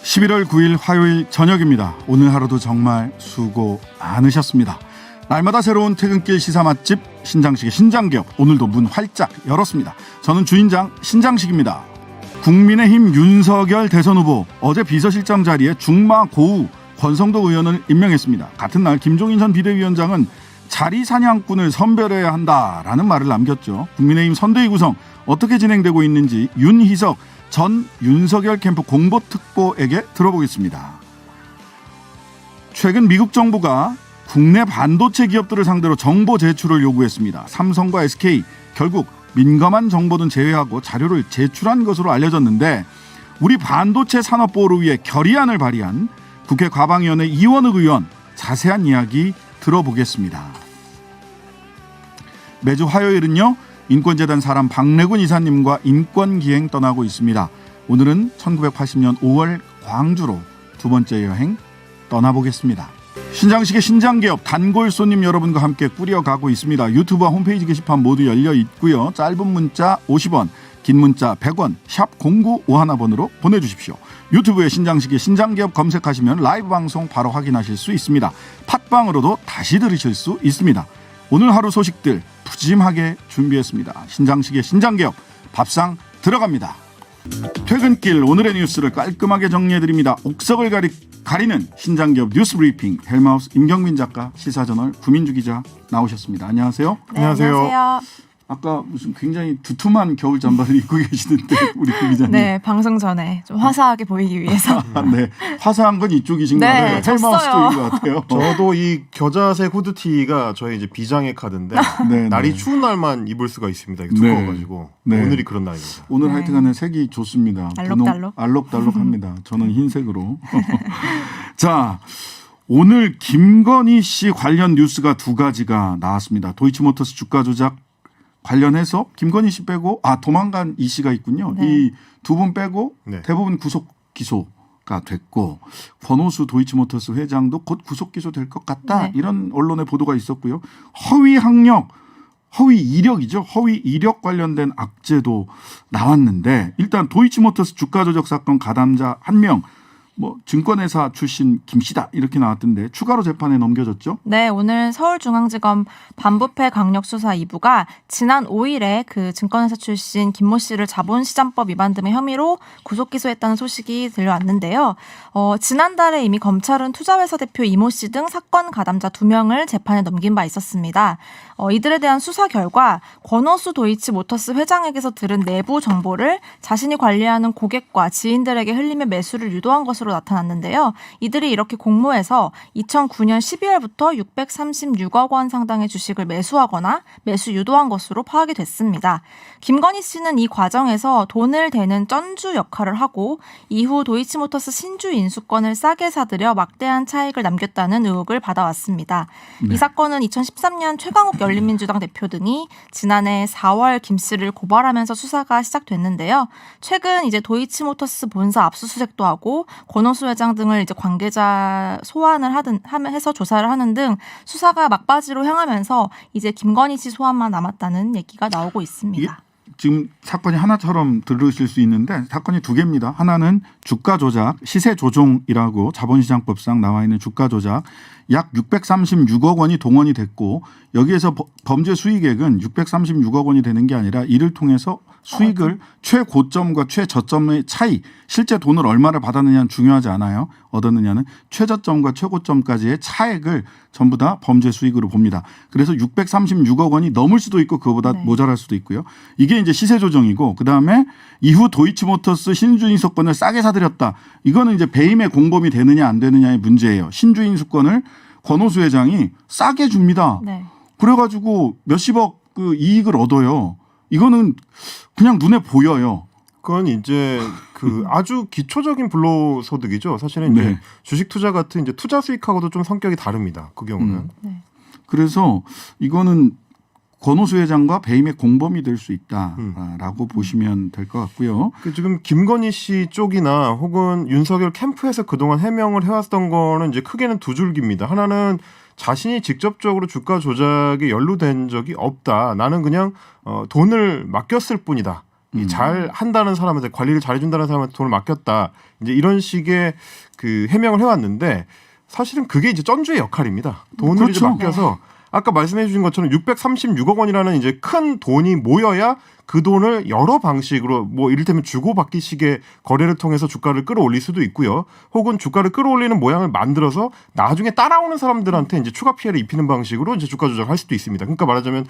11월 9일 화요일 저녁입니다. 오늘 하루도 정말 수고 많으셨습니다. 날마다 새로운 퇴근길 시사 맛집 신장식의 신장기업, 오늘도 문 활짝 열었습니다. 저는 주인장 신장식입니다. 국민의힘 윤석열 대선 후보 어제 비서실장 자리에 중마 고우 권성도 의원을 임명했습니다. 같은 날 김종인 전 비대위원장은 자리 사냥꾼을 선별해야 한다라는 말을 남겼죠. 국민의힘 선대위 구성 어떻게 진행되고 있는지 윤희석 전 윤석열 캠프 공보특보에게 들어보겠습니다. 최근 미국 정부가 국내 반도체 기업들을 상대로 정보 제출을 요구했습니다. 삼성과 SK 결국 민감한 정보는 제외하고 자료를 제출한 것으로 알려졌는데, 우리 반도체 산업보호를 위해 결의안을 발의한 국회 과방위원회 이원흑 의원 자세한 이야기 들어보겠습니다. 매주 화요일은요, 인권재단 사람 박래군 이사님과 인권기행 떠나고 있습니다. 오늘은 1980년 5월 광주로 두 번째 여행 떠나보겠습니다. 신장식의 신장기업 단골 손님 여러분과 함께 꾸려가고 있습니다. 유튜브와 홈페이지 게시판 모두 열려 있고요. 짧은 문자 50원, 긴 문자 100원, 샵 0951번으로 보내주십시오. 유튜브에 신장식의 신장기업 검색하시면 라이브 방송 바로 확인하실 수 있습니다. 팟빵으로도 다시 들으실 수 있습니다. 오늘 하루 소식들 푸짐하게 준비했습니다. 신장식의 신장기업 밥상 들어갑니다. 퇴근길 오늘의 뉴스를 깔끔하게 정리해드립니다. 옥석을 가리는 신장기업 뉴스 브리핑, 헬마우스 임경민 작가, 시사저널 구민주 기자 나오셨습니다. 안녕하세요. 네, 안녕하세요. 아까 무슨 굉장히 두툼한 겨울 잠바를 입고 계시는데 우리 구 기자님. 네, 방송 전에 좀 화사하게 보이기 위해서. 네, 화사한 건 이쪽이신 네, 것 같아요. 헬마우스 졌어요. 쪽인 것 같아요. 저도 이 겨자색 후드티가 저희 이제 비장의 카드인데 네, 날이 네. 추운 날만 입을 수가 있습니다. 이게 두꺼워가지고 네. 오늘이 그런 날입니다. 오늘 네. 하여튼간에 색이 좋습니다. 알록달록. 알록달록합니다. 저는 흰색으로. 자, 오늘 김건희 씨 관련 뉴스가 두 가지가 나왔습니다. 도이치모터스 주가 조작 관련해서 김건희 씨 빼고 도망간 이 씨가 있군요. 네. 이 두 분 빼고 네. 대부분 구속 기소가 됐고, 권오수 도이치모터스 회장도 곧 구속 기소될 것 같다. 네. 이런 언론의 보도가 있었고요. 허위 학력, 허위 이력이죠. 허위 이력 관련된 악재도 나왔는데, 일단 도이치모터스 주가 조작 사건 가담자 한 명, 증권회사 출신 김 씨다 이렇게 나왔던데 추가로 재판에 넘겨졌죠? 네, 오늘 서울중앙지검 반부패 강력수사 2부가 지난 5일에 그 증권회사 출신 김모 씨를 자본시장법 위반 등의 혐의로 구속 기소했다는 소식이 들려왔는데요. 지난달에 이미 검찰은 투자회사 대표 이모 씨 등 사건 가담자 2명을 재판에 넘긴 바 있었습니다. 이들에 대한 수사 결과 권오수 도이치모터스 회장에게서 들은 내부 정보를 자신이 관리하는 고객과 지인들에게 흘리며 매수를 유도한 것으로 나타났는데요. 이들이 이렇게 공모해서 2009년 12월부터 636억 원 상당의 주식을 매수하거나 매수 유도한 것으로 파악이 됐습니다. 김건희 씨는 이 과정에서 돈을 대는 쩐주 역할을 하고 이후 도이치모터스 신주 인수권을 싸게 사들여 막대한 차익을 남겼다는 의혹을 받아왔습니다. 네. 이 사건은 2013년 최강욱 열린민주당 대표 등이 지난해 4월 김 씨를 고발하면서 수사가 시작됐는데요. 최근 이제 도이치모터스 본사 압수수색도 하고 권오수 회장 등을 이제 관계자 소환을 해서 조사를 하는 등 수사가 막바지로 향하면서 이제 김건희 씨 소환만 남았다는 얘기가 나오고 있습니다. 지금 사건이 하나처럼 들으실 수 있는데 사건이 두 개입니다. 하나는 주가 조작, 시세 조종이라고 자본시장법상 나와 있는 주가 조작 약 636억 원이 동원이 됐고, 여기에서 범죄 수익액은 636억 원이 되는 게 아니라 이를 통해서 수익을 최고점과 최저점의 차이, 실제 돈을 얼마를 받았느냐는 중요하지 않아요. 얻었느냐는 최저점과 최고점까지의 차액을 전부 다 범죄 수익으로 봅니다. 그래서 636억 원이 넘을 수도 있고 그거보다 네. 모자랄 수도 있고요. 이게 이제 시세 조정이고, 그다음에 이후 도이치모터스 신주인수권을 싸게 사들였다. 이거는 이제 배임의 공범이 되느냐 안 되느냐의 문제예요. 신주인수권을 권오수 회장이 싸게 줍니다. 네. 그래가지고 몇십억 그 이익을 얻어요. 이거는 그냥 눈에 보여요. 그건 이제 그 아주 기초적인 불로소득이죠. 사실은 이제 네. 주식 투자 같은 이제 투자 수익하고도 좀 성격이 다릅니다. 그 경우는. 네. 그래서 이거는 권오수 회장과 배임의 공범이 될 수 있다라고 보시면 될 것 같고요. 지금 김건희 씨 쪽이나 혹은 윤석열 캠프에서 그동안 해명을 해왔던 거는 이제 크게는 두 줄기입니다. 하나는 자신이 직접적으로 주가 조작에 연루된 적이 없다. 나는 그냥 돈을 맡겼을 뿐이다. 잘 한다는 사람한테 관리를 잘해준다는 사람한테 돈을 맡겼다. 이제 이런 식의 그 해명을 해왔는데 사실은 그게 이제 쩐주의 역할입니다. 돈을 이제 그렇죠. 맡겨서 아까 말씀해 주신 것처럼 636억 원이라는 이제 큰 돈이 모여야 그 돈을 여러 방식으로 뭐 이를테면 주고받기식의 거래를 통해서 주가를 끌어올릴 수도 있고요. 혹은 주가를 끌어올리는 모양을 만들어서 나중에 따라오는 사람들한테 이제 추가 피해를 입히는 방식으로 이제 주가 조작할 수도 있습니다. 그러니까 말하자면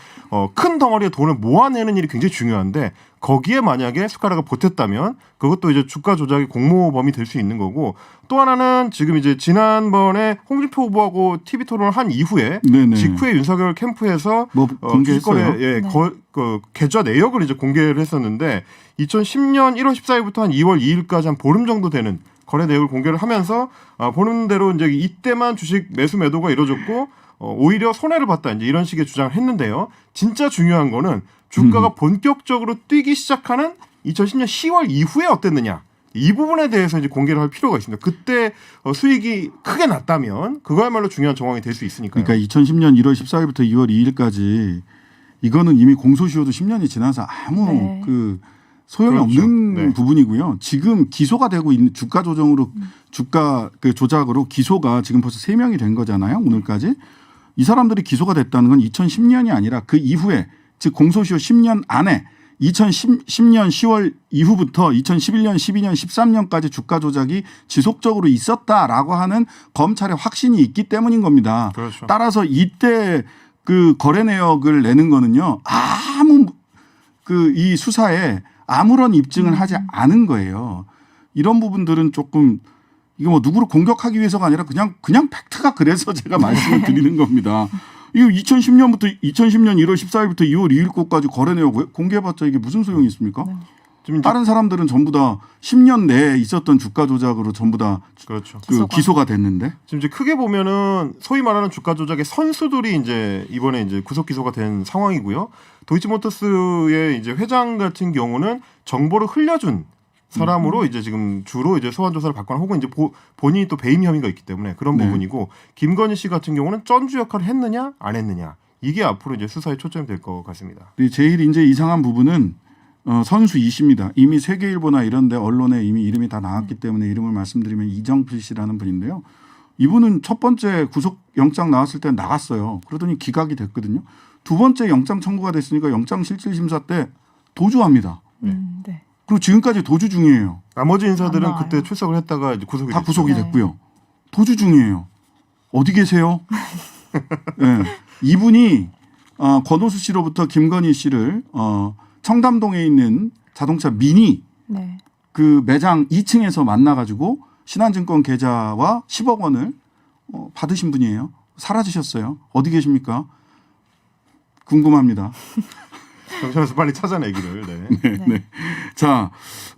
큰 덩어리의 돈을 모아내는 일이 굉장히 중요한데 거기에 만약에 숟가락을 보탰다면 그것도 이제 주가 조작의 공모범이 될 수 있는 거고 또 하나는 지금 이제 지난번에 홍준표 후보하고 TV 토론을 한 이후에 네네. 직후에 윤석열 캠프에서 뭐 공개했어요. 주식거래 계좌 내역을 이제 공개를 했었는데 2010년 1월 14일부터 한 2월 2일까지 한 보름 정도 되는 거래 내역을 공개를 하면서 보는 대로 이제 이때만 주식 매수 매도가 이루어졌고 오히려 손해를 봤다 이제 이런 식의 주장을 했는데요. 진짜 중요한 거는 주가가 본격적으로 뛰기 시작하는 2010년 10월 이후에 어땠느냐. 이 부분에 대해서 이제 공개를 할 필요가 있습니다. 그때 수익이 크게 났다면 그거야말로 중요한 정황이 될 수 있으니까요. 그러니까 2010년 1월 14일부터 2월 2일까지 이거는 이미 공소시효도 10년이 지나서 아무 네. 그 소용이 그렇죠. 없는 네. 부분이고요. 지금 기소가 되고 있는 주가 조정으로 주가 그 조작으로 기소가 지금 벌써 3명이 된 거잖아요. 오늘까지. 이 사람들이 기소가 됐다는 건 2010년이 아니라 그 이후에 즉 공소시효 10년 안에 2010년 10월 이후부터 2011년, 12년, 13년까지 주가 조작이 지속적으로 있었다라고 하는 검찰의 확신이 있기 때문인 겁니다. 그렇죠. 따라서 이때 그 거래 내역을 내는 거는요. 아무 그 이 수사에 아무런 입증을 하지 않은 거예요. 이런 부분들은 조금 이거 뭐 누구를 공격하기 위해서가 아니라 그냥 팩트가 그래서 제가 말씀을 드리는 겁니다. 이거 2010년 1월 14일부터 2월 2일 거까지 거래 내역 공개해봤자 이게 무슨 소용이 있습니까? 지금 이제 다른 사람들은 전부 다 10년 내에 있었던 주가 조작으로 전부 다 그렇죠. 그 기소가 됐는데. 지금 이제 크게 보면은 소위 말하는 주가 조작의 선수들이 이제 이번에 이제 구속 기소가 된 상황이고요. 도이치모터스의 이제 회장 같은 경우는 정보를 흘려준 사람으로 이제 지금 주로 이제 소환 조사를 받거나 혹은 이제 본인이 또 배임 혐의가 있기 때문에 그런 네. 부분이고 김건희 씨 같은 경우는 쩐주 역할을 했느냐 안 했느냐 이게 앞으로 이제 수사의 초점이 될 것 같습니다. 제일 이제 이상한 부분은 선수 이십니다. 이미 세계일보나 이런 데 언론에 이미 이름이 다 나왔기 때문에 이름을 말씀드리면 이정필 씨라는 분인데요. 이분은 첫 번째 구속영장 나왔을 때 나갔어요. 그러더니 기각이 됐거든요. 두 번째 영장 청구가 됐으니까 영장실질심사 때 도주합니다. 네. 그리고 지금까지 도주 중이에요. 나머지 인사들은 안 나와요. 그때 출석을 했다가 이제 구속이 다 됐죠. 구속이 네. 됐고요. 도주 중이에요. 어디 계세요? 네. 이분이 권오수 씨로부터 김건희 씨를 청담동에 있는 자동차 미니 네. 그 매장 2층에서 만나가지고 신한증권 계좌와 10억 원을 받으신 분이에요. 사라지셨어요. 어디 계십니까? 궁금합니다. 경찰에서 빨리 찾아내기를. 네. 네. 자,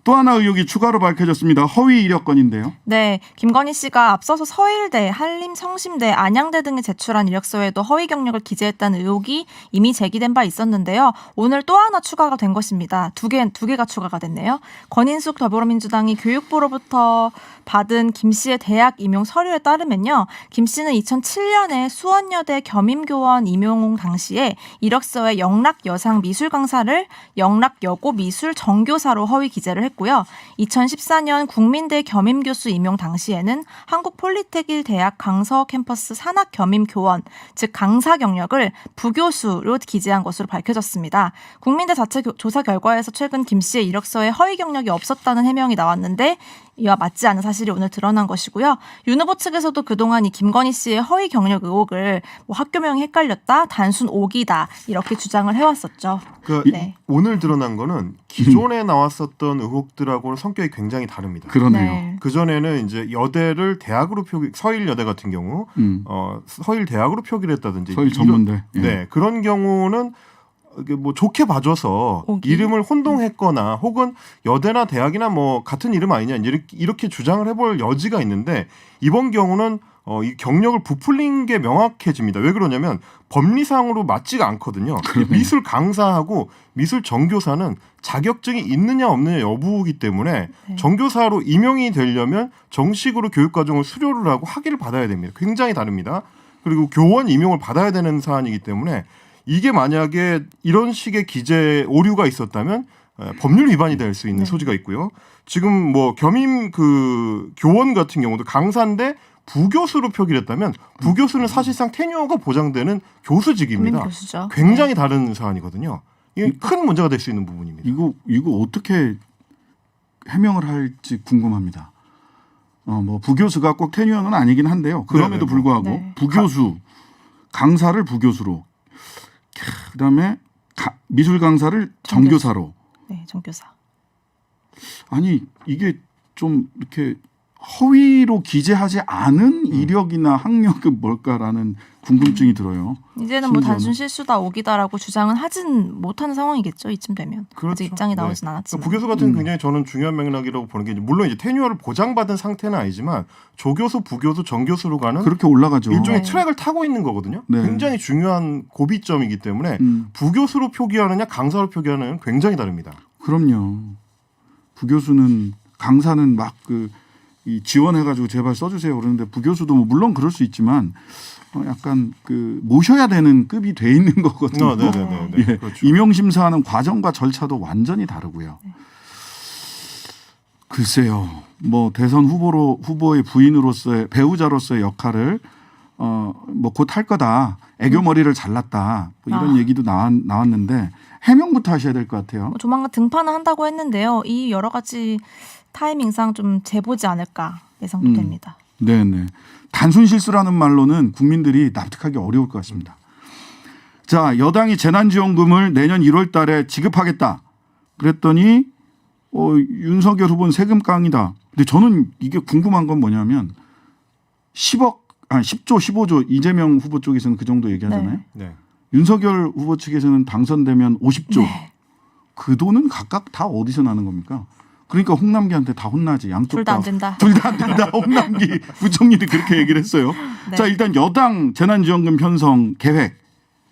또 하나 의혹이 추가로 밝혀졌습니다. 허위 이력건인데요. 네, 김건희 씨가 앞서서 서일대, 한림성심대, 안양대 등에 제출한 이력서에도 허위 경력을 기재했다는 의혹이 이미 제기된 바 있었는데요. 오늘 또 하나 추가가 된 것입니다. 두 개가 추가가 됐네요. 권인숙 더불어민주당이 교육부로부터 받은 김 씨의 대학 임용 서류에 따르면요. 김 씨는 2007년에 수원여대 겸임교원 임용 당시에 이력서에 영락여상 미술 강사를 영락여고 미술 정교사로 허위 기재를 했고요. 2014년 국민대 겸임교수 임용 당시에는 한국폴리테크 대학 강서 캠퍼스 산학 겸임교원, 즉 강사 경력을 부교수로 기재한 것으로 밝혀졌습니다. 국민대 자체 조사 결과에서 최근 김 씨의 이력서에 허위 경력이 없었다는 해명이 나왔는데 이와 맞지 않은 사실이 오늘 드러난 것이고요. 윤 후보 측에서도 그동안 이 김건희 씨의 허위 경력 의혹을 학교명이 헷갈렸다, 단순 오기다 이렇게 주장을 해왔었죠. 그러니까 네. 오늘 드러난 거는 기존에 나왔었던 의혹들하고는 성격이 굉장히 다릅니다. 그러네요. 네. 그 전에는 이제 여대를 대학으로 서일여대 같은 경우 서일 대학으로 표기를 했다든지 서일 전문대. 예. 네 그런 경우는 이게 뭐 좋게 봐줘서 오기. 이름을 혼동했거나 혹은 여대나 대학이나 뭐 같은 이름 아니냐 이렇게 주장을 해볼 여지가 있는데 이번 경우는 이 경력을 부풀린 게 명확해집니다. 왜 그러냐면 법리상으로 맞지가 않거든요. 미술 강사하고 미술 정교사는 자격증이 있느냐 없느냐 여부이기 때문에 네. 정교사로 임용이 되려면 정식으로 교육과정을 수료를 하고 학위를 받아야 됩니다. 굉장히 다릅니다. 그리고 교원 임용을 받아야 되는 사안이기 때문에 이게 만약에 이런 식의 기재 오류가 있었다면 법률 위반이 될 수 있는 네. 소지가 있고요. 지금 뭐 겸임 그 교원 같은 경우도 강사인데 부교수로 표기를 했다면 부교수는 사실상 테뉴어가 보장되는 교수직입니다. 국민 교수죠. 굉장히 다른 사안이거든요. 이게 큰 문제가 될 수 있는 부분입니다. 이거 어떻게 해명을 할지 궁금합니다. 뭐 부교수가 꼭 테뉴어는 아니긴 한데요. 그럼에도 네네. 불구하고 네. 부교수 강사를 부교수로, 그다음에 미술 강사를 정교사로. 네, 정교사. 아니 이게 좀 이렇게 허위로 기재하지 않은 이력이나 학력이 뭘까라는 궁금증이 들어요. 이제는 뭐 심지어는. 단순 실수다 오기다라고 주장은 하진 못하는 상황이겠죠. 이쯤 되면. 그렇죠. 아직 입장이 나오진 네. 않았지만. 부교수 같은 게 굉장히 저는 중요한 맥락이라고 보는 게 이제 물론 이제 테뉴어를 보장받은 상태는 아니지만 조교수, 부교수, 정교수로 가는 그렇게 올라가죠. 일종의 네. 트랙을 타고 있는 거거든요. 네. 굉장히 중요한 고비점이기 때문에 부교수로 표기하느냐 강사로 표기하느냐는 굉장히 다릅니다. 그럼요. 부교수는 강사는 막 이 지원해가지고 제발 써주세요 그러는데 부교수도 뭐 물론 그럴 수 있지만 약간 모셔야 되는 급이 돼 있는 거거든요. 네네네. 예, 그렇죠. 임용 심사하는 과정과 절차도 완전히 다르고요. 글쎄요, 뭐 대선 후보의 부인으로서의 배우자로서의 역할을 뭐 곧 할 거다. 애교 머리를 잘랐다. 뭐 이런 얘기도 나왔는데 해명부터 하셔야 될 것 같아요. 뭐 조만간 등판을 한다고 했는데요. 이 여러 가지 타이밍상 좀 재보지 않을까 예상도 됩니다. 네네. 단순 실수라는 말로는 국민들이 납득하기 어려울 것 같습니다. 자, 여당이 재난지원금을 내년 1월 달에 지급하겠다. 그랬더니 윤석열 후보는 세금 깡이다. 근데 저는 이게 궁금한 건 뭐냐면 10조, 15조 이재명 후보 쪽에서는 그 정도 얘기하잖아요. 네. 네. 윤석열 후보 측에서는 당선되면 50조. 네. 그 돈은 각각 다 어디서 나는 겁니까? 그러니까 홍남기한테 다 혼나지. 양쪽 둘 다 안 된다. 둘 다 안 된다. 홍남기 부총리도 그렇게 얘기를 했어요. 네. 자, 일단 여당 재난지원금 편성 계획,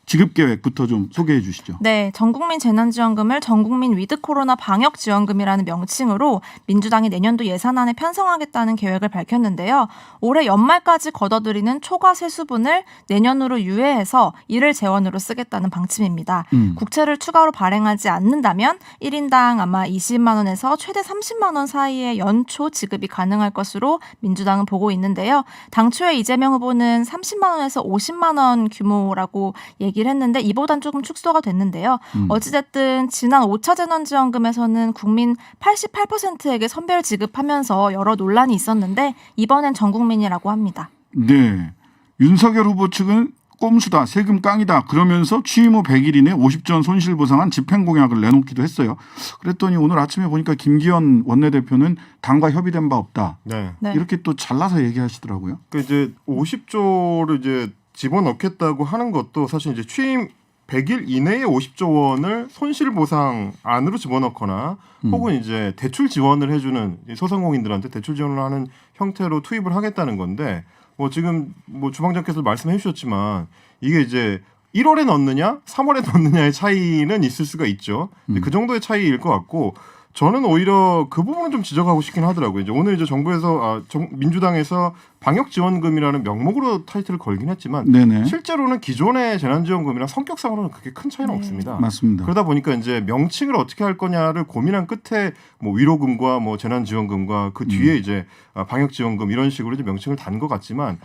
지급 계획부터 좀 소개해 주시죠. 네, 전국민 재난지원금을 전국민 위드 코로나 방역지원금이라는 명칭으로 민주당이 내년도 예산안에 편성하겠다는 계획을 밝혔는데요. 올해 연말까지 걷어들이는 초과 세수분을 내년으로 유예해서 이를 재원으로 쓰겠다는 방침입니다. 국채를 추가로 발행하지 않는다면 1인당 아마 20만 원에서 최대 30만 원 사이의 연초 지급이 가능할 것으로 민주당은 보고 있는데요. 당초에 이재명 후보는 30만 원에서 50만 원 규모라고 얘기를 했는데 이보단 조금 축소가 됐는데요. 어찌됐든 지난 5차 재난지원금에서는 국민 88%에게 선별 지급하면서 여러 논란이 있었는데 이번엔 전 국민이라고 합니다. 네. 윤석열 후보 측은 꼼수다, 세금 깡이다 그러면서 취임 후 100일 이내 50조 원 손실보상한 집행공약을 내놓기도 했어요. 그랬더니 오늘 아침에 보니까 김기현 원내대표는 당과 협의된 바 없다. 네. 네. 이렇게 또 잘라서 얘기하시더라고요. 그 이제 50조를 이제 집어넣겠다고 하는 것도 사실 이제 취임 100일 이내에 50조 원을 손실보상 안으로 집어넣거나 혹은 이제 대출 지원을 해주는 소상공인들한테 대출 지원을 하는 형태로 투입을 하겠다는 건데 뭐 지금 뭐 주방장께서 말씀해 주셨지만 이게 이제 1월에 넣느냐 3월에 넣느냐의 차이는 있을 수가 있죠. 그 정도의 차이일 것 같고 저는 오히려 그 부분은 좀 지적하고 싶긴 하더라고요. 이제 오늘 이제 정부에서 민주당에서 방역지원금이라는 명목으로 타이틀을 걸긴 했지만 네네. 실제로는 기존의 재난지원금이랑 성격상으로는 그렇게 큰 차이는 없습니다. 맞습니다. 그러다 보니까 이제 명칭을 어떻게 할 거냐를 고민한 끝에 뭐 위로금과 뭐 재난지원금과 그 뒤에 이제 방역지원금 이런 식으로 이제 명칭을 단 것 같지만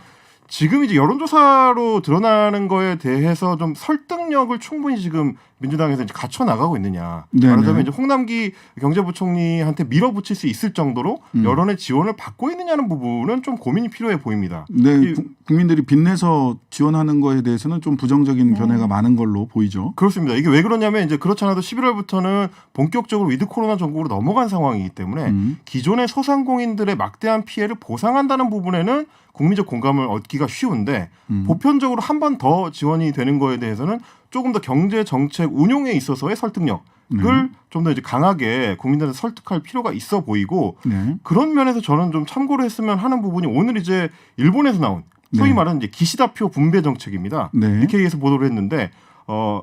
지금 이제 여론조사로 드러나는 거에 대해서 좀 설득력을 충분히 지금 민주당에서 이제 갖춰 나가고 있느냐. 네네. 말하자면 이제 홍남기 경제부총리한테 밀어붙일 수 있을 정도로 여론의 지원을 받고 있느냐는 부분은 좀 고민이 필요해 보입니다. 네, 국민들이 빚내서 지원하는 거에 대해서는 좀 부정적인 견해가 많은 걸로 보이죠. 그렇습니다. 이게 왜 그러냐면 이제 그렇지 않아도 11월부터는 본격적으로 위드 코로나 전국으로 넘어간 상황이기 때문에 기존의 소상공인들의 막대한 피해를 보상한다는 부분에는 국민적 공감을 얻기가 쉬운데 보편적으로 한 번 더 지원이 되는 거에 대해서는 조금 더 경제 정책 운용에 있어서의 설득력을 좀 더 이제 강하게 국민들한테 설득할 필요가 있어 보이고 네. 그런 면에서 저는 좀 참고를 했으면 하는 부분이 오늘 이제 일본에서 나온 소위 네. 말하는 이제 기시다표 분배 정책입니다. 네. 니케이에서 보도를 했는데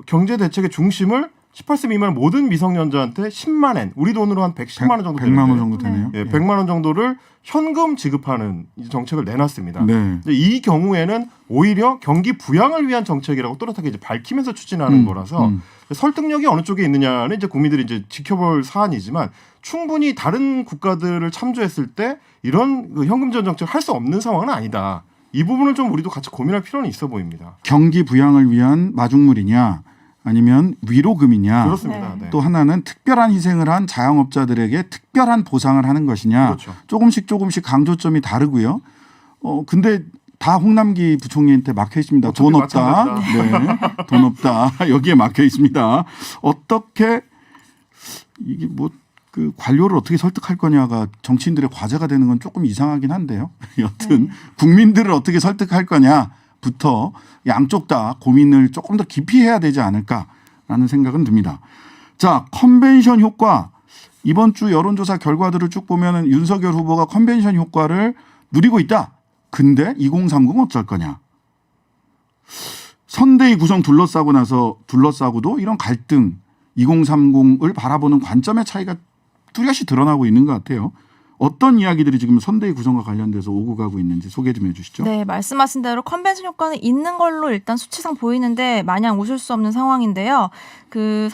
경제 대책의 중심을 18세 미만 모든 미성년자한테 10만 엔, 우리 돈으로 한 110만 원 정도 100만 원 되는데 정도 되네요. 예, 100만 원 정도를 현금 지급하는 이 정책을 내놨습니다. 네. 근데 이 경우에는 오히려 경기 부양을 위한 정책이라고 또렷하게 이제 밝히면서 추진하는 거라서 설득력이 어느 쪽에 있느냐는 이제 국민들이 이제 지켜볼 사안이지만 충분히 다른 국가들을 참조했을 때 이런 그 현금 지원 정책을 할 수 없는 상황은 아니다. 이 부분을 좀 우리도 같이 고민할 필요는 있어 보입니다. 경기 부양을 위한 마중물이냐 아니면 위로금이냐. 그렇습니다. 네. 또 하나는 특별한 희생을 한 자영업자들에게 특별한 보상을 하는 것이냐. 그렇죠. 조금씩 강조점이 다르고요. 근데 다 홍남기 부총리한테 막혀 있습니다. 돈 없다. 네. 돈 없다. 여기에 막혀 있습니다. 어떻게 이게 뭐 그 관료를 어떻게 설득할 거냐가 정치인들의 과제가 되는 건 조금 이상하긴 한데요. 여튼 국민들을 어떻게 설득할 거냐부터 양쪽 다 고민을 조금 더 깊이 해야 되지 않을까라는 생각은 듭니다. 자, 컨벤션 효과. 이번 주 여론조사 결과들을 쭉 보면 윤석열 후보가 컨벤션 효과를 누리고 있다. 근데 2030 어쩔 거냐. 선대위 구성 둘러싸고도 이런 갈등 2030을 바라보는 관점의 차이가 뚜렷이 드러나고 있는 것 같아요. 어떤 이야기들이 지금 선대위 구성과 관련돼서 오고 가고 있는지 소개 좀 해주시죠. 네, 말씀하신 대로 컨벤션 효과는 있는 걸로 일단 수치상 보이는데 마냥 웃을 수 없는 상황인데요. 그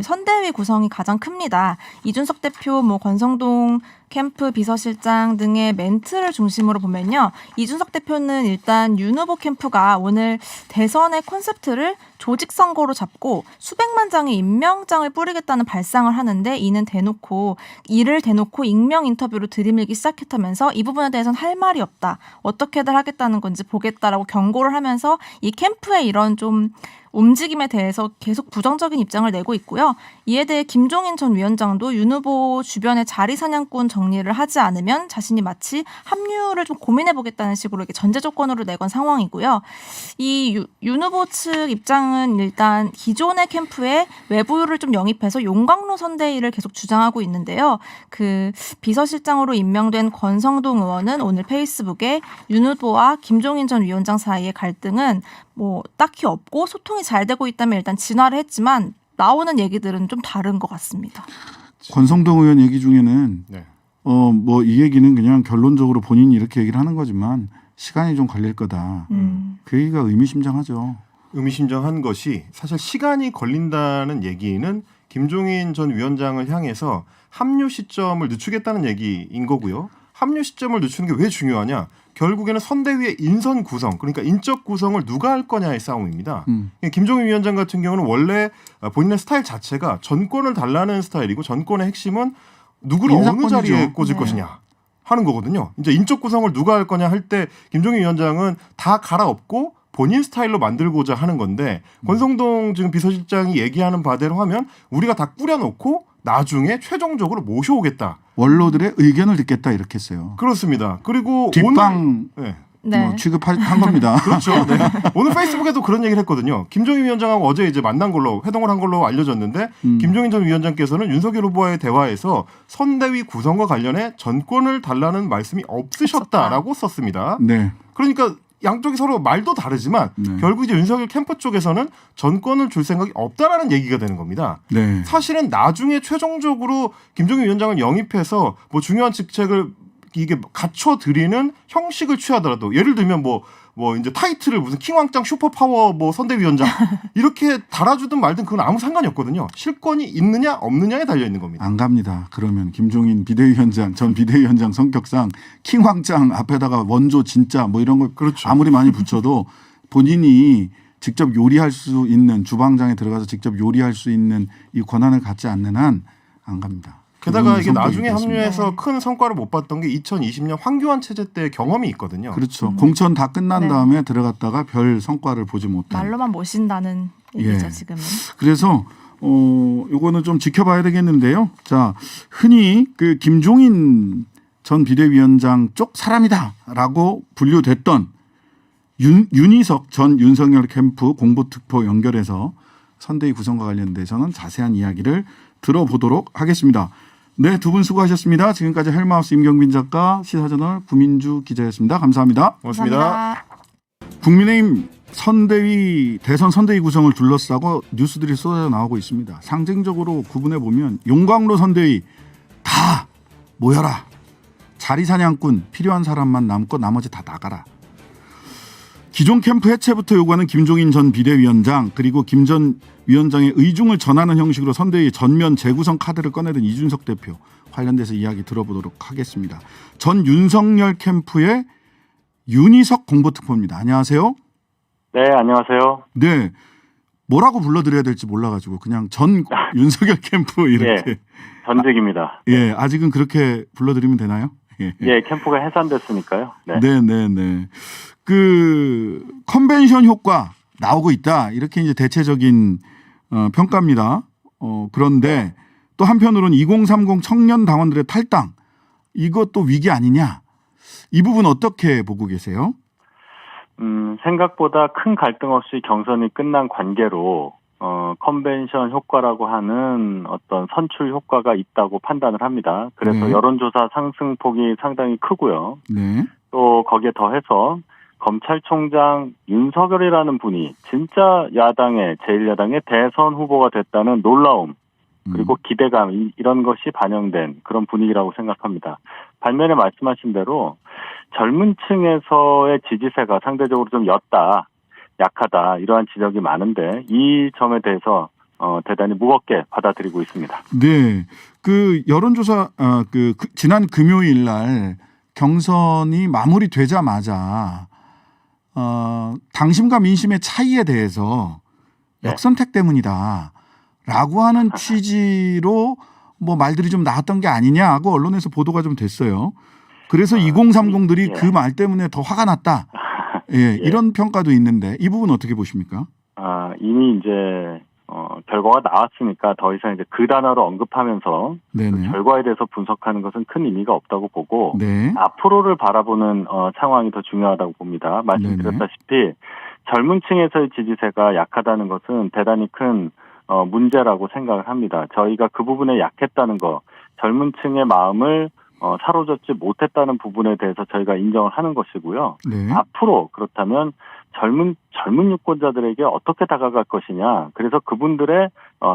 선대위 구성이 가장 큽니다. 이준석 대표, 권성동 캠프 비서실장 등의 멘트를 중심으로 보면요. 이준석 대표는 일단 윤 후보 캠프가 오늘 대선의 콘셉트를 조직 선거로 잡고 수백만 장의 임명장을 뿌리겠다는 발상을 하는데 이를 대놓고 익명 인터뷰로 들이밀기 시작했다면서 이 부분에 대해서는 할 말이 없다. 어떻게들 하겠다는 건지 보겠다라고 경고를 하면서 이 캠프의 이런 좀 움직임에 대해서 계속 부정적인 입장을 내고 있고요. 이에 대해 김종인 전 위원장도 윤 후보 주변의 자리 사냥꾼 정리를 하지 않으면 자신이 마치 합류를 좀 고민해보겠다는 식으로 이렇게 전제 조건으로 내건 상황이고요. 이 윤 후보 측 입장은 일단 기존의 캠프에 외부를 좀 영입해서 용광로 선대위를 계속 주장하고 있는데요. 그 비서실장으로 임명된 권성동 의원은 오늘 페이스북에 윤 후보와 김종인 전 위원장 사이의 갈등은 딱히 없고 소통이 잘 되고 있다면 일단 진화를 했지만 나오는 얘기들은 좀 다른 것 같습니다. 권성동 의원 얘기 중에는 네. 이 얘기는 그냥 결론적으로 본인이 이렇게 얘기를 하는 거지만 시간이 좀 걸릴 거다. 그 얘기가 의미심장하죠. 의미심장한 것이 사실 시간이 걸린다는 얘기는 김종인 전 위원장을 향해서 합류 시점을 늦추겠다는 얘기인 거고요. 합류 시점을 늦추는 게 왜 중요하냐? 결국에는 선대위의 인선 구성, 그러니까 인적 구성을 누가 할 거냐의 싸움입니다. 김종인 위원장 같은 경우는 원래 본인의 스타일 자체가 전권을 달라는 스타일이고 전권의 핵심은 누구를 어느 인사권이죠. 자리에 꽂을 것이냐 하는 거거든요. 이제 인적 구성을 누가 할 거냐 할 때 김종인 위원장은 다 갈아엎고 본인 스타일로 만들고자 하는 건데 권성동 지금 비서실장이 얘기하는 바대로 하면 우리가 다 꾸려놓고 나중에 최종적으로 모셔오겠다. 원로들의 의견을 듣겠다 이렇게 했어요. 그렇습니다. 그리고 뒷방 오늘 취급한 겁니다. 그렇죠. 네. 오늘 페이스북에도 그런 얘기를 했거든요. 김종인 위원장하고 어제 이제 회동을 한 걸로 알려졌는데 김종인 전 위원장께서는 윤석열 후보와의 대화에서 선대위 구성과 관련해 전권을 달라는 말씀이 없으셨다라고 썼습니다. 네. 그러니까 양쪽이 서로 말도 다르지만 결국 이제 윤석열 캠프 쪽에서는 전권을 줄 생각이 없다라는 얘기가 되는 겁니다. 네. 사실은 나중에 최종적으로 김종인 위원장을 영입해서 중요한 직책을 이게 갖춰드리는 형식을 취하더라도 예를 들면 이제 타이틀을 무슨 킹왕짱 슈퍼파워 선대위원장 이렇게 달아주든 말든 그건 아무 상관이 없거든요. 실권이 있느냐 없느냐에 달려 있는 겁니다. 안 갑니다. 그러면 김종인 전 비대위원장 성격상 킹왕짱 앞에다가 원조 진짜 이런 거 그렇죠. 아무리 많이 붙여도 본인이 직접 요리할 수 있는 주방장에 들어가서 직접 요리할 수 있는 이 권한을 갖지 않는 한 안 갑니다. 게다가 이게 나중에 있겠습니다. 합류해서 큰 성과를 못 봤던 게 2020년 황교안 체제 때 경험이 있거든요. 그렇죠. 공천 다 끝난 네. 다음에 들어갔다가 별 성과를 보지 못한. 말로만 모신다는 얘기죠, 예. 지금은. 그래서 요거는 좀 지켜봐야 되겠는데요. 자, 흔히 그 김종인 전 비대위원장 쪽 사람이다라고 분류됐던 윤희석 전 윤석열 캠프 공보특보 연결해서 선대위 구성과 관련돼서는 자세한 이야기를 들어보도록 하겠습니다. 네, 두 분 수고하셨습니다. 지금까지 헬마우스 임경빈 작가, 시사저널 구민주 기자였습니다. 감사합니다. 고맙습니다. 감사합니다. 국민의힘 대선 선대위 구성을 둘러싸고 뉴스들이 쏟아져 나오고 있습니다. 상징적으로 구분해 보면 용광로 선대위 다 모여라. 자리 사냥꾼 필요한 사람만 남고 나머지 다 나가라. 기존 캠프 해체부터 요구하는 김종인 전 비대위원장 그리고 김 전 위원장의 의중을 전하는 형식으로 선대위 전면 재구성 카드를 꺼내든 이준석 대표 관련돼서 이야기 들어보도록 하겠습니다. 전 윤석열 캠프의 윤희석 공보특보입니다. 안녕하세요. 네, 안녕하세요. 네, 뭐라고 불러드려야 될지 몰라가지고 그냥 전 윤석열 캠프 이렇게. 예, 전직입니다. 예, 아직은 그렇게 불러드리면 되나요? 예, 예, 캠프가 해산됐으니까요. 네. 네. 그 컨벤션 효과 나오고 있다 이렇게 이제 대체적인 평가입니다. 그런데 또 한편으로는 2030 청년 당원들의 탈당 이것도 위기 아니냐 이 부분 어떻게 보고 계세요? 생각보다 큰 갈등 없이 경선이 끝난 관계로 컨벤션 효과라고 하는 어떤 선출 효과가 있다고 판단을 합니다. 그래서 네. 여론조사 상승폭이 상당히 크고요. 네, 또 거기에 더해서 검찰총장 윤석열이라는 분이 진짜 야당의 제1야당의 대선 후보가 됐다는 놀라움 그리고 기대감 이런 것이 반영된 그런 분위기라고 생각합니다. 반면에 말씀하신 대로 젊은 층에서의 지지세가 상대적으로 좀 약하다 이러한 지적이 많은데 이 점에 대해서 대단히 무겁게 받아들이고 있습니다. 네. 그 여론조사 지난 금요일 날 경선이 마무리되자마자 당심과 민심의 차이에 대해서 역선택 때문이다라고 하는 취지로 뭐 말들이 좀 나왔던 게 아니냐 하고 언론에서 보도가 좀 됐어요. 그래서 2030들이 그 말 때문에 더 화가 났다. 예, 이런 평가도 있는데 이 부분 어떻게 보십니까? 이미 이제 결과가 나왔으니까 더 이상 이제 그 단어로 언급하면서 그 결과에 대해서 분석하는 것은 큰 의미가 없다고 보고 네. 앞으로를 바라보는 상황이 더 중요하다고 봅니다. 말씀드렸다시피 젊은 층에서의 지지세가 약하다는 것은 대단히 큰 문제라고 생각을 합니다. 저희가 그 부분에 약했다는 거, 젊은 층의 마음을 사로잡지 못했다는 부분에 대해서 저희가 인정을 하는 것이고요. 네. 앞으로 그렇다면 젊은 유권자들에게 어떻게 다가갈 것이냐, 그래서 그분들의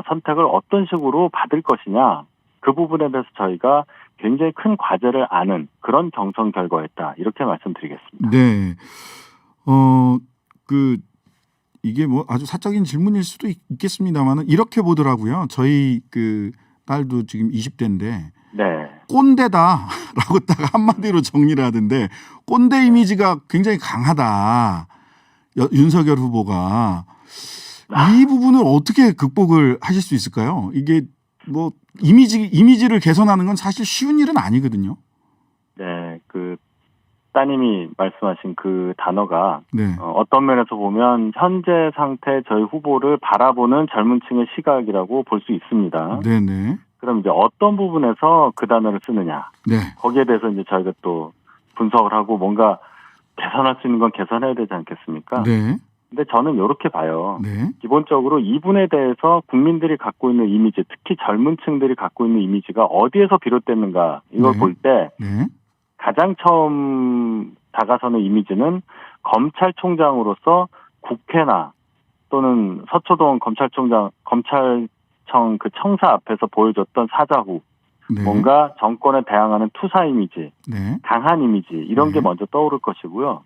선택을 어떤 식으로 받을 것이냐, 그 부분에 대해서 저희가 굉장히 큰 과제를 아는 그런 경선 결과였다. 이렇게 말씀드리겠습니다. 네. 이게 뭐 아주 사적인 질문일 수도 있겠습니다만은 이렇게 보더라고요. 저희 그 딸도 지금 20대인데 네. 꼰대다라고 딱 한마디로 정리를 하던데 꼰대 이미지가 굉장히 강하다. 윤석열 후보가 이 부분을 어떻게 극복을 하실 수 있을까요? 이게 뭐 이미지를 개선하는 건 사실 쉬운 일은 아니거든요. 네, 그 따님이 말씀하신 그 단어가 네. 어떤 면에서 보면 현재 상태 저희 후보를 바라보는 젊은 층의 시각이라고 볼 수 있습니다. 네네. 그럼 이제 어떤 부분에서 그 단어를 쓰느냐. 네. 거기에 대해서 이제 저희가 또 분석을 하고 뭔가 개선할 수 있는 건 개선해야 되지 않겠습니까? 네. 근데 저는 이렇게 봐요. 네. 기본적으로 이분에 대해서 국민들이 갖고 있는 이미지, 특히 젊은 층들이 갖고 있는 이미지가 어디에서 비롯됐는가 이걸 네. 볼 때 네. 가장 처음 다가서는 이미지는 검찰총장으로서 국회나 또는 서초동 검찰청 그 청사 앞에서 보여줬던 사자후, 네. 뭔가 정권에 대항하는 투사 이미지, 네. 강한 이미지 이런 게 네. 먼저 떠오를 것이고요.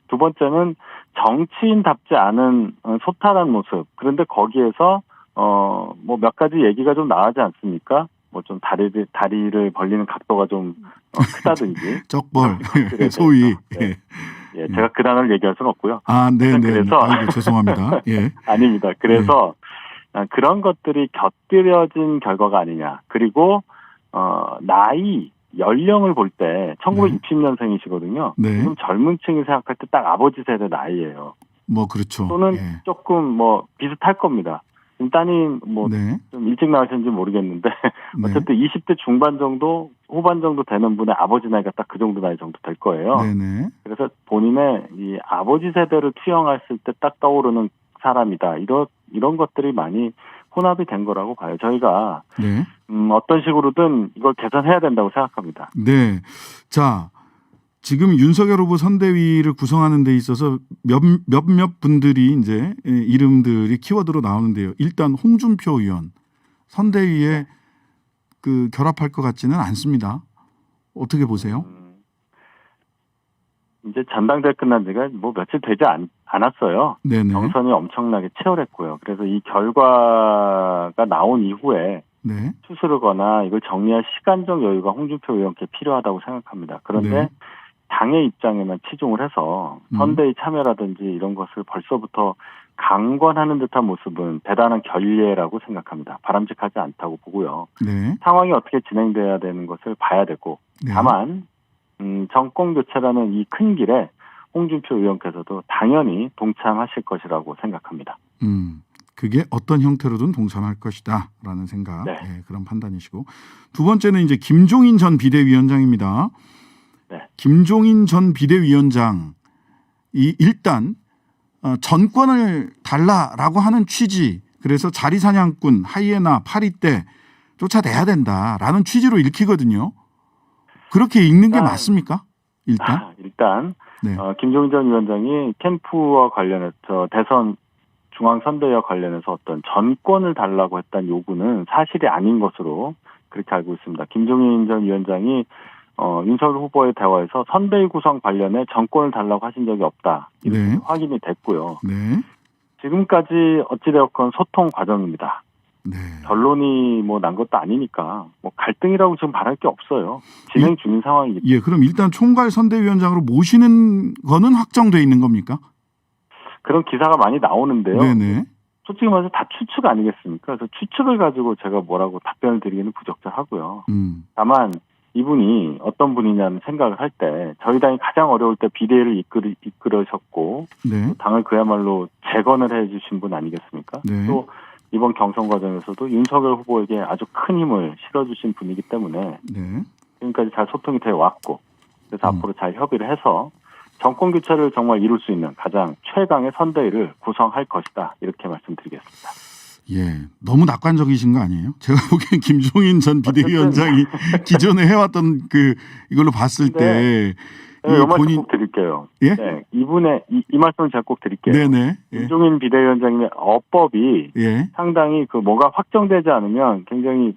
두 번째는 정치인답지 않은 소탈한 모습. 그런데 거기에서 뭐 몇 가지 얘기가 좀 나오지 않습니까? 뭐 좀 다리를 벌리는 각도가 좀 크다든지. 쩍벌 소위. 네. 예, 제가 그 단어를 얘기할 수는 없고요. 네네. 그래서 아이고, 죄송합니다. 예. 아닙니다. 그래서 그런 것들이 곁들여진 결과가 아니냐. 그리고 나이, 연령을 볼 때 1960년생이시거든요. 네. 지금 젊은 층이 생각할 때 딱 아버지 세대 나이예요. 뭐 그렇죠. 또는 예. 조금 뭐 비슷할 겁니다. 지금 따님 뭐 네. 좀 일찍 나으셨는지 모르겠는데 네. 어쨌든 20대 중반 정도, 후반 정도 되는 분의 아버지 나이가 딱 그 정도 나이 정도 될 거예요. 네네. 그래서 본인의 이 아버지 세대를 투영했을 때 딱 떠오르는 사람이다. 이런 것들이 많이 혼합이 된 거라고 봐요. 저희가 네. 어떤 식으로든 이걸 개선해야 된다고 생각합니다. 네. 자, 지금 윤석열 후보 선대위를 구성하는 데 있어서 몇몇 분들이 이제 이름들이 키워드로 나오는데요. 일단 홍준표 의원 선대위에 그 결합할 것 같지는 않습니다. 어떻게 보세요? 이제 전당대회 끝난 지가 뭐 며칠 되지 않았어요. 네네. 경선이 엄청나게 치열했고요. 그래서 이 결과가 나온 이후에 네. 추스르거나 이걸 정리할 시간적 여유가 홍준표 의원께 필요하다고 생각합니다. 그런데 네. 당의 입장에만 치중을 해서 선대위 참여라든지 이런 것을 벌써부터 강권하는 듯한 모습은 대단한 결례라고 생각합니다. 바람직하지 않다고 보고요. 네. 상황이 어떻게 진행돼야 되는 것을 봐야 되고 네. 다만 정권 교체라는 이 큰 길에 홍준표 의원께서도 당연히 동참하실 것이라고 생각합니다. 그게 어떤 형태로든 동참할 것이다라는 생각, 네. 네, 그런 판단이시고 두 번째는 이제 김종인 전 비대위원장입니다. 네. 김종인 전 비대위원장이 일단 전권을 달라라고 하는 취지, 그래서 자리사냥꾼, 하이에나, 파리떼 쫓아내야 된다라는 취지로 읽히거든요. 그렇게 읽는 게 맞습니까? 일단 네. 김종인 전 위원장이 캠프와 관련해서 대선 중앙선대위와 관련해서 어떤 전권을 달라고 했다는 요구는 사실이 아닌 것으로 그렇게 알고 있습니다. 김종인 전 위원장이 윤석열 후보의 대화에서 선대위 구성 관련해 전권을 달라고 하신 적이 없다. 이렇게 네. 확인이 됐고요. 네. 지금까지 어찌되었건 소통 과정입니다. 네. 결론이 뭐 난 것도 아니니까 뭐 갈등이라고 지금 말할 게 없어요. 진행 중인 상황이기 때문에. 예, 그럼 일단 총괄 선대위원장으로 모시는 거는 확정돼 있는 겁니까? 그런 기사가 많이 나오는데요. 네네. 솔직히 말해서 다 추측 아니겠습니까? 그래서 추측을 가지고 제가 뭐라고 답변을 드리기는 부적절하고요. 다만 이분이 어떤 분이냐는 생각을 할 때 저희 당이 가장 어려울 때 비대위를 이끌으셨고 네. 당을 그야말로 재건을 해주신 분 아니겠습니까? 네. 또 이번 경선 과정에서도 윤석열 후보에게 아주 큰 힘을 실어주신 분이기 때문에 네. 지금까지 잘 소통이 되어 왔고 그래서 앞으로 잘 협의를 해서 정권 교체를 정말 이룰 수 있는 가장 최강의 선대위를 구성할 것이다. 이렇게 말씀드리겠습니다. 예, 너무 낙관적이신 거 아니에요? 제가 보기엔 김종인 전 비대위원장이 기존에 해왔던 이걸로 봤을 때 네, 이 말씀 꼭 드릴게요. 예? 네, 이분의 이 말씀을 제가 꼭 드릴게요. 네네. 예. 김종인 비대위원장님의 어법이 예. 상당히 뭐가 확정되지 않으면 굉장히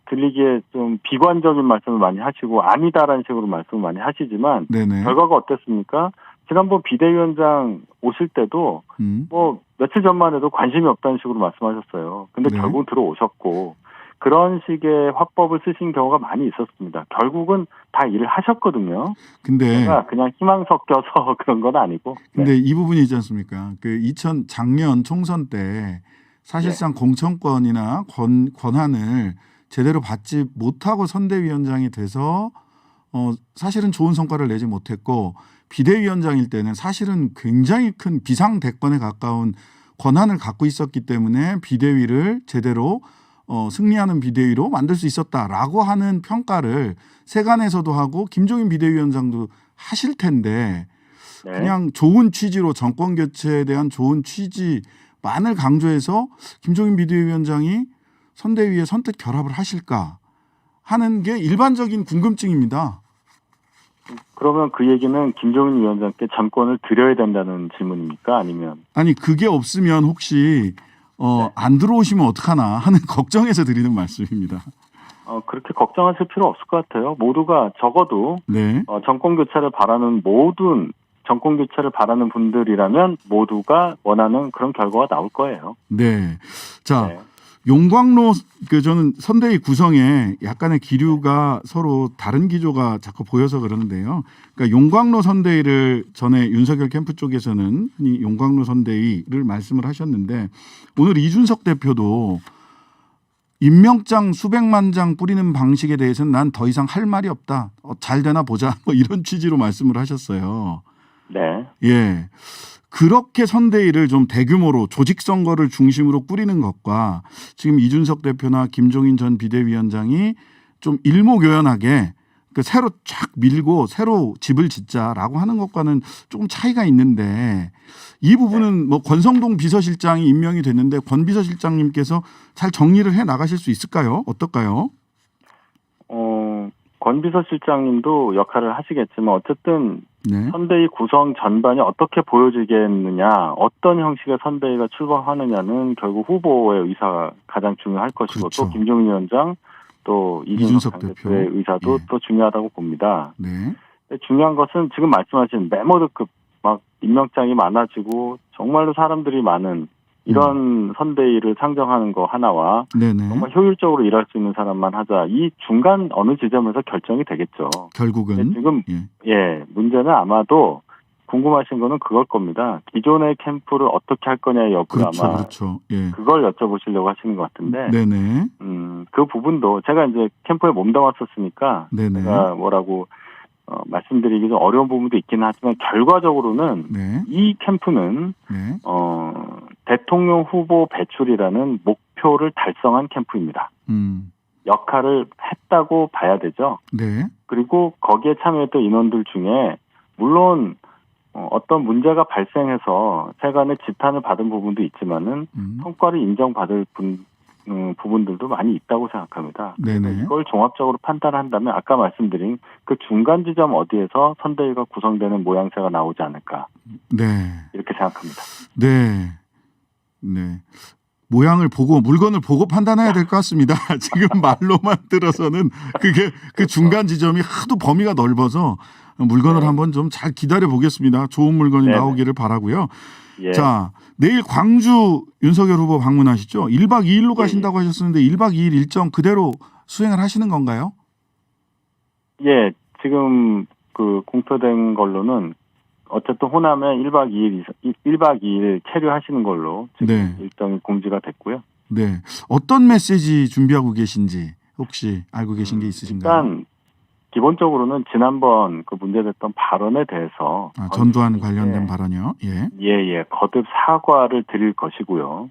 들리기에 좀 비관적인 말씀을 많이 하시고 아니다라는 식으로 말씀을 많이 하시지만 네네. 결과가 어땠습니까? 지난번 비대위원장 오실 때도 뭐 며칠 전만 해도 관심이 없다는 식으로 말씀하셨어요. 근데 네. 결국은 들어오셨고 그런 식의 화법을 쓰신 경우가 많이 있었습니다. 결국은 다 일을 하셨거든요. 근데 제가 그냥 희망 섞여서 그런 건 아니고. 근데 네. 이 부분이 있지 않습니까? 작년 총선 때 사실상 공천권이나 권한을 제대로 받지 못하고 선대위원장이 돼서 사실은 좋은 성과를 내지 못했고 비대위원장일 때는 사실은 굉장히 큰 비상대권에 가까운 권한을 갖고 있었기 때문에 비대위를 제대로 승리하는 비대위로 만들 수 있었다라고 하는 평가를 세간에서도 하고 김종인 비대위원장도 하실 텐데 네. 그냥 좋은 취지로 정권 교체에 대한 좋은 취지만을 강조해서 김종인 비대위원장이 선대위에 선뜻 결합을 하실까 하는 게 일반적인 궁금증입니다. 그러면 그 얘기는 김종인 위원장께 전권을 드려야 된다는 질문입니까? 아니면? 아니 그게 없으면 혹시 안 들어오시면 어떡하나 하는 걱정에서 드리는 말씀입니다. 그렇게 걱정하실 필요 없을 것 같아요. 모두가 적어도 네. 정권 교체를 바라는 정권 교체를 바라는 분들이라면 모두가 원하는 그런 결과가 나올 거예요. 네. 자, 네. 용광로 저는 선대위 구성에 약간의 기류가 서로 다른 기조가 자꾸 보여서 그러는데요. 그러니까 용광로 선대위를 전에 윤석열 캠프 쪽에서는 흔히 용광로 선대위를 말씀을 하셨는데 오늘 이준석 대표도 임명장 수백만 장 뿌리는 방식에 대해서는 난 더 이상 할 말이 없다. 잘 되나 보자. 뭐 이런 취지로 말씀을 하셨어요. 네. 예. 그렇게 선대위를 좀 대규모로 조직 선거를 중심으로 꾸리는 것과 지금 이준석 대표나 김종인 전 비대위원장이 좀 일목요연하게 새로 쫙 밀고 새로 집을 짓자라고 하는 것과는 조금 차이가 있는데 이 부분은 뭐 권성동 비서실장이 임명이 됐는데 권 비서실장님께서 잘 정리를 해 나가실 수 있을까요? 어떨까요? 권 비서실장님도 역할을 하시겠지만 어쨌든 네. 선대위 구성 전반이 어떻게 보여지겠느냐, 어떤 형식의 선대위가 출범하느냐는 결국 후보의 의사가 가장 중요할 것이고 그렇죠. 또 김종인 위원장 또 이준석 이준석 대표. 대표의 의사도 예. 또 중요하다고 봅니다. 네. 근데 중요한 것은 지금 말씀하신 메모드급 막 임명장이 많아지고 정말로 사람들이 많은 이런 선대위를 상정하는 거 하나와 네네. 정말 효율적으로 일할 수 있는 사람만 하자. 이 중간 어느 지점에서 결정이 되겠죠. 결국은 근데 지금 예. 문제는 아마도 궁금하신 거는 그걸 겁니다. 기존의 캠프를 어떻게 할 거냐의 여부를 그렇죠. 아마 그렇죠. 예. 그걸 여쭤보시려고 하시는 것 같은데 네네. 그 부분도 제가 이제 캠프에 몸담았었으니까 네네. 제가 뭐라고 말씀드리기 좀 어려운 부분도 있긴 하지만 결과적으로는 네. 이 캠프는 네. 대통령 후보 배출이라는 목표를 달성한 캠프입니다. 역할을 했다고 봐야 되죠. 네. 그리고 거기에 참여했던 인원들 중에 물론 어떤 문제가 발생해서 세간의 지탄을 받은 부분도 있지만은 성과를 인정받을 부분들도 많이 있다고 생각합니다. 네네. 이걸 종합적으로 판단한다면 아까 말씀드린 그 중간 지점 어디에서 선대위가 구성되는 모양새가 나오지 않을까. 네. 이렇게 생각합니다. 네. 네. 모양을 보고 물건을 보고 판단해야 될 것 같습니다. 지금 말로만 들어서는 그게 그 중간 지점이 하도 범위가 넓어서 물건을 한번 좀 잘 기다려 보겠습니다. 좋은 물건이 나오기를 바라고요. 예. 자, 내일 광주 윤석열 후보 방문하시죠? 1박 2일로 가신다고 하셨었는데 1박 2일 일정 그대로 수행을 하시는 건가요? 예, 지금 그 공표된 걸로는 어쨌든 호남에 1박 2일 체류하시는 걸로 지금 네. 일정이 공지가 됐고요. 네. 어떤 메시지 준비하고 계신지 혹시 알고 계신 게 있으신가요? 일단 기본적으로는 지난번 그 문제됐던 발언에 대해서 전두환 관련된 발언이요. 예. 예, 거듭 사과를 드릴 것이고요.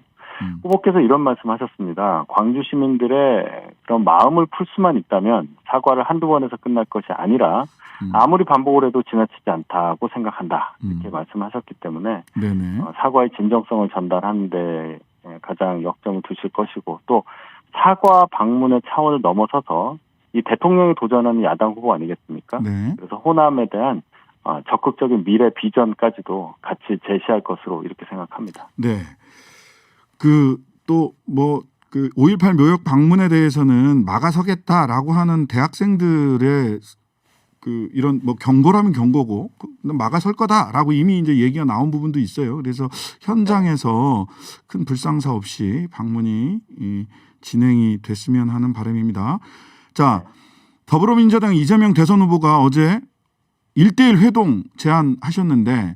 후보께서 이런 말씀하셨습니다. 광주 시민들의 그런 마음을 풀 수만 있다면 사과를 한두 번에서 끝날 것이 아니라 아무리 반복을 해도 지나치지 않다고 생각한다. 이렇게 말씀하셨기 때문에 네네. 사과의 진정성을 전달하는 데 가장 역점을 두실 것이고 또 사과 방문의 차원을 넘어서서 이 대통령이 도전하는 야당 후보 아니겠습니까? 네. 그래서 호남에 대한 적극적인 미래 비전까지도 같이 제시할 것으로 이렇게 생각합니다. 네. 그 또 뭐 그 5.18 묘역 방문에 대해서는 막아서겠다라고 하는 대학생들의 그 이런 뭐 경고라면 경고고 막아설 거다라고 이미 이제 얘기가 나온 부분도 있어요. 그래서 현장에서 큰 불상사 없이 방문이 진행이 됐으면 하는 바람입니다. 자, 더불어민주당 이재명 대선 후보가 어제 1대1 회동 제안하셨는데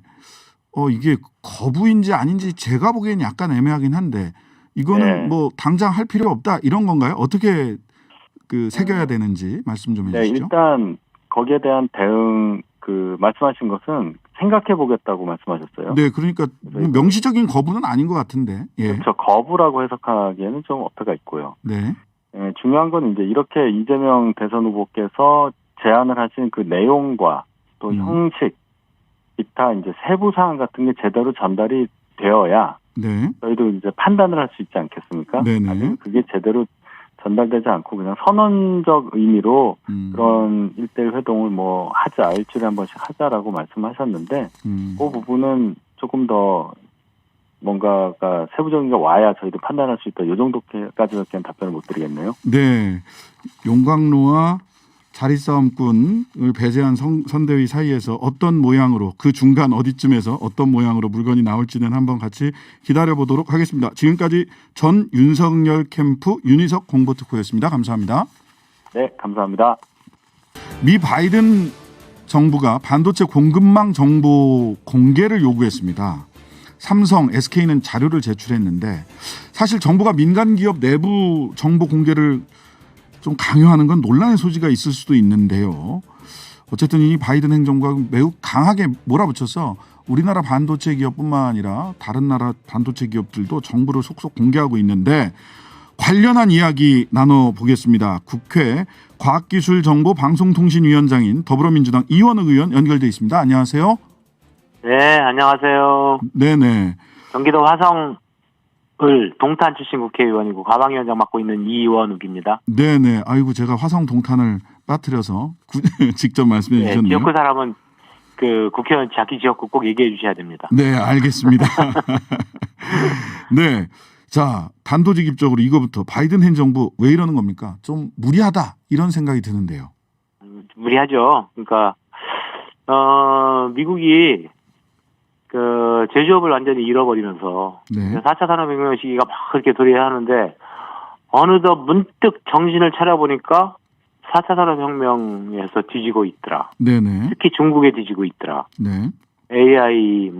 이게 거부인지 아닌지 제가 보기엔 약간 애매하긴 한데 이거는 뭐 당장 할 필요 없다 이런 건가요? 어떻게 그 새겨야 되는지 말씀 좀 해주시죠. 네, 일단 거기에 대한 대응 그 말씀하신 것은 생각해 보겠다고 말씀하셨어요. 네, 그러니까 명시적인 거부는 아닌 것 같은데. 예. 그렇죠. 거부라고 해석하기에는 좀 어폐가 있고요. 네. 중요한 건 이제 이렇게 이재명 대선 후보께서 제안을 하신 그 내용과 또 형식, 기타 이제 세부 사항 같은 게 제대로 전달이 되어야 네. 저희도 이제 판단을 할 수 있지 않겠습니까? 네네. 아니면 그게 제대로 전달되지 않고 그냥 선언적 의미로 그런 1대1 회동을 뭐 하자, 일주일에 한 번씩 하자라고 말씀하셨는데 그 부분은 조금 더 뭔가가 세부적인 게 와야 저희도 판단할 수 있다. 이 정도까지밖에 답변을 못 드리겠네요. 네. 용광로와 자리싸움꾼을 배제한 선대위 사이에서 어떤 모양으로 그 중간 어디쯤에서 어떤 모양으로 물건이 나올지는 한번 같이 기다려보도록 하겠습니다. 지금까지 전 윤석열 캠프 윤희석 홍보특보였습니다. 감사합니다. 네, 감사합니다. 미 바이든 정부가 반도체 공급망 정보 공개를 요구했습니다. 삼성, SK는 자료를 제출했는데 사실 정부가 민간 기업 내부 정보 공개를 좀 강요하는 건 논란의 소지가 있을 수도 있는데요. 어쨌든 이 바이든 행정부가 매우 강하게 몰아붙여서 우리나라 반도체 기업뿐만 아니라 다른 나라 반도체 기업들도 정보를 속속 공개하고 있는데 관련한 이야기 나눠보겠습니다. 국회 과학기술정보방송통신위원장인 더불어민주당 이원흑 의원 연결돼 있습니다. 안녕하세요. 네, 안녕하세요. 네네. 경기도 화성을 동탄 출신 국회의원이고 가방위원장 맡고 있는 이원욱입니다. 네네. 아이고 제가 화성 동탄을 빠뜨려서 직접 말씀해 네, 주셨네요. 지역구 사람은 그 국회의원 자기 지역구 꼭 얘기해 주셔야 됩니다. 네, 알겠습니다. 네. 자, 단도직입적으로 이거부터 바이든 행정부 왜 이러는 겁니까? 좀 무리하다 이런 생각이 드는데요. 무리하죠. 그러니까 미국이 그 제조업을 완전히 잃어버리면서 네. 4차 산업혁명 시기가 막 그렇게 도래하는데 어느덧 문득 정신을 차려보니까 4차 산업혁명에서 뒤지고 있더라. 네네. 특히 중국에 뒤지고 있더라. 네. AI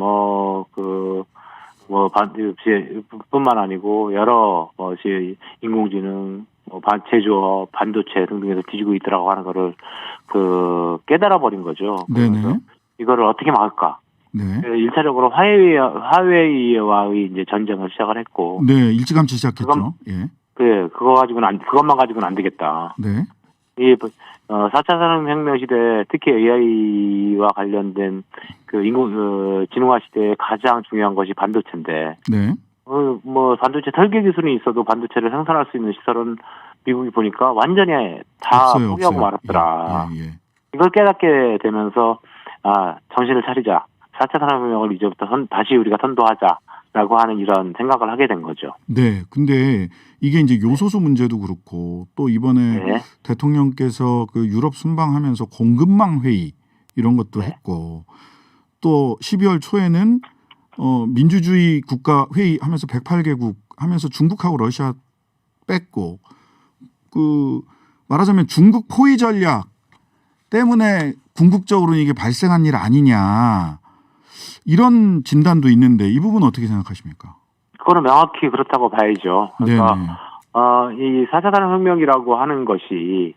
뿐만 아니고 여러 인공지능, 제조업, 반도체 등등에서 뒤지고 있더라고 하는 거를 깨달아 버린 거죠. 네네. 그래서 이거를 어떻게 막을까? 네. 1차적으로 화웨이와의 이제 전쟁을 시작을 했고, 네, 일찌감치 시작했죠. 예. 그것만 가지고는 안 되겠다. 네. 이 4차 산업혁명 시대, 특히 AI와 관련된 지능화 시대에 가장 중요한 것이 반도체인데, 네. 반도체 설계 기술이 있어도 반도체를 생산할 수 있는 시설은 미국이 보니까 완전히 다 없어요, 포기하고 없어요. 말았더라. 예. 이걸 깨닫게 되면서, 정신을 차리자. 4차 산업혁명을 이제부터 다시 우리가 선도하자라고 하는 이런 생각을 하게 된 거죠. 네. 근데 이게 이제 요소수 문제도 그렇고 또 이번에 네. 대통령께서 그 유럽 순방하면서 공급망 회의 이런 것도 네. 했고 또 12월 초에는 민주주의 국가 회의 하면서 108개국 하면서 중국하고 러시아 뺐고 말하자면 중국 포위 전략 때문에 궁극적으로 이게 발생한 일 아니냐 이런 진단도 있는데 이 부분 어떻게 생각하십니까? 그거는 명확히 그렇다고 봐야죠. 그러니까 네네. 이 4차 산업혁명이라고 하는 것이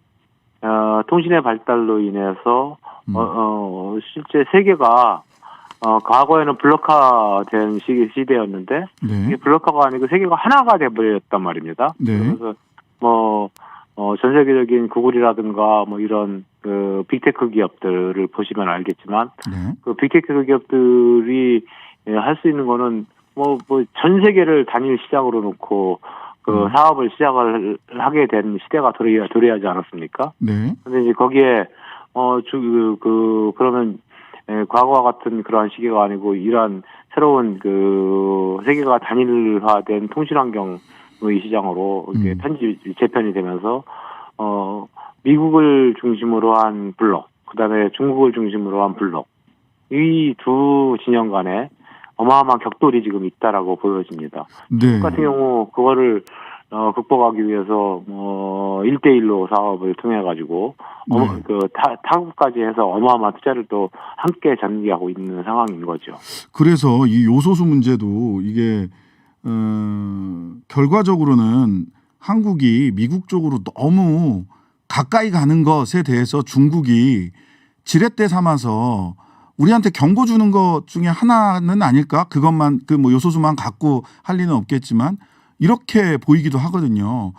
통신의 발달로 인해서 실제 세계가 과거에는 블록화된 시대였는데 네. 이게 블록화가 아니고 세계가 하나가 돼버렸단 말입니다. 네. 그래서 전 세계적인 구글이라든가 이런 빅테크 기업들을 보시면 알겠지만 네. 그 빅테크 기업들이 할 수 있는 거는 전 세계를 단일 시장으로 놓고 사업을 시작을 하게 된 시대가 도래하지 않았습니까? 네. 근데 이제 거기에 그러면 과거와 같은 그러한 시기가 아니고 이러한 새로운 세계가 단일화된 통신 환경의 시장으로 이렇게 재편이 되면서 미국을 중심으로 한 블록, 그다음에 중국을 중심으로 한 블록, 이 두 진영 간에 어마어마한 격돌이 지금 있다라고 보여집니다. 네. 중국 같은 경우 그거를 극복하기 위해서 1대1로 사업을 통해 가지고 네. 타국까지 해서 어마어마한 투자를 또 함께 전개하고 있는 상황인 거죠. 그래서 이 요소수 문제도 이게 결과적으로는 한국이 미국 쪽으로 너무 가까이 가는 것에 대해서 중국이 지렛대 삼아서 우리한테 경고 주는 것 중에 하나는 아닐까? 그것만 요소수만 갖고 할 리는 없겠지만 이렇게 보이기도 하거든요.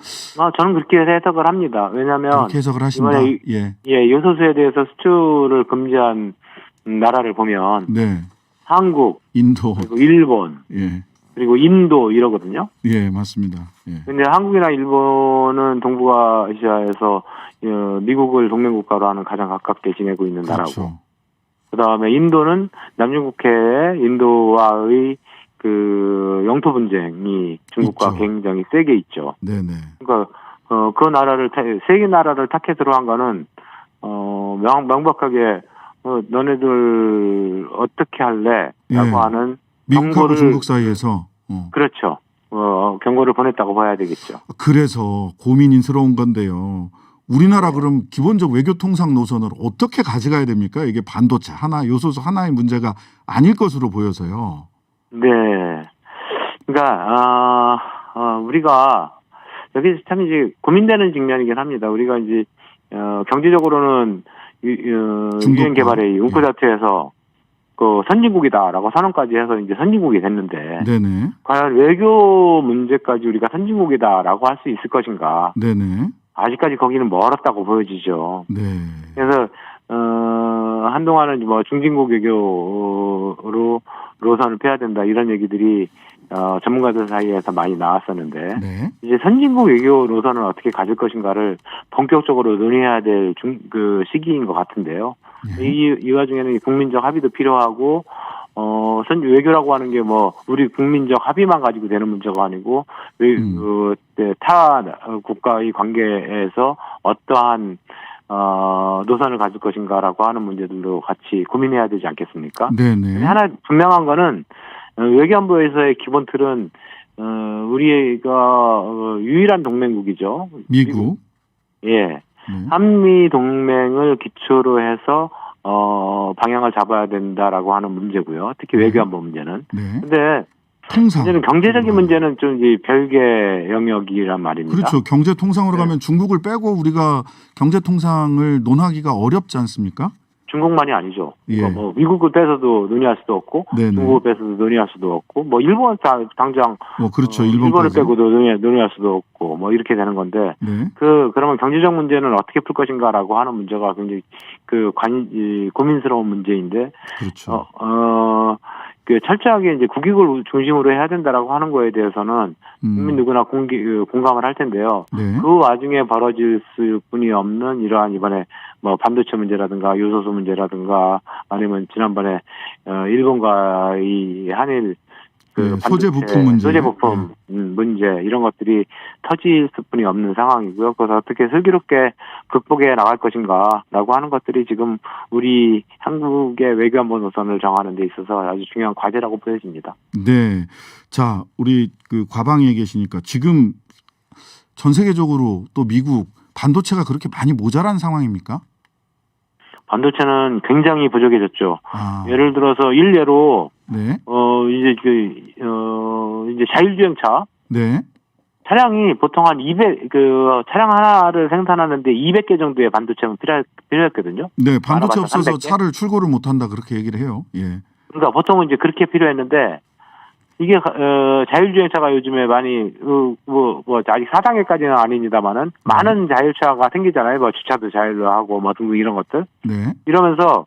저는 그렇게 해석을 합니다. 왜냐하면 그렇게 해석을 하신다. 이번에 요소수에 대해서 수출을 금지한 나라를 보면 네. 한국, 인도, 그리고 일본, 예, 그리고 인도 이러거든요. 예, 맞습니다. 예. 근데 한국이나 일본은 동북아시아에서 미국을 동맹국가로 하는 가장 가깝게 지내고 있는 나라고. 그렇죠. 그다음에 인도는 남중국해에 인도와의 영토 분쟁이 중국과 있죠. 굉장히 세게 있죠. 네네. 그러니까 그 나라를 세 개 나라를 타켓으로 한 거는 명백하게 너네들 어떻게 할래? 라고 예. 하는 미국하고 중국 사이에서 그렇죠. 경고를 보냈다고 봐야 되겠죠. 그래서 고민스러운 건데요. 우리나라 그럼 기본적 외교 통상 노선을 어떻게 가져가야 됩니까? 이게 반도체 하나, 요소수 하나의 문제가 아닐 것으로 보여서요. 네. 그러니까 우리가 여기서 참 이제 고민되는 측면이긴 합니다. 우리가 이제 경제적으로는 유엔 개발의 운코자트에서 선진국이다라고 선언까지 해서 이제 선진국이 됐는데, 네네. 과연 외교 문제까지 우리가 선진국이다라고 할 수 있을 것인가? 네네. 아직까지 거기는 멀었다고 보여지죠. 네. 그래서 한동안은 중진국 외교로 노선을 펴야 된다 이런 얘기들이 전문가들 사이에서 많이 나왔었는데 네. 이제 선진국 외교 노선을 어떻게 가질 것인가를 본격적으로 논의해야 될 시기인 것 같은데요. 네. 이 와중에는 국민적 합의도 필요하고 외교라고 하는 게 뭐 우리 국민적 합의만 가지고 되는 문제가 아니고 타 국가의 관계에서 어떠한 노선을 가질 것인가라고 하는 문제들도 같이 고민해야 되지 않겠습니까? 네네. 하나 분명한 거는 외교안보에서의 기본 틀은 우리가 유일한 동맹국이죠. 미국. 예. 네. 한미 동맹을 기초로 해서 방향을 잡아야 된다라고 하는 문제고요. 특히 외교안보 문제는. 네. 근데 통상. 문제는 경제적인 문제는 좀 이제 별개 영역이란 말입니다. 그렇죠. 경제 통상으로 네. 가면 중국을 빼고 우리가 경제 통상을 논하기가 어렵지 않습니까? 중국만이 아니죠. 예. 그러니까 뭐 미국을 빼서도 논의할 수도 없고 네네. 중국을 빼서도 논의할 수도 없고 뭐 일본 당장 그렇죠. 일본을 일본까지. 빼고도 논의할 수도 없고 뭐 이렇게 되는 건데 네. 그러면 경제적 문제는 어떻게 풀 것인가라고 하는 문제가 굉장히 고민스러운 문제인데 그렇죠. 철저하게 이제 국익을 중심으로 해야 된다라고 하는 거에 대해서는 국민 누구나 공감을 할 텐데요. 네. 그 와중에 벌어질 수뿐이 없는 이러한 이번에 뭐 반도체 문제라든가 요소수 문제라든가 아니면 지난번에 일본과 이 한일 네, 소재 부품 문제. 소재 부품 문제 이런 것들이 터질 수뿐이 없는 상황이고요. 그래서 어떻게 슬기롭게 극복해 나갈 것인가라고 하는 것들이 지금 우리 한국의 외교안보 노선을 정하는 데 있어서 아주 중요한 과제라고 보여집니다. 네. 자, 우리 과방위에 계시니까 지금 전 세계적으로 또 미국 반도체가 그렇게 많이 모자란 상황입니까? 반도체는 굉장히 부족해졌죠. 예를 들어서 일례로 네. 이제 자율주행차 네. 차량이 보통 한 200 차량 하나를 생산하는데 200개 정도의 반도체가 필요했거든요. 네, 반도체 많아봤자 없어서 300개? 차를 출고를 못 한다 그렇게 얘기를 해요. 예. 그러니까 보통은 이제 그렇게 필요했는데 이게 자율주행차가 요즘에 많이 아직 4단계까지는 아닙니다만은 많은 자율차가 생기잖아요. 뭐 주차도 자율로 하고 뭐 등등 이런 것들. 네. 이러면서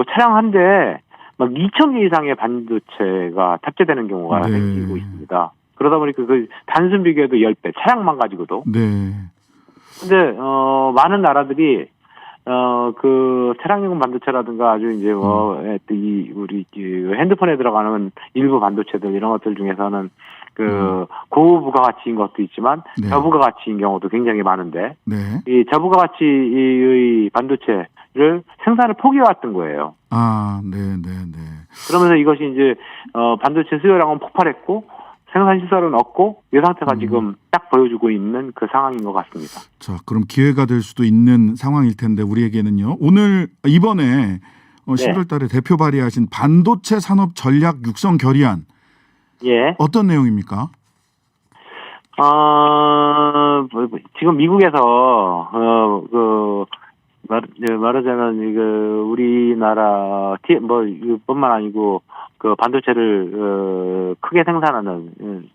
차량 한 대에 막 2,000개 이상의 반도체가 탑재되는 경우가 네. 생기고 있습니다. 그러다 보니까 단순 비교해도 10배, 차량만 가지고도. 네. 근데 많은 나라들이 차량용 반도체라든가 아주 이제 우리 핸드폰에 들어가는 일부 반도체들 이런 것들 중에서는 고부가가치인 것도 있지만 네. 저부가가치인 경우도 굉장히 많은데 네. 이 저부가가치의 반도체를 생산을 포기해왔던 거예요. 네, 네, 네. 그러면서 이것이 이제 반도체 수요량은 폭발했고 생산 시설은 없고 이 상태가 지금 딱 보여주고 있는 그 상황인 것 같습니다. 자, 그럼 기회가 될 수도 있는 상황일 텐데 우리에게는요. 이번에 11월 달에 대표 발의하신 반도체 산업 전략 육성 결의안. 예. 어떤 내용입니까? 지금 미국에서 말하자면 우리나라 이것뿐만 아니고 반도체를 크게 생산하는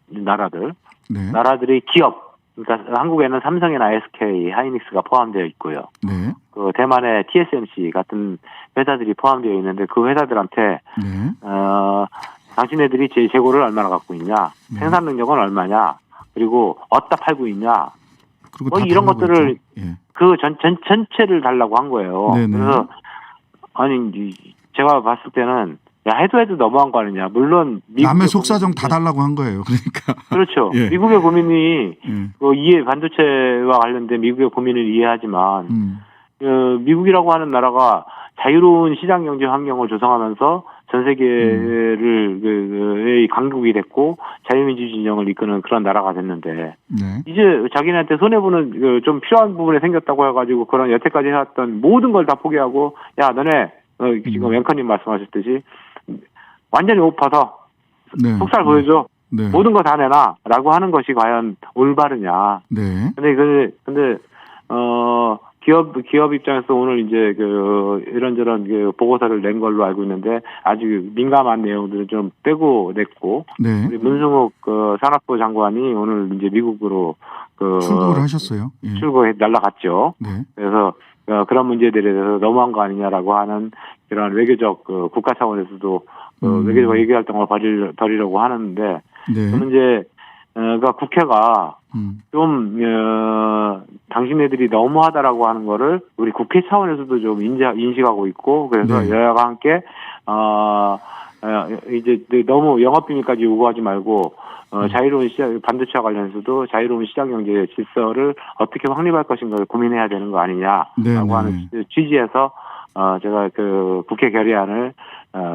나라들의 기업, 그러니까 한국에는 삼성이나 SK, 하이닉스가 포함되어 있고요. 네. 대만의 TSMC 같은 회사들이 포함되어 있는데 그 회사들한테 네. 당신네들이 재고를 얼마나 갖고 있냐, 네. 생산 능력은 얼마냐, 그리고 어디다 팔고 있냐, 그리고 이런 것들을 예. 전체를 달라고 한 거예요. 네네. 그래서 제가 봤을 때는 해도 너무한 거 아니냐. 물론 남의 속사정 다 달라고 한 거예요. 그러니까 그렇죠. 예. 미국의 고민이 예. 반도체와 관련된 미국의 고민을 이해하지만 미국이라고 하는 나라가 자유로운 시장 경제 환경을 조성하면서 전 세계를 강국이 됐고 자유민주 진영을 이끄는 그런 나라가 됐는데 네. 이제 자기네한테 손해보는 좀 필요한 부분에 생겼다고 해가지고 그런 여태까지 해왔던 모든 걸 다 포기하고 야 너네 지금 앵커님 말씀하셨듯이 완전히 고파서 네. 속살 보여줘. 네. 모든 거 다 내놔라고 하는 것이 과연 올바르냐. 네. 근데 기업 입장에서 오늘 이제 이런저런 보고서를 낸 걸로 알고 있는데 아주 민감한 내용들을 좀 빼고 냈고. 네. 우리 문승욱 산업부 장관이 오늘 이제 미국으로 출국을 하셨어요. 예. 출국해 날라갔죠. 네. 그래서 그런 문제들에 대해서 너무한 거 아니냐라고 하는 이런 외교적 국가 차원에서도 외교적 외교 활동을 벌이려고 하는데 네. 그 문제가 국회가 좀 당신네들이 너무하다라고 하는 거를 우리 국회 차원에서도 좀 인식하고 있고 그래서 네. 여야가 함께 이제 너무 영업비밀까지 요구하지 말고 자유로운 시장 반도체와 관련해서도 자유로운 시장 경제 질서를 어떻게 확립할 것인가를 고민해야 되는 거 아니냐라고 네, 하는 취지에서 제가 그 국회 결의안을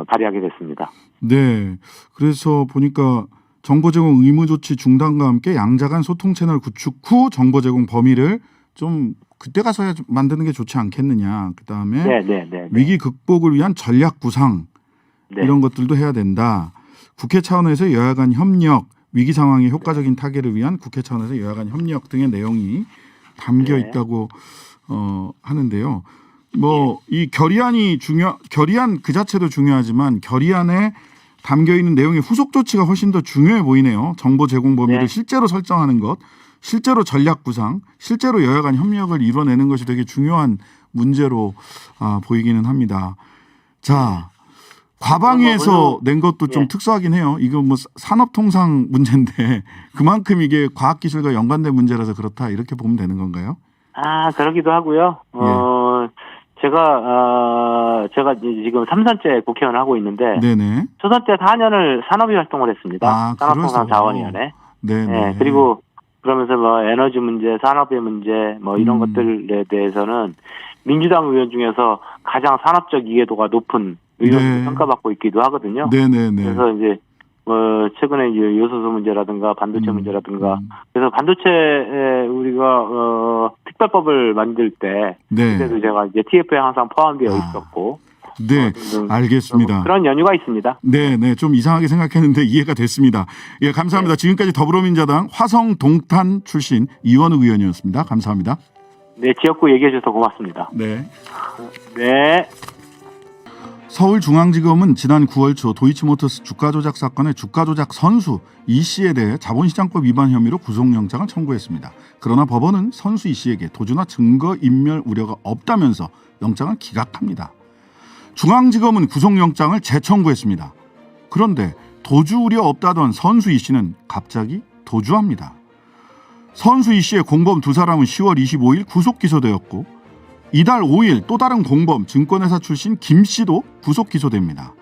발의하게 됐습니다. 네. 그래서 보니까 정보 제공 의무 조치 중단과 함께 양자 간 소통 채널 구축 후 정보 제공 범위를 좀 그때 가서야 만드는 게 좋지 않겠느냐. 그다음에 네. 위기 극복을 위한 전략 구상 네. 이런 것들도 해야 된다. 국회 차원에서 여야 간 협력, 위기 상황의 효과적인 타개를 위한 국회 차원에서 여야 간 협력 등의 내용이 담겨 네. 있다고 하는데요. 뭐 이 결의안 그 자체도 중요하지만 결의안에 담겨 있는 내용의 후속 조치가 훨씬 더 중요해 보이네요. 정보 제공 범위를 네. 실제로 설정하는 것, 실제로 전략 구상, 실제로 여야 간 협력을 이뤄내는 것이 되게 중요한 문제로 보이기는 합니다. 자, 과방위에서 낸 것도 좀 네. 특수하긴 해요. 이거 뭐 산업통상 문제인데 그만큼 이게 과학기술과 연관된 문제라서 그렇다 이렇게 보면 되는 건가요? 그러기도 하고요. 제가 지금 3선째 국회의원을 하고 있는데 네네. 초선 때 4년을 산업위 활동을 했습니다. 산업통상 자원위원회. 네네. 그리고 그러면서 뭐 에너지 문제, 산업의 문제 뭐 이런 것들에 대해서는 민주당 의원 중에서 가장 산업적 이해도가 높은 의원으로 네. 평가받고 있기도 하거든요. 네네네. 그래서 이제 최근에 이제 요소수 문제라든가 반도체 문제라든가 그래서 반도체에 우리가 특별법을 만들 때 네. 그때도 제가 이제 TF에 항상 포함되어 있었고 네, 알겠습니다. 그런 연유가 있습니다. 네, 좀 이상하게 생각했는데 이해가 됐습니다. 예, 감사합니다. 지금까지 더불어민주당 화성 동탄 출신 이원욱 의원이었습니다. 감사합니다. 네, 지역구 얘기해 주셔서 고맙습니다. 네. 네. 서울중앙지검은 지난 9월 초 도이치모터스 주가 조작 사건의 주가 조작 선수 이 씨에 대해 자본시장법 위반 혐의로 구속영장을 청구했습니다. 그러나 법원은 선수 이 씨에게 도주나 증거인멸 우려가 없다면서 영장을 기각합니다. 중앙지검은 구속영장을 재청구했습니다. 그런데 도주 우려 없다던 선수 이 씨는 갑자기 도주합니다. 선수 이 씨의 공범 두 사람은 10월 25일 구속 기소되었고 이달 5일 또 다른 공범 증권회사 출신 김 씨도 구속 기소됩니다.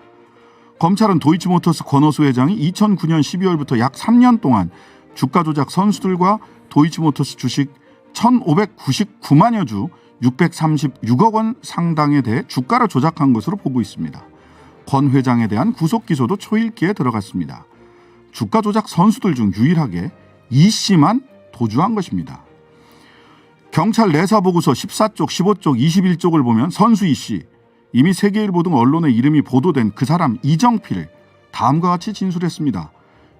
검찰은 도이치모터스 권오수 회장이 2009년 12월부터 약 3년 동안 주가 조작 선수들과 도이치모터스 주식 1,599만여 주 636억 원 상당에 대해 주가를 조작한 것으로 보고 있습니다. 권 회장에 대한 구속 기소도 초읽기에 들어갔습니다. 주가 조작 선수들 중 유일하게 이 씨만 도주한 것입니다. 경찰 내사보고서 14쪽, 15쪽, 21쪽을 보면 선수 이 씨, 이미 세계일보 등 언론에 이름이 보도된 그 사람 이정필 다음과 같이 진술했습니다.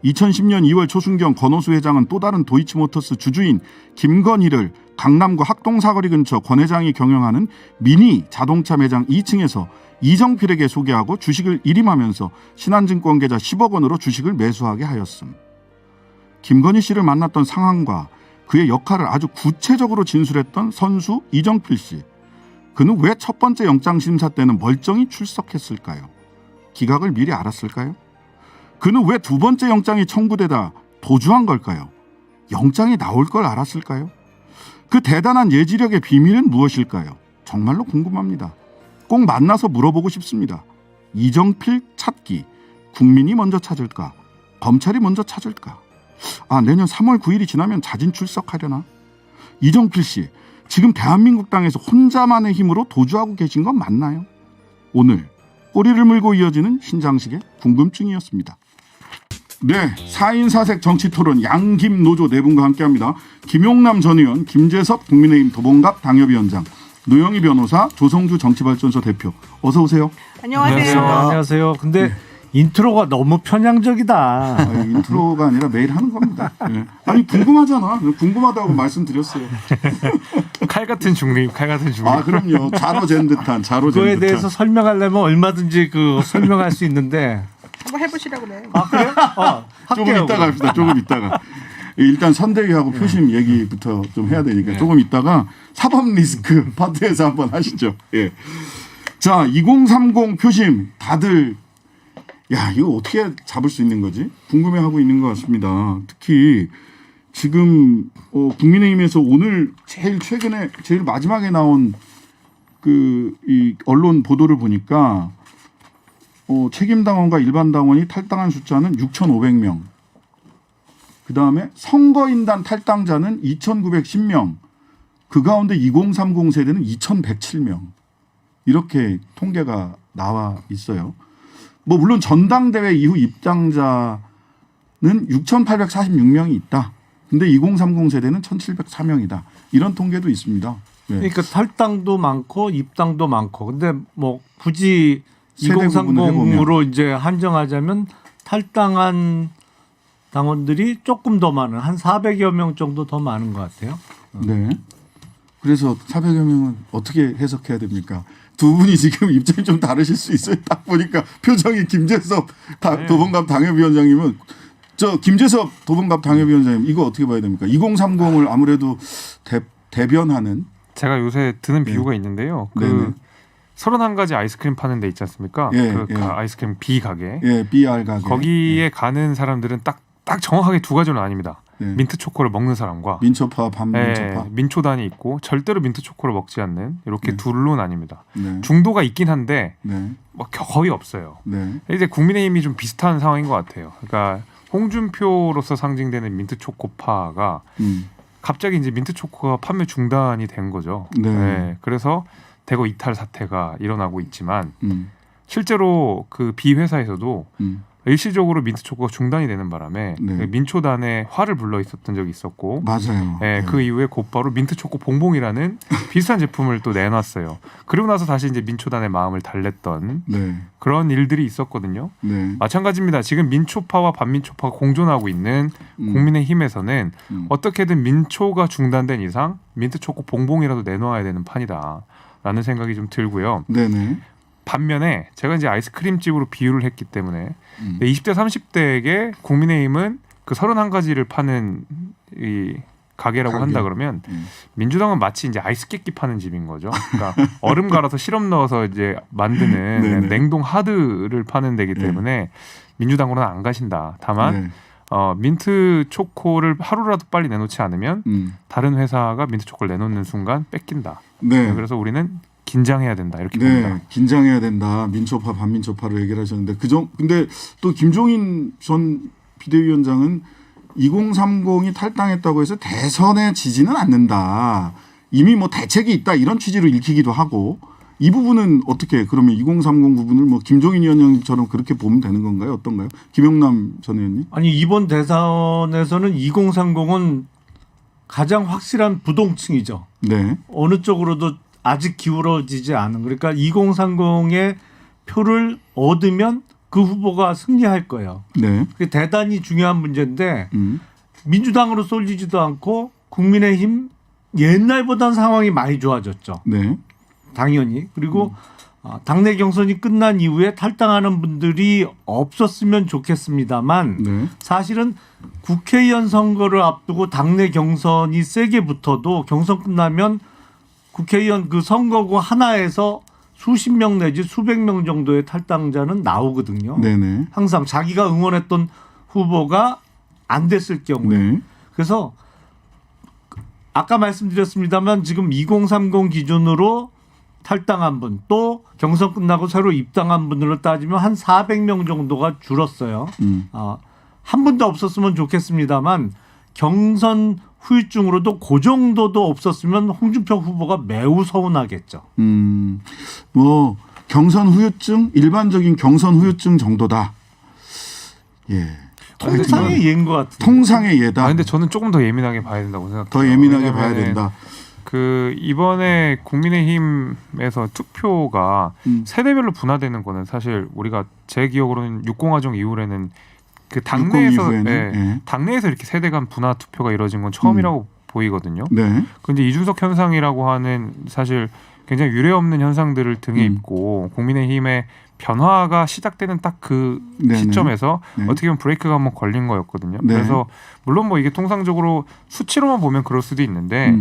2010년 2월 초순경 권오수 회장은 또 다른 도이치모터스 주주인 김건희를 강남구 학동사거리 근처 권 회장이 경영하는 미니 자동차 매장 2층에서 이정필에게 소개하고 주식을 일임하면서 신한증권 계좌 10억 원으로 주식을 매수하게 하였음. 김건희 씨를 만났던 상황과 그의 역할을 아주 구체적으로 진술했던 선수 이정필 씨. 그는 왜 첫 번째 영장심사 때는 멀쩡히 출석했을까요? 기각을 미리 알았을까요? 그는 왜 두 번째 영장이 청구되다 도주한 걸까요? 영장이 나올 걸 알았을까요? 그 대단한 예지력의 비밀은 무엇일까요? 정말로 궁금합니다. 꼭 만나서 물어보고 싶습니다. 이정필 찾기. 국민이 먼저 찾을까? 검찰이 먼저 찾을까? 내년 3월 9일이 지나면 자진 출석하려나? 이정필 씨, 지금 대한민국 땅에서 혼자만의 힘으로 도주하고 계신 건 맞나요? 오늘 꼬리를 물고 이어지는 신장식의 궁금증이었습니다. 네, 4인 4색 정치토론 양김 노조 네 분과 함께합니다. 김용남 전 의원, 김재섭 국민의힘 도봉갑 당협위원장, 노영희 변호사, 조성주 정치발전소 대표. 어서 오세요. 안녕하세요. 안녕하세요. 근데 인트로가 너무 편향적이다. 인트로가 아니라 매일 하는 겁니다. 네. 아니 궁금하잖아. 궁금하다고 말씀드렸어요. 칼 같은 중립, 칼 같은 중립. 그럼요. 자로 잰 듯한, 자로 잰 그거에 듯한. 대해서 설명하려면 얼마든지 설명할 수 있는데. 한번 해보시라고 그래. 그래요? 조금 이따가 합시다. 조금 이따가. 일단 선대위하고 표심 얘기부터 좀 해야 되니까 조금 있다가 사법 리스크 파트에서 한번 하시죠. 예. 자, 2030 표심 다들 야, 이거 어떻게 잡을 수 있는 거지? 궁금해하고 있는 것 같습니다. 특히 지금 국민의힘에서 오늘 제일 최근에 제일 마지막에 나온 그 이 언론 보도를 보니까 책임 당원과 일반 당원이 탈당한 숫자는 6,500명. 그 다음에 선거인단 탈당자는 2,910명. 그 가운데 2030 세대는 2,107명. 이렇게 통계가 나와 있어요. 뭐 물론 전당대회 이후 입당자는 6,846명이 있다. 근데 2030 세대는 1,704명이다. 이런 통계도 있습니다. 네. 그러니까 탈당도 많고 입당도 많고. 근데 뭐 굳이 세대 구분을 2030으로 이제 한정하자면 탈당한 당원들이 조금 더 많은 한 400여 명 정도 더 많은 것 같아요. 네. 그래서 400여 명은 어떻게 해석해야 됩니까? 두 분이 지금 입장이 좀 다르실 수 있어요. 딱 보니까 표정이 김재섭 도봉갑 당협위원장님은 김재섭 도봉갑 당협위원장님 이거 어떻게 봐야 됩니까? 2030을 아무래도 대변하는 제가 요새 드는 비유가 있는데요. 그 31가지 아이스크림 파는 데 있지 않습니까? 아이스크림 B 가게. 예, BR 가게. 거기에 가는 사람들은 딱 정확하게 두 가지로 나뉩니다. 민트 초코를 먹는 사람과 민초파, 반민초파. 민초단이 있고 절대로 민트 초코를 먹지 않는 이렇게 둘로 나뉩니다. 네. 중도가 있긴 한데 네. 뭐 거의 없어요. 네. 이제 국민의힘이 좀 비슷한 상황인 것 같아요. 그러니까 홍준표로서 상징되는 민트 초코파가 갑자기 이제 민트 초코가 판매 중단이 된 거죠. 네. 그래서 대거 이탈 사태가 일어나고 있지만 실제로 그 B 회사에서도 일시적으로 민트 초코가 중단이 되는 바람에 그 민초단에 화를 불러 있었던 적이 있었고, 맞아요. 그 이후에 곧바로 민트 초코 봉봉이라는 비슷한 제품을 또 내놨어요. 그리고 나서 다시 이제 민초단의 마음을 달랬던 그런 일들이 있었거든요. 마찬가지입니다. 지금 민초파와 반민초파가 공존하고 있는 국민의힘에서는 어떻게든 민초가 중단된 이상 민트 초코 봉봉이라도 내놓아야 되는 판이다라는 생각이 좀 들고요. 네네. 반면에 제가 이제 아이스크림 집으로 비유를 했기 때문에 20대 30대에게 국민의힘은 그 31가지를 파는 이 가게라고 한다 그러면 민주당은 마치 이제 아이스 깨끼 파는 집인 거죠. 그러니까 얼음 갈아서 시럽 넣어서 이제 만드는 냉동 하드를 파는 데기 때문에 민주당으로는 안 가신다. 다만 민트 초코를 하루라도 빨리 내놓지 않으면 다른 회사가 민트 초코를 내놓는 순간 뺏긴다. 그래서 우리는 긴장해야 된다 이렇게 봅니다. 긴장해야 된다. 민초파 반민초파로 얘기를 하셨는데 근데 또 김종인 전 비대위원장은 2030이 탈당했다고 해서 대선에 지지는 않는다. 이미 뭐 대책이 있다 이런 취지로 읽히기도 하고 이 부분은 어떻게 그러면 2030 부분을 뭐 김종인 위원장처럼 그렇게 보면 되는 건가요? 어떤가요? 김영남 전 의원님? 아니 이번 대선에서는 2030은 가장 확실한 부동층이죠. 네. 어느 쪽으로도 아직 기울어지지 않은. 그러니까 2030의 표를 얻으면 그 후보가 승리할 거예요. 네. 그게 대단히 중요한 문제인데 민주당으로 쏠리지도 않고 국민의힘 옛날보다는 상황이 많이 좋아졌죠. 네. 당연히. 그리고 당내 경선이 끝난 이후에 탈당하는 분들이 없었으면 좋겠습니다만 사실은 국회의원 선거를 앞두고 당내 경선이 세게 붙어도 경선 끝나면 국회의원 그 선거구 하나에서 수십 명 내지 수백 명 정도의 탈당자는 나오거든요. 네네. 항상 자기가 응원했던 후보가 안 됐을 경우에. 그래서 아까 말씀드렸습니다만 지금 2030 기준으로 탈당한 분 또 경선 끝나고 새로 입당한 분들로 따지면 한 400명 정도가 줄었어요. 한 분도 없었으면 좋겠습니다만 경선 후유증으로도 그 정도도 없었으면 홍준표 후보가 매우 서운하겠죠. 뭐 경선 후유증 일반적인 경선 후유증 정도다. 예. 통상의 예인 것 같아요. 통상의 예다. 근데 저는 조금 더 예민하게 봐야 된다고 생각해요. 더 예민하게 봐야 된다. 그 이번에 국민의힘에서 투표가 세대별로 분화되는 거는 사실 우리가 제 기억으로는 60화정 이후에는 그 당내에서 당내에서 이렇게 세대 간 분화 투표가 이루어진 건 처음이라고 보이거든요. 그런데 이준석 현상이라고 하는 사실 굉장히 유례없는 현상들을 등에 입고 국민의힘의 변화가 시작되는 딱 그 시점에서 어떻게 보면 브레이크가 한번 걸린 거였거든요. 그래서 물론 뭐 이게 통상적으로 수치로만 보면 그럴 수도 있는데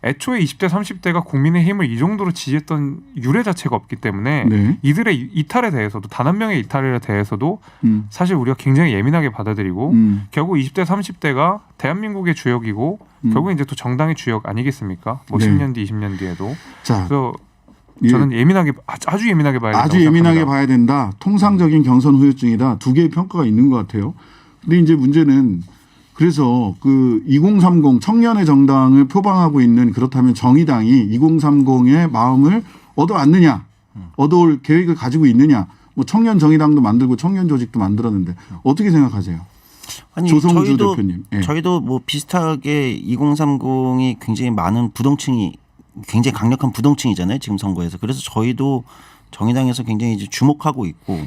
애초에 20대 30대가 국민의힘을 이 정도로 지지했던 유래 자체가 없기 때문에 이들의 이탈에 대해서도 단 한 명의 이탈에 대해서도 사실 우리가 굉장히 예민하게 받아들이고 결국 20대 30대가 대한민국의 주역이고 결국 이제 또 정당의 주역 아니겠습니까? 뭐 10년 뒤 20년 뒤에도. 자, 그래서 저는 예민하게 아주 예민하게 봐야 된다고 아주 예민하게 생각합니다. 봐야 된다. 통상적인 경선 후유증이다. 두 개의 평가가 있는 것 같아요. 근데 이제 문제는 그래서 그 2030 청년의 정당을 표방하고 있는 그렇다면 정의당이 2030의 마음을 얻어왔느냐, 얻어올 계획을 가지고 있느냐. 뭐 청년 정의당도 만들고 청년 조직도 만들었는데 어떻게 생각하세요? 아니, 조성주 대표님. 예. 저희도 뭐 비슷하게 2030이 굉장히 많은 부동층이 굉장히 강력한 부동층이잖아요. 지금 선거에서. 그래서 저희도 정의당에서 굉장히 이제 주목하고 있고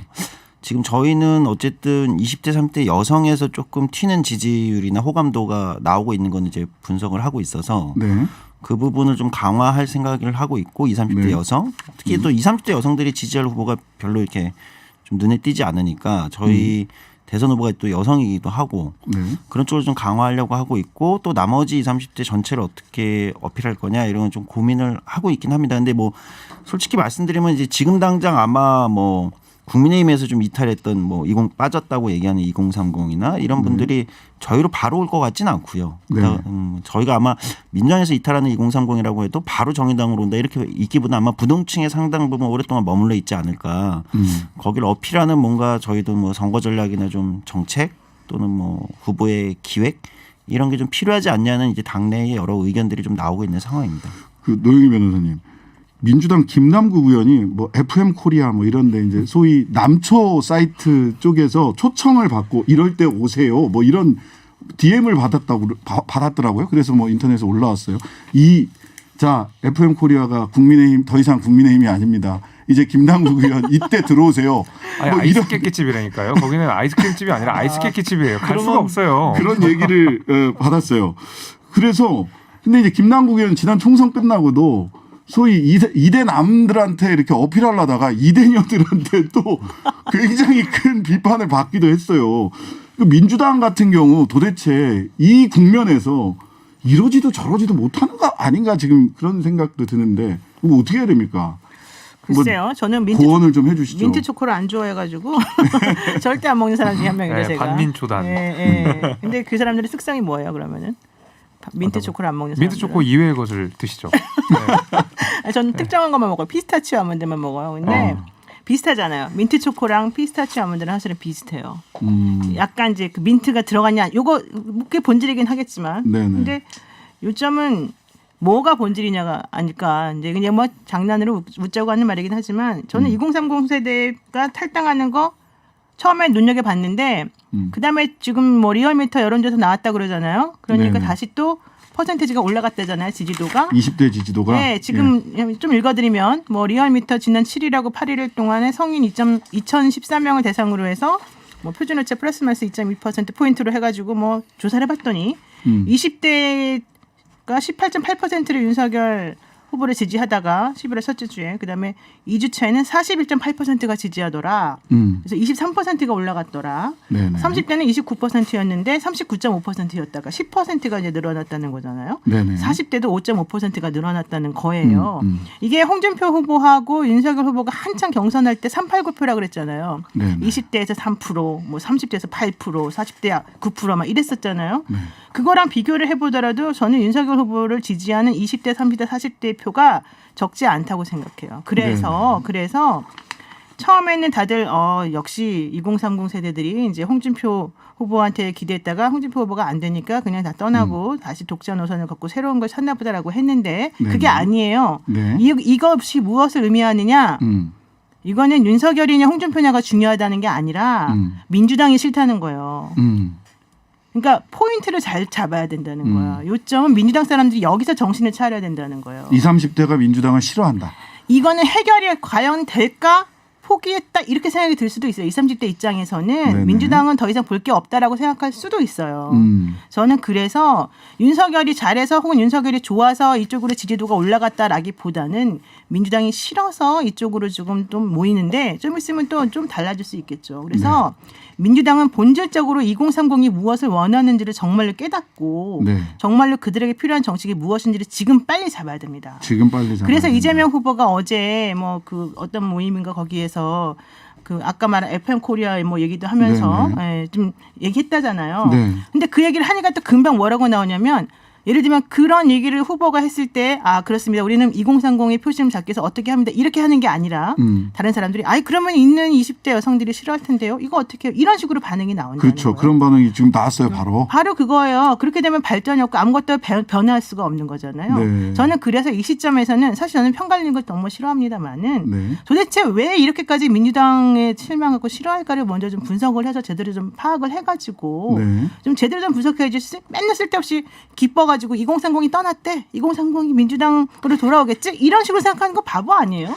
지금 저희는 어쨌든 20대 30대 여성에서 조금 튀는 지지율이나 호감도가 나오고 있는 건 이제 분석을 하고 있어서 그 부분을 좀 강화할 생각을 하고 있고 20, 30대 여성 특히 또 20, 30대 여성들이 지지할 후보가 별로 이렇게 좀 눈에 띄지 않으니까 저희 대선 후보가 또 여성이기도 하고 그런 쪽을 좀 강화하려고 하고 있고 또 나머지 20, 30대 전체를 어떻게 어필할 거냐 이런 건 좀 고민을 하고 있긴 합니다. 근데 뭐 솔직히 말씀드리면 이제 지금 당장 아마 뭐 국민의힘에서 좀 이탈했던 뭐 빠졌다고 얘기하는 2030이나 이런 분들이 저희로 바로 올 것 같지는 않고요. 저희가 아마 민주당에서 이탈하는 2030이라고 해도 바로 정의당으로 온다 이렇게 있기보다 아마 부동층의 상당 부분 오랫동안 머물러 있지 않을까. 거기를 어필하는 뭔가 저희도 뭐 선거 전략이나 좀 정책 또는 뭐 후보의 기획 이런 게 좀 필요하지 않냐는 이제 당내의 여러 의견들이 좀 나오고 있는 상황입니다. 그 노영희 변호사님. 민주당 김남국 의원이 뭐 FM 코리아 뭐 이런데 이제 소위 남초 사이트 쪽에서 초청을 받고 이럴 때 오세요. 뭐 이런 DM을 받았더라고요. 그래서 뭐 인터넷에 올라왔어요. 자 FM 코리아가 국민의힘 더 이상 국민의힘이 아닙니다. 이제 김남국 의원 이때 들어오세요. 아니, 뭐 아이스 깨끼집이라니까요. 거기는 아이스크림집이 아니라 아이스 깨끼집이에요. 갈 수가 없어요. 그런 얘기를 받았어요. 그래서 근데 이제 김남국 의원 지난 총선 끝나고도 소위 이대 남들한테 이렇게 어필하려다가 이대녀들한테 또 굉장히 큰 비판을 받기도 했어요. 민주당 같은 경우 도대체 이 국면에서 이러지도 저러지도 못하는 거 아닌가 지금 그런 생각도 드는데 이거 어떻게 해야 됩니까? 글쎄요. 저는 고언을 좀 해주시죠. 민트 초코를 안 좋아해가지고 절대 안 먹는 사람 중에 한 명이라 제가. 반민초단. 근데 그 사람들의 특성이 뭐예요 그러면은? 민트 초코를 안 먹는 사람. 민트 초코 이외의 것을 드시죠. 저는 특정한 것만 먹어요. 피스타치오 아몬드만 먹어요. 근데 비슷하잖아요. 민트 초코랑 피스타치오 아몬드는 사실은 비슷해요. 약간 이제 그 민트가 들어가냐, 요거 그게 본질이긴 하겠지만, 근데 요점은 뭐가 본질이냐가 아닐까. 이제 그냥 뭐 장난으로 웃자고 하는 말이긴 하지만, 저는 2030 세대가 탈당하는 거 처음에 눈여겨 봤는데, 그 다음에 지금 뭐 리얼미터 여론조사 나왔다 그러잖아요. 그러니까 다시 또 퍼센테이지가 올라갔다잖아요. 지지도가. 20대 지지도가. 네. 지금 좀 읽어드리면 뭐 리얼미터 지난 7일하고 8일 동안에 성인 2014명을 대상으로 해서 뭐 표준오차 플러스 마이너스 2.2%포인트로 해가지고 뭐 조사를 해봤더니 20대가 18.8%를 윤석열 후보를 지지하다가 11월 첫째 주에 그다음에 2주 차에는 41.8%가 지지하더라. 그래서 23%가 올라갔더라. 30대는 29%였는데 39.5%였다가 10%가 이제 늘어났다는 거잖아요. 40대도 5.5%가 늘어났다는 거예요. 이게 홍준표 후보하고 윤석열 후보가 한창 경선할 때 389표라 그랬잖아요. 20대에서 3%, 뭐 30대에서 8%, 40대 9% 막 이랬었잖아요. 그거랑 비교를 해보더라도 저는 윤석열 후보를 지지하는 20대, 30대, 40대 표가 적지 않다고 생각해요. 그래서 처음에는 다들 역시 2030 세대들이 이제 홍준표 후보한테 기대했다가 홍준표 후보가 안 되니까 그냥 다 떠나고 다시 독자 노선을 걷고 새로운 걸 찾나 보다라고 했는데 그게 아니에요. 이것이 무엇을 의미하느냐? 이거는 윤석열이냐 홍준표냐가 중요하다는 게 아니라 민주당이 싫다는 거예요. 그러니까 포인트를 잘 잡아야 된다는 거야. 요점은 민주당 사람들이 여기서 정신을 차려야 된다는 거예요. 20, 30대가 민주당을 싫어한다. 이거는 해결이 과연 될까? 포기했다 이렇게 생각이 들 수도 있어요. 20, 30대 입장에서는 네네. 민주당은 더 이상 볼 게 없다라고 생각할 수도 있어요. 저는 그래서 윤석열이 잘해서 혹은 윤석열이 좋아서 이쪽으로 지지도가 올라갔다라기보다는 민주당이 싫어서 이쪽으로 조금 좀 모이는데 좀 있으면 또 좀 달라질 수 있겠죠. 그래서 민주당은 본질적으로 2030이 무엇을 원하는지를 정말로 깨닫고 네. 정말로 그들에게 필요한 정책이 무엇인지를 지금 빨리 잡아야 됩니다. 지금 빨리 잡아야 그래서 된다. 이재명 후보가 어제 뭐 그 어떤 모임인가 거기에서 그 아까 말한 FM 코리아의 뭐 얘기도 하면서 예, 좀 얘기했다잖아요. 네. 근데 그 얘기를 하니까 또 금방 뭐라고 나오냐면 예를 들면 그런 얘기를 후보가 했을 때 아 그렇습니다. 우리는 2030의 표심을 잡기 위해서 어떻게 합니다. 이렇게 하는 게 아니라 다른 사람들이 아이 그러면 있는 20대 여성들이 싫어할 텐데요. 이거 어떻게 해요? 이런 식으로 반응이 나온다는 그렇죠. 거예요. 그런 반응이 지금 나왔어요. 바로. 바로 그거예요. 그렇게 되면 발전이 없고 아무것도 변화할 수가 없는 거잖아요. 네. 저는 그래서 이 시점에서는 사실 저는 편갈리는 걸 너무 싫어합니다만은 네. 도대체 왜 이렇게까지 민주당에 실망하고 싫어할까를 먼저 좀 분석을 해서 제대로 좀 파악을 해가지고 네. 좀 제대로 좀 분석해 주시. 맨날 쓸데없이 기뻐가지고 2030이 떠났대. 2030이 민주당으로 돌아오겠지. 이런 식으로 생각하는 거 바보 아니에요?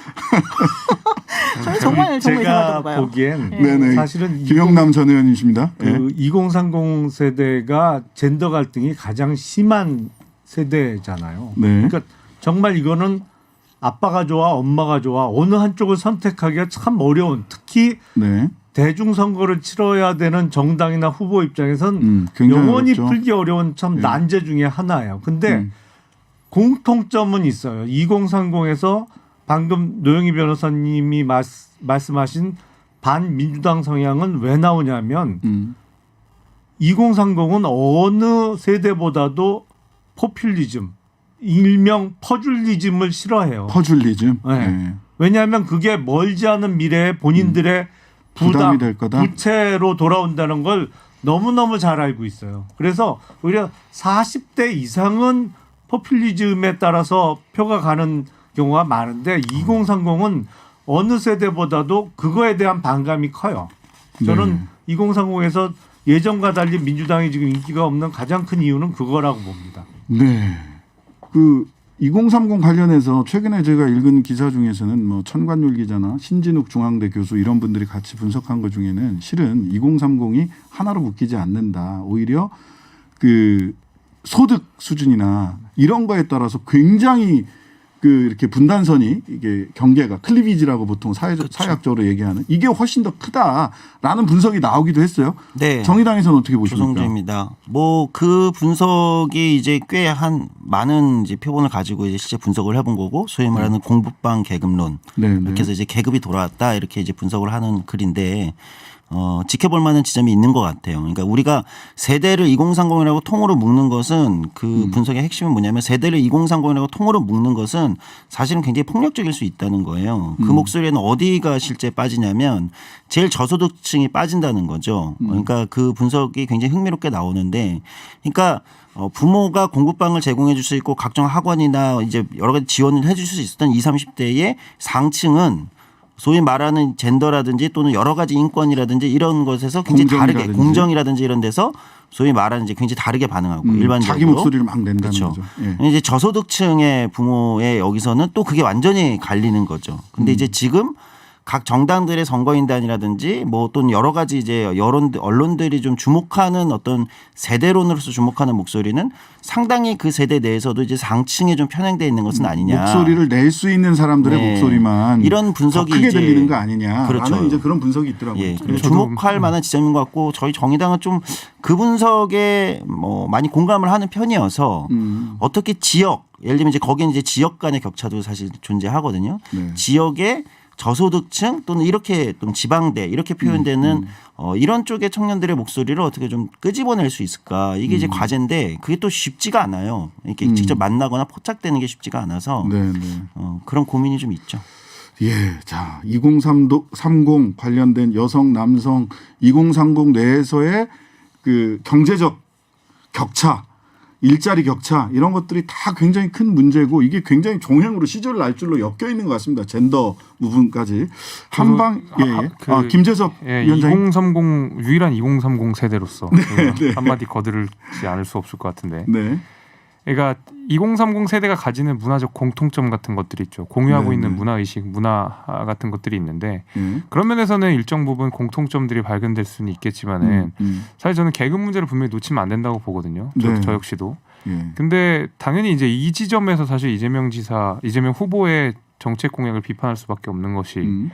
저는 정말 제가 이상하다고 봐요. 보기엔 네네. 사실은 김영남 전 의원이십니다. 그 2030 세대가 젠더 갈등이 가장 심한 세대잖아요. 네. 그러니까 정말 이거는 아빠가 좋아, 엄마가 좋아 어느 한쪽을 선택하기가 참 어려운 특히 네. 대중 선거를 치러야 되는 정당이나 후보 입장에선 굉장히 영원히 어렵죠. 풀기 어려운 참 네. 난제 중에 하나예요. 근데 공통점은 있어요. 2030에서 방금 노영희 변호사님이 말씀하신 반민주당 성향은 왜 나오냐면 2030은 어느 세대보다도 포퓰리즘, 일명 퍼줄리즘을 싫어해요. 퍼줄리즘. 네. 네. 왜냐하면 그게 멀지 않은 미래에 본인들의 부담이 될 거다. 부채로 돌아온다는 걸 너무너무 잘 알고 있어요. 그래서 오히려 40대 이상은 포퓰리즘에 따라서 표가 가는 경우가 많은데 2030은 어느 세대보다도 그거에 대한 반감이 커요. 저는 2030에서 예전과 달리 민주당이 지금 인기가 없는 가장 큰 이유는 그거라고 봅니다. 네. 그 2030 관련해서 최근에 제가 읽은 기사 중에서는 뭐 천관율 기자나 신진욱 중앙대 교수 이런 분들이 같이 분석한 것 중에는 실은 2030이 하나로 묶이지 않는다. 오히려 그 소득 수준이나 이런 거에 따라서 굉장히 그 이렇게 분단선이 이게 경계가 클리비지라고 보통 사회학적으로 얘기하는 이게 훨씬 더 크다라는 분석이 나오기도 했어요. 네. 정의당에서는 어떻게 보십니까? 조성주입니다. 뭐 그 분석이 이제 꽤 한 많은 이제 표본을 가지고 이제 실제 분석을 해본 거고 소위 말하는 공부방 계급론 이렇게 해서 이제 계급이 돌아왔다 이렇게 이제 분석을 하는 글인데 지켜볼 만한 지점이 있는 것 같아요. 그러니까 우리가 세대를 2030이라고 통으로 묶는 것은 그 분석의 핵심은 뭐냐면 세대를 2030이라고 통으로 묶는 것은 사실은 굉장히 폭력적일 수 있다는 거예요. 그 목소리에는 어디가 실제 빠지냐면 제일 저소득층이 빠진다는 거죠. 그러니까 그 분석이 굉장히 흥미롭게 나오는데 그러니까 부모가 공부방을 제공해 줄 수 있고 각종 학원이나 이제 여러 가지 지원을 해 줄 수 있었던 20, 30대의 상층은 소위 말하는 젠더라든지 또는 여러 가지 인권이라든지 이런 것에서 굉장히 다르게 공정이라든지 이런 데서 소위 말하는 이제 굉장히 다르게 반응하고 일반적으로 자기 목소리를 막 낸다는 그렇죠. 거죠. 예. 이제 저소득층의 부모의 여기서는 또 그게 완전히 갈리는 거죠. 근데 이제 지금 각 정당들의 선거인단이라든지 뭐 또는 여러 가지 이제 언론들이 좀 주목하는 어떤 세대론으로서 주목하는 목소리는 상당히 그 세대 내에서도 이제 상층에 좀 편향되어 있는 것은 아니냐. 목소리를 낼 수 있는 사람들의 네. 목소리만 이런 분석이 더 크게 이제 들리는 거 아니냐라는 그렇죠. 이제 그런 분석이 있더라고요. 예. 주목할 만한 지점인 것 같고 저희 정의당은 좀 그 분석에 뭐 많이 공감을 하는 편이어서 어떻게 지역 예를 들면 이제 거기는 이제 지역 간의 격차도 사실 존재하거든요. 네. 지역의 저소득층 또는 이렇게 좀 지방대 이렇게 표현되는 이런 쪽의 청년들의 목소리를 어떻게 좀 끄집어낼 수 있을까 이게 이제 과제인데 그게 또 쉽지가 않아요. 이렇게 직접 만나거나 포착되는 게 쉽지가 않아서 네. 그런 고민이 좀 있죠. 예, 자 2030 관련된 여성, 남성, 2030 내에서의 그 경제적 격차, 일자리 격차 이런 것들이 다 굉장히 큰 문제고 이게 굉장히 종횡으로 시절 날줄로 엮여 있는 것 같습니다. 젠더 부분까지 한방 김재섭 위원장님 2030 유일한 2030 세대로서 한마디 거두지 않을 수 없을 것 같은데. 네. 그러니까 2030 세대가 가지는 문화적 공통점 같은 것들이 있죠. 공유하고 네, 있는 네. 문화의식, 문화 같은 것들이 있는데 그런 면에서는 일정 부분 공통점들이 발견될 수는 있겠지만은 사실 저는 계급 문제를 분명히 놓치면 안 된다고 보거든요. 네. 저 역시도. 예. 근데 당연히 이제 이 지점에서 사실 이재명 후보의 정책 공약을 비판할 수밖에 없는 것이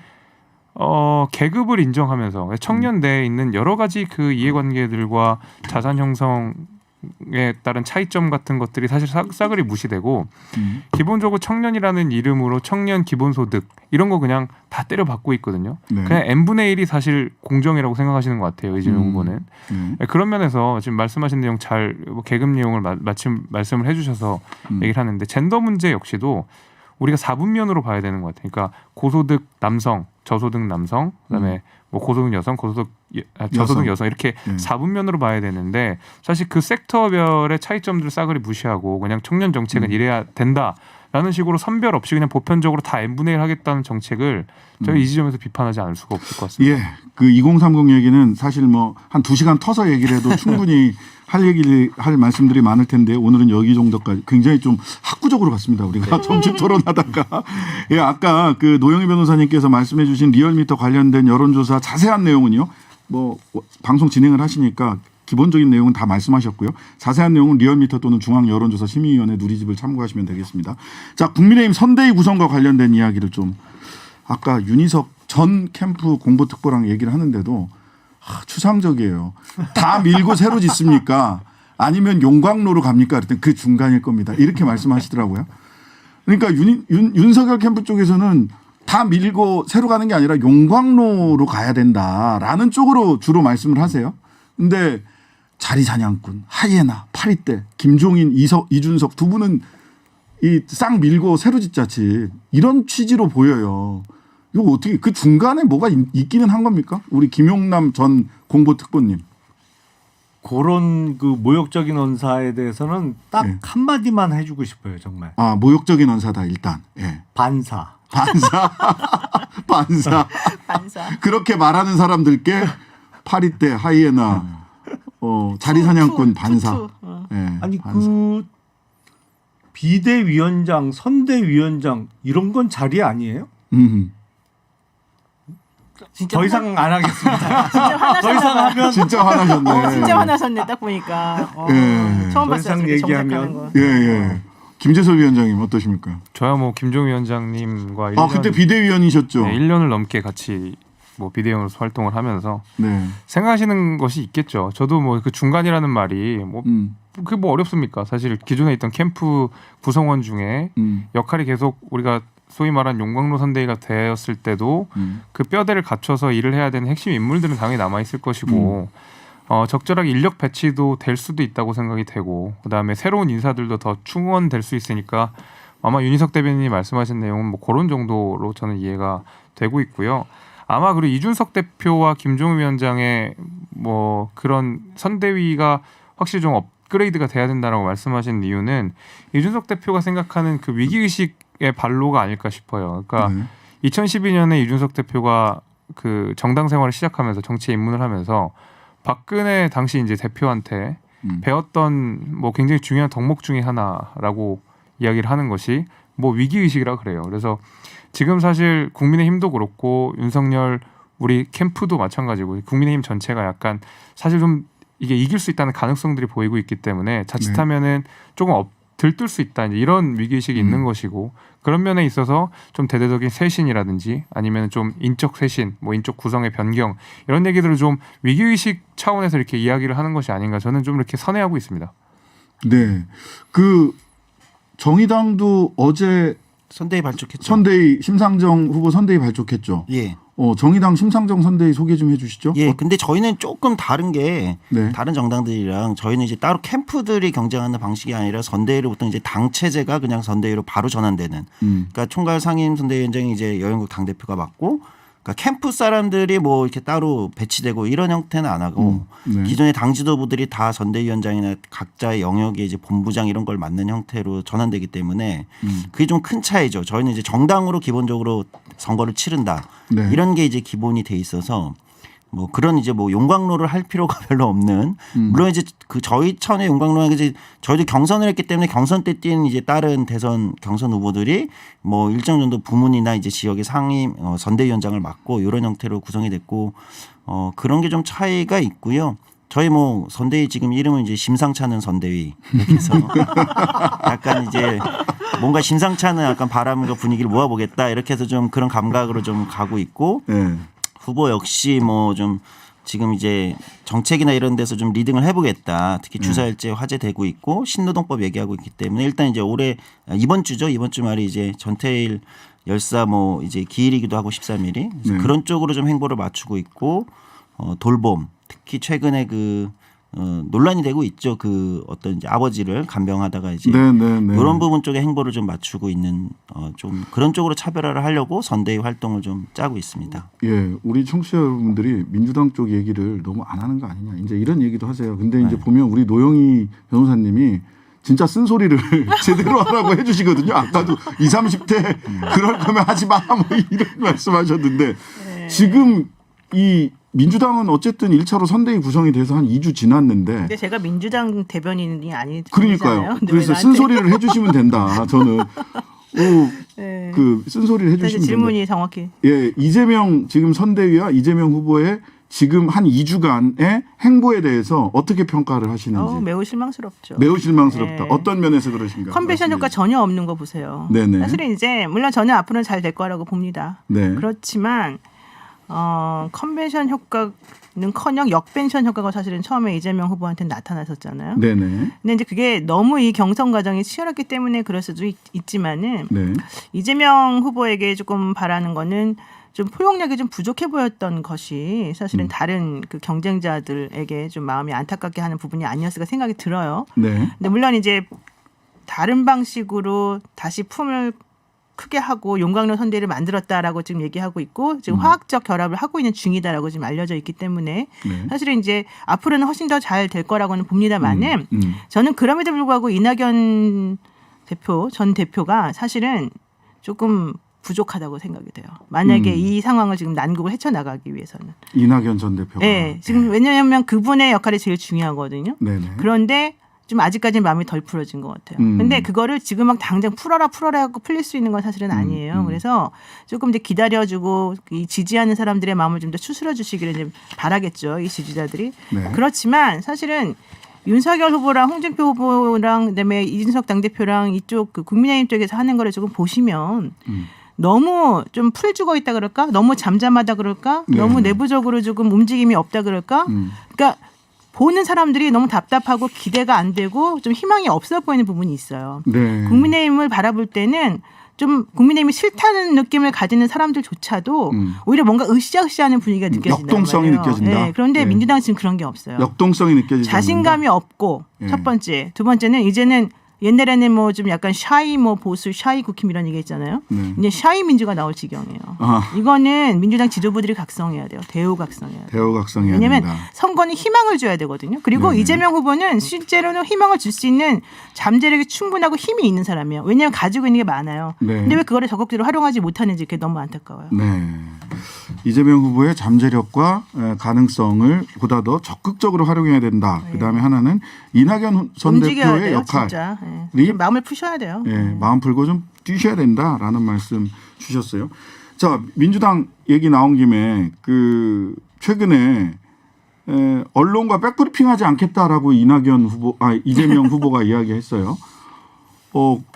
계급을 인정하면서 청년대에 있는 여러 가지 그 이해관계들과 자산 형성에 따른 차이점 같은 것들이 사실 싸그리 무시되고 기본적으로 청년이라는 이름으로 청년 기본소득 이런 거 그냥 다 때려박고 있거든요. 네. 그냥 n분의 1이 사실 공정이라고 생각하시는 것 같아요. 이재명 후보는. 그런 면에서 지금 말씀하신 내용 잘 계급 내용을 마침 말씀을 해주셔서 얘기를 하는데 젠더 문제 역시도 우리가 4분면으로 봐야 되는 것 같아요. 그러니까 고소득 남성, 저소득 남성, 그다음에 뭐 고소득 여성, 저소득 여성 이렇게 4분면으로 봐야 되는데 사실 그 섹터별의 차이점들을 싸그리 무시하고 그냥 청년 정책은 이래야 된다라는 식으로 선별 없이 그냥 보편적으로 다 n분의 1 하겠다는 정책을 저희 이 지점에서 비판하지 않을 수가 없을 것 같습니다. 예, 그 2030 얘기는 사실 뭐 한 2시간 터서 얘기를 해도 충분히 할 말씀들이 많을 텐데 오늘은 여기 정도까지 굉장히 좀 학구적으로 갔습니다. 우리가 점심 토론하다가 예, 아까 그 노영희 변호사님께서 말씀해 주신 리얼미터 관련된 여론조사 자세한 내용은요. 뭐 방송 진행을 하시니까 기본적인 내용은 다 말씀하셨고요. 자세한 내용은 리얼미터 또는 중앙여론조사심의위원회 누리집을 참고하시면 되겠습니다. 자, 국민의힘 선대위 구성과 관련된 이야기를 좀 아까 윤희석 전 캠프 공보특보랑 얘기를 하는데도 추상적이에요. 다 밀고 새로 짓습니까? 아니면 용광로로 갑니까? 그랬더니 그 중간일 겁니다. 이렇게 말씀하시더라고요. 그러니까 윤석열 캠프 쪽에서는 다 밀고 새로 가는 게 아니라 용광로로 가야 된다라는 쪽으로 주로 말씀을 하세요. 근데 자리사냥꾼, 하이에나, 파리떼, 김종인, 이준석 두 분은 이 싹 밀고 새로 짓자치 이런 취지로 보여요. 이거 어떻게 그 중간에 뭐가 있기는 한 겁니까? 우리 김용남 전 공보특보님. 그런 그 모욕적인 언사에 대해서는 딱 네. 한마디만 해주고 싶어요, 정말. 아, 모욕적인 언사다 일단. 예. 반사. 반사. 그렇게 말하는 사람들께 파리떼, 하이에나, 자리사냥꾼 반사. 예, 아니 반사. 그 비대위원장, 선대위원장 이런 건 자리 아니에요? 진짜 더 이상 안 하겠습니다. 진짜 화나셨나 더 이상 봐요. 하면 진짜 화나셨네. 진짜 화나셨네 딱 보니까. 예. 처음 더 봤어요. 이상 저렇게 얘기하면 정색하는 거. 예. 김재섭 위원장님 어떠십니까? 저야 뭐 김종위 위원장님과 1년, 그때 비대위원이셨죠. 네, 1년을 넘게 같이 뭐 비대위원으로서 활동을 하면서 네. 생각하시는 것이 있겠죠. 저도 뭐 그 중간이라는 말이 뭐 그게 뭐 어렵습니까? 사실 기존에 있던 캠프 구성원 중에 역할이 계속 우리가 소위 말한 용광로 선대위가 되었을 때도 그 뼈대를 갖춰서 일을 해야 되는 핵심 인물들은 당연히 남아 있을 것이고 적절하게 인력 배치도 될 수도 있다고 생각이 되고 그다음에 새로운 인사들도 더 충원될 수 있으니까 아마 윤희석 대변인이 말씀하신 내용은 뭐 그런 정도로 저는 이해가 되고 있고요. 아마 그리고 이준석 대표와 김종우 위원장의 뭐 그런 선대위가 확실히 좀 업그레이드가 돼야 된다라고 말씀하신 이유는 이준석 대표가 생각하는 그 위기의식의 발로가 아닐까 싶어요. 그러니까 2012년에 이준석 대표가 그 정당 생활을 시작하면서 정치에 입문을 하면서 박근혜 당시 이제 대표한테 배웠던 뭐 굉장히 중요한 덕목 중에 하나라고 이야기를 하는 것이 뭐 위기의식이라 그래요. 그래서 지금 사실 국민의힘도 그렇고 윤석열 우리 캠프도 마찬가지고 국민의힘 전체가 약간 사실 좀 이게 이길 수 있다는 가능성들이 보이고 있기 때문에 자칫하면은 조금 들뜰 수 있다 이런 위기의식이 있는 것이고 그런 면에 있어서 좀 대대적인 쇄신이라든지 아니면 좀 인적 쇄신, 뭐 인적 구성의 변경 이런 얘기들을 좀 위기의식 차원에서 이렇게 이야기를 하는 것이 아닌가 저는 좀 이렇게 선회하고 있습니다. 네, 그 정의당도 어제 선대위 발족했죠. 선대위 심상정 후보 선대위 발족했죠. 예. 정의당 심상정 선대위 소개 좀 해주시죠. 예. 근데 저희는 조금 다른 게 네. 다른 정당들이랑 저희는 이제 따로 캠프들이 경쟁하는 방식이 아니라 선대위로부터 이제 당 체제가 그냥 선대위로 바로 전환되는. 그러니까 총괄 상임 선대위원장이 이제 여영국 당 대표가 맡고. 그러니까 캠프 사람들이 뭐 이렇게 따로 배치되고 이런 형태는 안 하고 네. 기존의 당 지도부들이 다 선대위원장이나 각자의 영역에 이제 본부장 이런 걸 맡는 형태로 전환되기 때문에 그게 좀 큰 차이죠. 저희는 이제 정당으로 기본적으로 선거를 치른다 네. 이런 게 이제 기본이 돼 있어서 뭐 그런 이제 뭐 용광로를 할 필요가 별로 없는 물론 이제 그 저희 천의 용광로는 이제 저희도 경선을 했기 때문에 경선 때 뛴 이제 다른 대선 경선 후보들이 뭐 일정 정도 부문이나 이제 지역의 상임 선대위원장을 맡고 이런 형태로 구성이 됐고 그런 게 좀 차이가 있고요. 저희 뭐 선대위 지금 이름은 이제 심상치 않은 선대위 그래서 약간 이제 뭔가 심상치 않은 약간 바람과 분위기를 모아보겠다 이렇게 해서 좀 그런 감각으로 좀 가고 있고 후보 역시 뭐 좀 지금 이제 정책이나 이런 데서 좀 리딩을 해보겠다. 특히 주사일제 화제되고 있고 신노동법 얘기하고 있기 때문에 일단 이제 올해 이번 주 말이 이제 전태일 열사 뭐 이제 기일이기도 하고 13일이 그래서 그런 쪽으로 좀 행보를 맞추고 있고 돌봄 특히 최근에 그 논란이 되고 있죠. 그 어떤 이제 아버지를 간병하다가 이제 이런 부분 쪽에 행보를 좀 맞추고 있는 좀 그런 쪽으로 차별화를 하려고 선대위 활동을 좀 짜고 있습니다. 예, 우리 청취자 여러분들이 민주당 쪽 얘기를 너무 안 하는 거 아니냐 이제 이런 얘기도 하세요. 근데 이제 보면 우리 노영희 변호사님이 진짜 쓴소리를 제대로 하라고 해주시거든요. 아까도 20, 30대 그럴 거면 하지 마 뭐 이런 말씀하셨는데 지금 이 민주당은 어쨌든 1차로 선대위 구성이 돼서 한 2주 지났는데. 근데 제가 민주당 대변인이 아니잖아요. 그러니까요. 그래서 쓴소리를 해주시면 된다. 저는 그 쓴소리를 해주시면 된다. 질문이 정확히. 예, 이재명 지금 선대위와 이재명 후보의 지금 한 2주간의 행보에 대해서 어떻게 평가를 하시는지. 매우 실망스럽죠. 매우 실망스럽다. 어떤 면에서 그러신가요? 컨벤션 효과 전혀 없는 거 보세요. 네네. 사실은 이제 물론 저는 앞으로는 잘 될 거라고 봅니다. 네. 그렇지만 컨벤션 효과는커녕 역벤션 효과가 사실은 처음에 이재명 후보한테 나타났었잖아요. 네네. 근데 이제 그게 너무 이 경선 과정이 치열했기 때문에 그럴 수도 있지만은 이재명 후보에게 조금 바라는 거는 좀 포용력이 좀 부족해 보였던 것이 사실은 다른 그 경쟁자들에게 좀 마음이 안타깝게 하는 부분이 아니었을까 생각이 들어요. 네. 근데 물론 이제 다른 방식으로 다시 품을 크게 하고 용광로 선대를 만들었다라고 지금 얘기하고 있고 지금 화학적 결합을 하고 있는 중이다라고 지금 알려져 있기 때문에 사실은 이제 앞으로는 훨씬 더 잘 될 거라고는 봅니다만은 저는 그럼에도 불구하고 이낙연 전 대표가 사실은 조금 부족하다고 생각이 돼요. 만약에 이 상황을 지금 난국을 헤쳐나가기 위해서는. 이낙연 전 대표가. 네. 지금 왜냐하면 그분의 역할이 제일 중요하거든요. 네네. 그런데 좀 아직까지는 마음이 덜 풀어진 것 같아요. 근데 그거를 지금 막 당장 풀어라 하고 풀릴 수 있는 건 사실은 아니에요. 그래서 조금 이제 기다려주고 이 지지하는 사람들의 마음을 좀 더 추스려 주시기를 이제 바라겠죠. 이 지지자들이. 네. 그렇지만 사실은 윤석열 후보랑 홍준표 후보랑 그다음에 이준석 당대표랑 이쪽 그 국민의힘 쪽에서 하는 거를 조금 보시면 너무 좀 풀 죽어 있다 그럴까? 너무 잠잠하다 그럴까? 너무 내부적으로 조금 움직임이 없다 그럴까? 그러니까 보는 사람들이 너무 답답하고 기대가 안 되고 좀 희망이 없어 보이는 부분이 있어요. 네. 국민의힘을 바라볼 때는 좀 국민의힘이 싫다는 느낌을 가지는 사람들조차도 오히려 뭔가 으쌰으쌰하는 분위기가 느껴진다. 역동성이 느껴진다. 네, 그런데 민주당은 지금 그런 게 없어요. 역동성이 느껴지지 자신감이 없고 첫 번째. 두 번째는 이제는 옛날에는 뭐 좀 약간 샤이 뭐 보수 샤이 국힘 이런 얘기 있잖아요. 이제 샤이 민주가 나올 지경이에요. 이거는 민주당 지도부들이 각성해야 돼요. 대우 각성해야 돼요. 대우 각성해야 왜냐하면 된다. 선거는 희망을 줘야 되거든요. 그리고 이재명 후보는 실제로는 희망을 줄 수 있는 잠재력이 충분하고 힘이 있는 사람이에요. 왜냐하면 가지고 있는 게 많아요. 근데 왜 그거를 적극적으로 활용하지 못하는지 그게 너무 안타까워요. 네. 이재명 후보의 잠재력과 가능성을 보다 더 적극적으로 활용해야 된다. 그다음에 하나는 이낙연 전 대표의 역할이 좀 마음을 푸셔야 돼요. 마음 풀고 좀 뛰셔야 된다라는 말씀 주셨어요. 자, 민주당 얘기 나온 김에 그 최근에 언론과 백브리핑하지 않겠다라고 이재명 후보가 이야기했어요.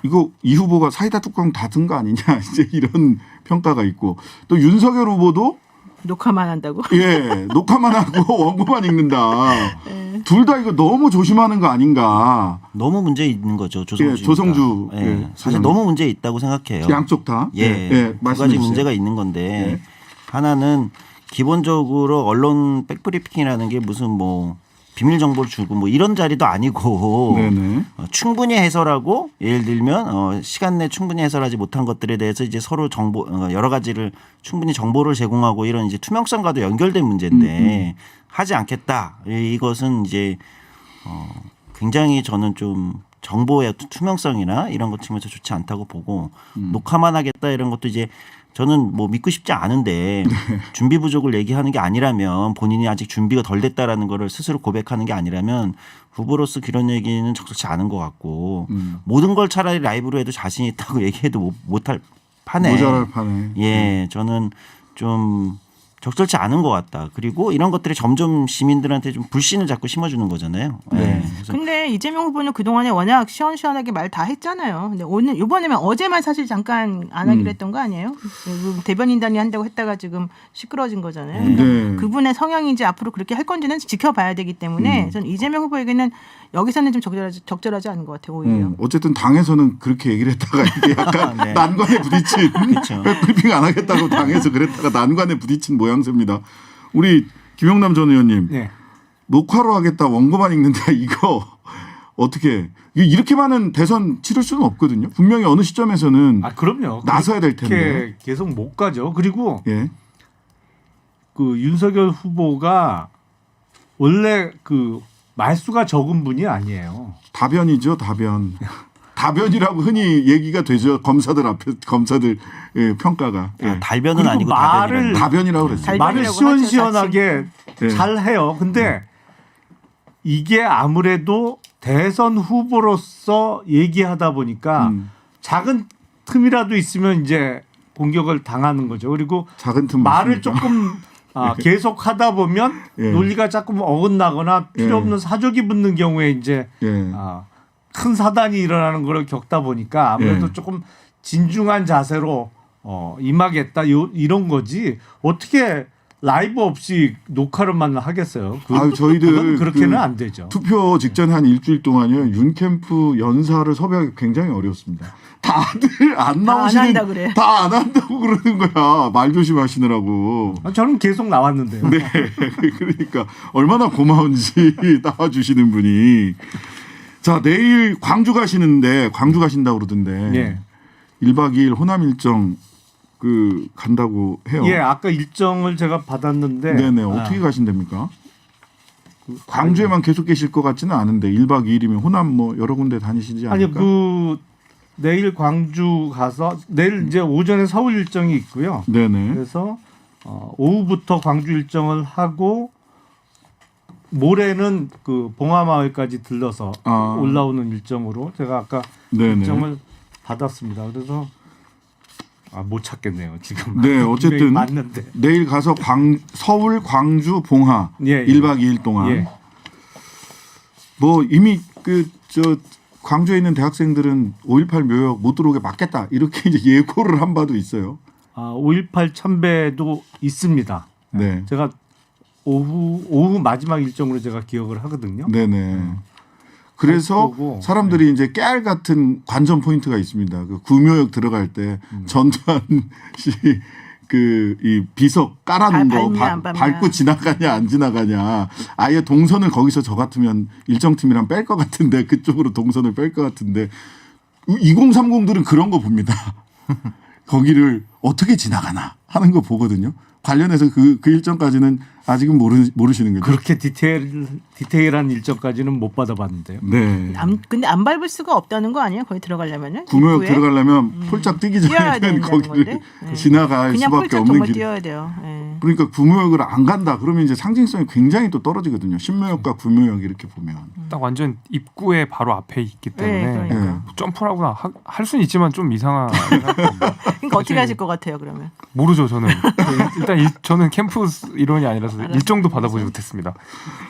이거 이 후보가 사이다 뚜껑 닫은 거 아니냐 이제 이런 평가가 있고 또 윤석열 후보도 녹화만 한다고? 예, 녹화만 하고 원고만 읽는다. 둘 다 이거 너무 조심하는 거 아닌가? 너무 문제 있는 거죠. 조성주. 조성주. 사실 너무 문제 있다고 생각해요. 양쪽 다. 두 가지 문제가 있는 건데 하나는 기본적으로 언론 백브리핑이라는 게 무슨 뭐 비밀 정보를 주고 뭐 이런 자리도 아니고 충분히 해설하고 예를 들면 시간 내 충분히 해설하지 못한 것들에 대해서 이제 서로 정보 여러 가지를 충분히 정보를 제공하고 이런 이제 투명성과도 연결된 문제인데 하지 않겠다. 이것은 이제 굉장히 저는 좀 정보의 투명성이나 이런 것 측면에서 좋지 않다고 보고 녹화만 하겠다 이런 것도 이제 저는 뭐 믿고 싶지 않은데 준비 부족을 얘기하는 게 아니라면 본인이 아직 준비가 덜 됐다라는 거를 스스로 고백하는 게 아니라면 후보로서 그런 얘기는 적절치 않은 것 같고 모든 걸 차라리 라이브로 해도 자신 있다고 얘기해도 못할 판에 모자랄 판에. 예, 저는 좀 적절치 않은 것 같다. 그리고 이런 것들이 점점 시민들한테 좀 불신을 자꾸 심어주는 거잖아요. 네. 그래서 근데 이재명 후보는 그동안에 워낙 시원시원하게 말 다 했잖아요. 근데 오늘 이번에만 어제만 사실 잠깐 안 하기로 했던 거 아니에요? 대변인단이 한다고 했다가 지금 시끄러진 거잖아요. 그러니까 네. 그분의 성향인지 앞으로 그렇게 할 건지는 지켜봐야 되기 때문에 저는 이재명 후보에게는 여기서는 좀 적절하지 않은 것 같아요. 오히려. 어쨌든 당에서는 그렇게 얘기를 했다가 이게 약간 네. 난관에 부딪힌 그렇죠. 브리핑 안 하겠다고 당에서 그랬다가 난관에 부딪힌 모양새입니다. 우리 김영남 전 의원님 네. 녹화로 하겠다 원고만 읽는다 이거 어떻게 이렇게 많은 대선 치를 수는 없거든요. 분명히 어느 시점에서는 아 그럼요. 나서야 될 텐데. 그렇게 계속 못 가죠. 그리고 예. 그 윤석열 후보가 원래 그 말수가 적은 분이 아니에요. 다변이죠, 다변. 다변이라고 흔히 얘기가 되죠. 검사들 앞에 검사들 예, 평가가. 예. 달변은 그리고 아니고 말을 다변이라고 그랬어요. 말을 달변이라고 시원시원하게 네. 잘 해요. 근데 이게 아무래도 대선 후보로서 얘기하다 보니까 작은 틈이라도 있으면 이제 공격을 당하는 거죠. 그리고 작은 틈 말을 맞습니까? 조금 계속 하다 보면 예. 논리가 조금 어긋나거나 필요 예. 없는 사족이 붙는 경우에 이제 예. 큰 사단이 일어나는 걸 겪다 보니까 아무래도 예. 조금 진중한 자세로 임하겠다 이런 거지 어떻게 라이브 없이 녹화로만 하겠어요. 아유, 저희들 그건 그렇게는 그 안 되죠. 투표 직전에 한 일주일 동안요 윤캠프 연사를 섭외하기 굉장히 어려웠습니다. 다들 안 나오시는 한다 그래. 다 안 한다고 그러는 거야. 말 조심하시느라고. 저는 계속 나왔는데요. 네, 그러니까 얼마나 고마운지 나와주시는 분이. 자 내일 광주 가시는데 광주 가신다고 그러던데. 예. 1박 2일 호남 일정 그 간다고 해요. 예, 아까 일정을 제가 받았는데. 네네 어떻게 가신답니까? 광주에만 계속 계실 것 같지는 않은데 1박 2일이면 호남 뭐 여러 군데 다니시지 않을까? 아니 그 내일 광주 가서 내일 이제 오전에 서울 일정이 있고요. 네네. 그래서 오후부터 광주 일정을 하고 모레는 그 봉화마을까지 들러서 올라오는 일정으로 제가 아까 네네. 일정을 받았습니다. 그래서 못 찾겠네요 지금. 네 어쨌든 맞는데 내일 가서 서울, 광주, 봉화 예, 1박 2일 동안 예. 뭐 이미 광주에 있는 대학생들은 5.18 묘역 못 들어오게 막겠다 이렇게 이제 예고를 한 바도 있어요. 5.18 참배도 있습니다. 네. 제가 오후 마지막 일정으로 제가 기억을 하거든요. 네네. 그래서 거고, 사람들이 이제 깨알 같은 관전 포인트가 있습니다. 그 구묘역 들어갈 때 전두환 씨 그 이 비석 깔아놓은 거 밟냐, 안 밟냐. 밟고 지나가냐 안 지나가냐. 아예 동선을 거기서 저 같으면 일정팀이랑 뺄 것 같은데 그쪽으로 동선을 뺄 것 같은데 2030들은 그런 거 봅니다. 거기를 어떻게 지나가나 하는 거 보거든요. 관련해서 그 일정까지는 아직은 모르시는 거죠. 그렇게 디테일한 일정까지는 못 받아봤는데요. 네. 근데 안 밟을 수가 없다는 거 아니에요? 거기 들어가려면은 구묘역 입구에? 들어가려면 폴짝 뛰기 뛰어야 전에는 된다는 거기를 건데. 네. 지나갈 그냥 수밖에 폴짝 없는 정말 길. 뛰어야 돼요. 예. 그러니까 구묘역을 안 간다. 그러면 이제 상징성이 굉장히 또 떨어지거든요. 신묘역과 구묘역 이렇게 보면. 딱 완전 입구에 바로 앞에 있기 때문에 네, 그러니까. 점프를 하거나 할 수는 있지만 좀 이상하긴 합니다. 그러니까 어떻게 하실 것 같아요, 그러면? 모르죠 저는. 일단 저는 캠프 일원이 아니라서 일정도 받아보지 못했습니다.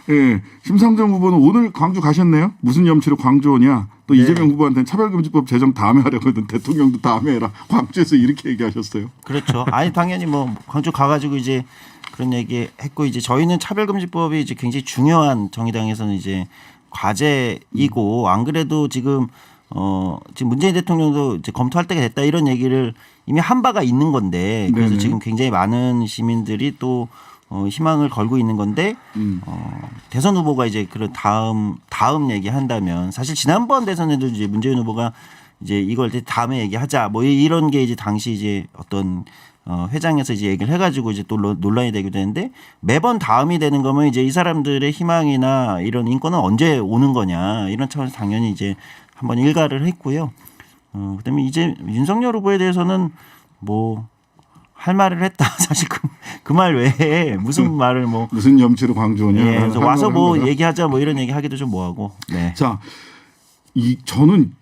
예. 심상정 후보는 오늘 광주 가셨네요. 무슨 염치로 광주 오냐. 또 네. 이재명 후보한테는 차별금지법 제정 다음에 하려거든. 대통령도 다음에 해라. 광주에서 이렇게 얘기하셨어요. 그렇죠. 아니 당연히 뭐 광주 가가지고 이제 그런 얘기했고 이제 저희는 차별금지법이 이제 굉장히 중요한 정의당에서는 이제 과제이고 안 그래도 지금 문재인 대통령도 이제 검토할 때가 됐다 이런 얘기를 이미 한 바가 있는 건데 그래서 네네. 지금 굉장히 많은 시민들이 또 희망을 걸고 있는 건데 대선 후보가 이제 그런 다음 얘기한다면 사실 지난번 대선에도 이제 문재인 후보가 이제 이걸 다음에 얘기하자 뭐 이런 게 이제 당시 이제 어떤 회장에서 이제 얘기를 해가지고 이제 또 논란이 되기도 했는데 매번 다음이 되는 거면 이제 이 사람들의 희망이나 이런 인권은 언제 오는 거냐 이런 차원에서 당연히 이제 한번 일가를 했고요. 그다음에 이제 윤석열 후보에 대해서는 뭐 할 말을 했다. 사실 그 말 외에 무슨 말을 뭐 무슨 염치로 광주오냐. 예, 그래서 와서 뭐 얘기하자 뭐 이런 얘기 하기도 좀 뭐하고. 네. 자, 저는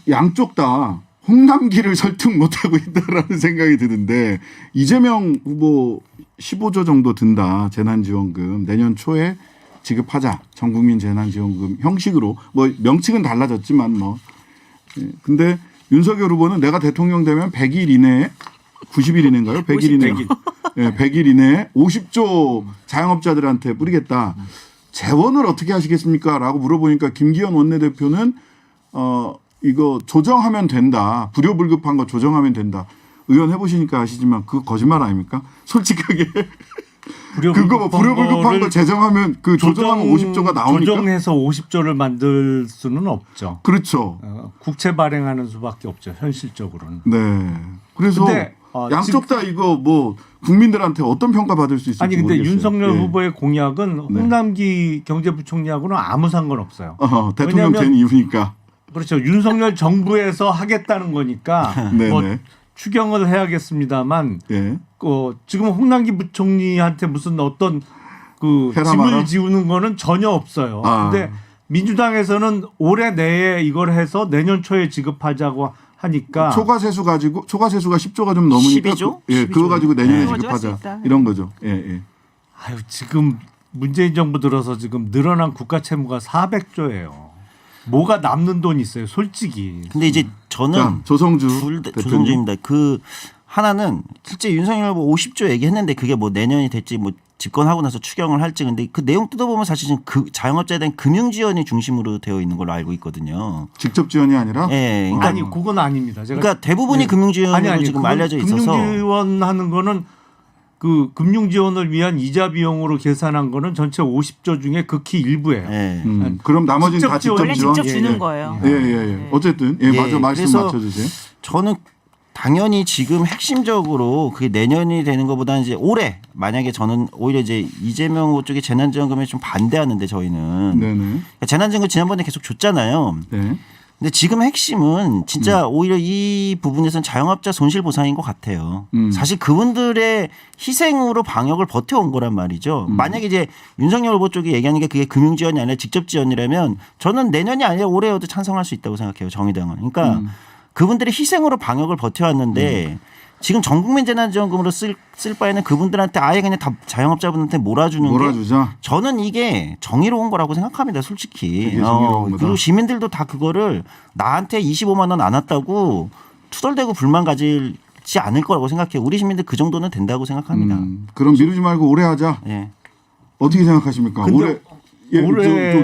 양쪽 다 홍남기를 설득 못하고 있다라는 생각이 드는데 이재명 후보 15조 정도 든다. 재난지원금 내년 초에 지급하자. 전국민 재난지원금 형식으로 뭐 명칭은 달라졌지만 뭐. 근데 윤석열 후보는 내가 대통령 되면 100일 이내에 90일 이내인가요? 100일 이내. 100일 이내에 50조 자영업자들한테 뿌리겠다. 재원을 어떻게 하시겠습니까? 라고 물어보니까 김기현 원내대표는 이거 조정하면 된다. 불효불급한 거 조정하면 된다. 의원 해보시니까 아시지만 그거 거짓말 아닙니까? 솔직하게. 그거 뭐 불효불급한 거 제정하면 그 조정하면 50조가 나오니까. 조정해서 50조를 만들 수는 없죠. 그렇죠. 국채 발행하는 수밖에 없죠. 현실적으로는. 네. 그래서 근데, 양쪽 다 이거 뭐 국민들한테 어떤 평가 받을 수 있을지 아니 근데 모르겠어요. 윤석열 예. 후보의 공약은 홍남기 경제부총리하고는 아무 상관없어요. 대통령 된 이유니까. 그렇죠. 윤석열 정부에서 하겠다는 거니까 뭐 추경을 해야겠습니다만 예. 지금 홍남기 부총리한테 무슨 어떤 그 짐을 지우는 거는 전혀 없어요. 근데 민주당에서는 올해 내에 이걸 해서 내년 초에 지급하자고 하니까 초과세수가 10조가 좀 넘으니까 12조? 예, 그거 가지고 내년에 네. 지급하자. 이런 거죠. 예, 예. 아유, 지금 문재인 정부 들어서 지금 늘어난 국가 채무가 400조예요. 뭐가 남는 돈이 있어요, 솔직히. 근데 이제 저는 자, 조성주 조성주입니다. 그 하나는 실제 윤석열 후보 50조 얘기했는데 그게 뭐 내년이 될지 뭐 집권하고 나서 추경을 할지 근데 그 내용 뜯어보면 사실 지금 그 자영업자에 대한 금융 지원이 중심으로 되어 있는 걸로 알고 있거든요. 직접 지원이 아니라? 예, 그러니까 아니 그건 아닙니다. 제가 그러니까 대부분이 금융 지원으로 지금 알려져 있어서 금융 지원하는 거는 그 금융 지원을 위한 이자 비용으로 계산한 거는 전체 50조 중에 극히 일부예요. 예. 그럼 나머지는 다 직접 원래 지원? 직접 주는 거예요. 예. 어쨌든 맞아 말씀 그래서 맞춰주세요. 저는 당연히 지금 핵심적으로 그게 내년이 되는 것보다는 이제 올해 만약에 저는 오히려 이제 이재명 후보 쪽에 재난지원금에 좀 반대하는데 저희는 그러니까 재난지원금 지난번에 계속 줬잖아요. 네. 근데 지금 핵심은 진짜 오히려 이 부분에서는 자영업자 손실 보상인 것 같아요. 사실 그분들의 희생으로 방역을 버텨온 거란 말이죠. 만약에 이제 윤석열 후보 쪽이 얘기하는 게 그게 금융 지원이 아니라 직접 지원이라면 저는 내년이 아니라 올해여도 찬성할 수 있다고 생각해요. 정의당은. 그러니까 그분들의 희생으로 방역을 버텨왔는데 지금 전국민 재난지원금으로 쓸 바에는 그분들한테 아예 그냥 다 자영업자분한테 몰아주자. 저는 이게 정의로운 거라고 생각합니다. 솔직히. 그리고 시민들도 다 그거를 나한테 25만 원 안 왔다고 투덜대고 불만 가지지 않을 거라고 생각해요. 우리 시민들 그 정도는 된다고 생각합니다. 그럼 미루지 말고 올해 하자. 예. 어떻게 생각하십니까? 올해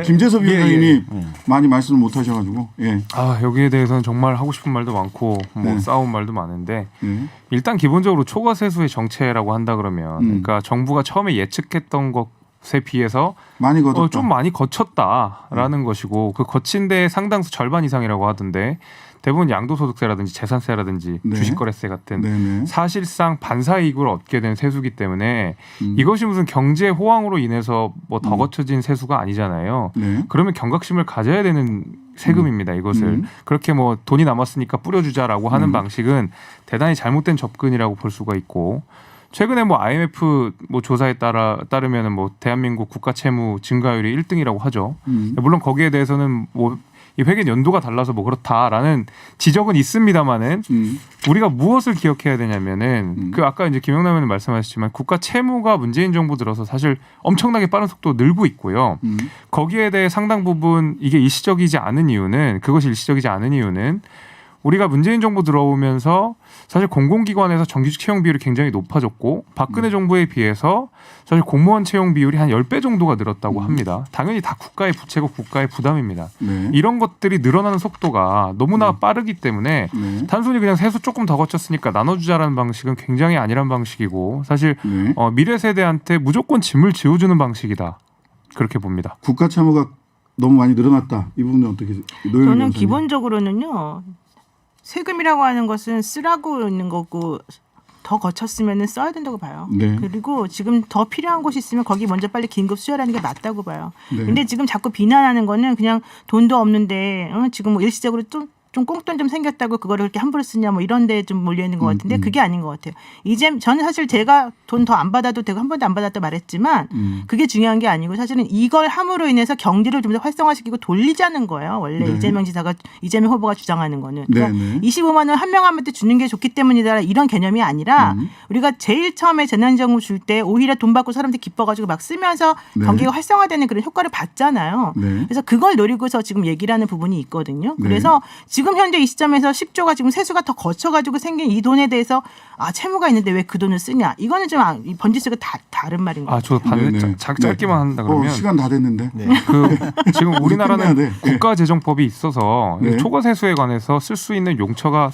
김재섭 위원장님이 많이 말씀을 못 하셔가지고. 예. 여기에 대해서는 정말 하고 싶은 말도 많고 뭐 싸운 말도 많은데 일단 기본적으로 초과세수의 정체라고 한다 그러면 그러니까 정부가 처음에 예측했던 것에 비해서 많이 거쳤다. 좀 많이 거쳤다라는 것이고 그 거친 데의 상당수 절반 이상이라고 하던데 대부분 양도소득세라든지 재산세라든지 주식거래세 같은 사실상 반사이익을 얻게 된 세수기 때문에 이것이 무슨 경제 호황으로 인해서 뭐 더 거쳐진 세수가 아니잖아요. 그러면 경각심을 가져야 되는 세금입니다. 이것을 그렇게 뭐 돈이 남았으니까 뿌려주자라고 하는 방식은 대단히 잘못된 접근이라고 볼 수가 있고 최근에 뭐 IMF 뭐 조사에 따르면은 뭐 대한민국 국가 채무 증가율이 1등이라고 하죠. 물론 거기에 대해서는 뭐 이 회계 연도가 달라서 뭐 그렇다라는 지적은 있습니다만은 우리가 무엇을 기억해야 되냐면은 그 아까 이제 김영남 의원님 말씀하셨지만 국가 채무가 문재인 정부 들어서 사실 엄청나게 빠른 속도로 늘고 있고요. 거기에 대해 상당 부분 이게 일시적이지 않은 이유는 우리가 문재인 정부 들어오면서 사실 공공기관에서 정규직 채용 비율이 굉장히 높아졌고 박근혜 정부에 비해서 사실 공무원 채용 비율이 한 10배 정도가 늘었다고 합니다. 당연히 다 국가의 부채고 국가의 부담입니다. 이런 것들이 늘어나는 속도가 너무나 빠르기 때문에 단순히 그냥 세수 조금 더 거쳤으니까 나눠주자라는 방식은 굉장히 아니란 방식이고 사실 미래 세대한테 무조건 짐을 지워주는 방식이다. 그렇게 봅니다. 국가 채무가 너무 많이 늘어났다. 이 부분은 어떻게 저는 기본적으로는요. 세금이라고 하는 것은 쓰라고 있는 거고 더 거쳤으면 써야 된다고 봐요. 그리고 지금 더 필요한 곳이 있으면 거기 먼저 빨리 긴급 수혈하는 게 맞다고 봐요. 근데 지금 자꾸 비난하는 거는 그냥 돈도 없는데 지금 뭐 일시적으로 좀 좀 꽁돈 좀 생겼다고 그거를 그렇게 함부로 쓰냐 뭐 이런 데 좀 몰려 있는 것 같은데 그게 아닌 것 같아요. 이제 저는 사실 제가 돈 더 안 받아도 되고 한 번도 안 받았다 말했지만 그게 중요한 게 아니고 사실은 이걸 함으로 인해서 경제를 좀 더 활성화시키고 돌리자는 거예요. 원래 네. 이재명 후보가 주장하는 거는. 그러니까 네. 25만 원 한 명 한 명한테 주는 게 좋기 때문이다 이런 개념이 아니라 우리가 제일 처음에 재난지원금 줄 때 오히려 돈 받고 사람들이 기뻐가지고 막 쓰면서 네. 경기가 활성화되는 그런 효과를 봤잖아요. 네. 그래서 그걸 노리고서 지금 얘기를 하는 부분이 있거든요. 네. 그래서 지금 현재 이 시점에서 10조가 지금 세수가 더 거쳐가지고 생긴 이 돈에 대해서 채무가 있는데 왜 그 돈을 쓰냐. 이거는 좀 번지수가 다른 말인 것 같아요. 저도 반대 네네. 짧게만 한다 그러면 시간 다 됐는데. 지금 우리나라는 끝내야 돼. 국가재정법이 있어서 네. 초과세수에 관해서 쓸 수 있는 용처가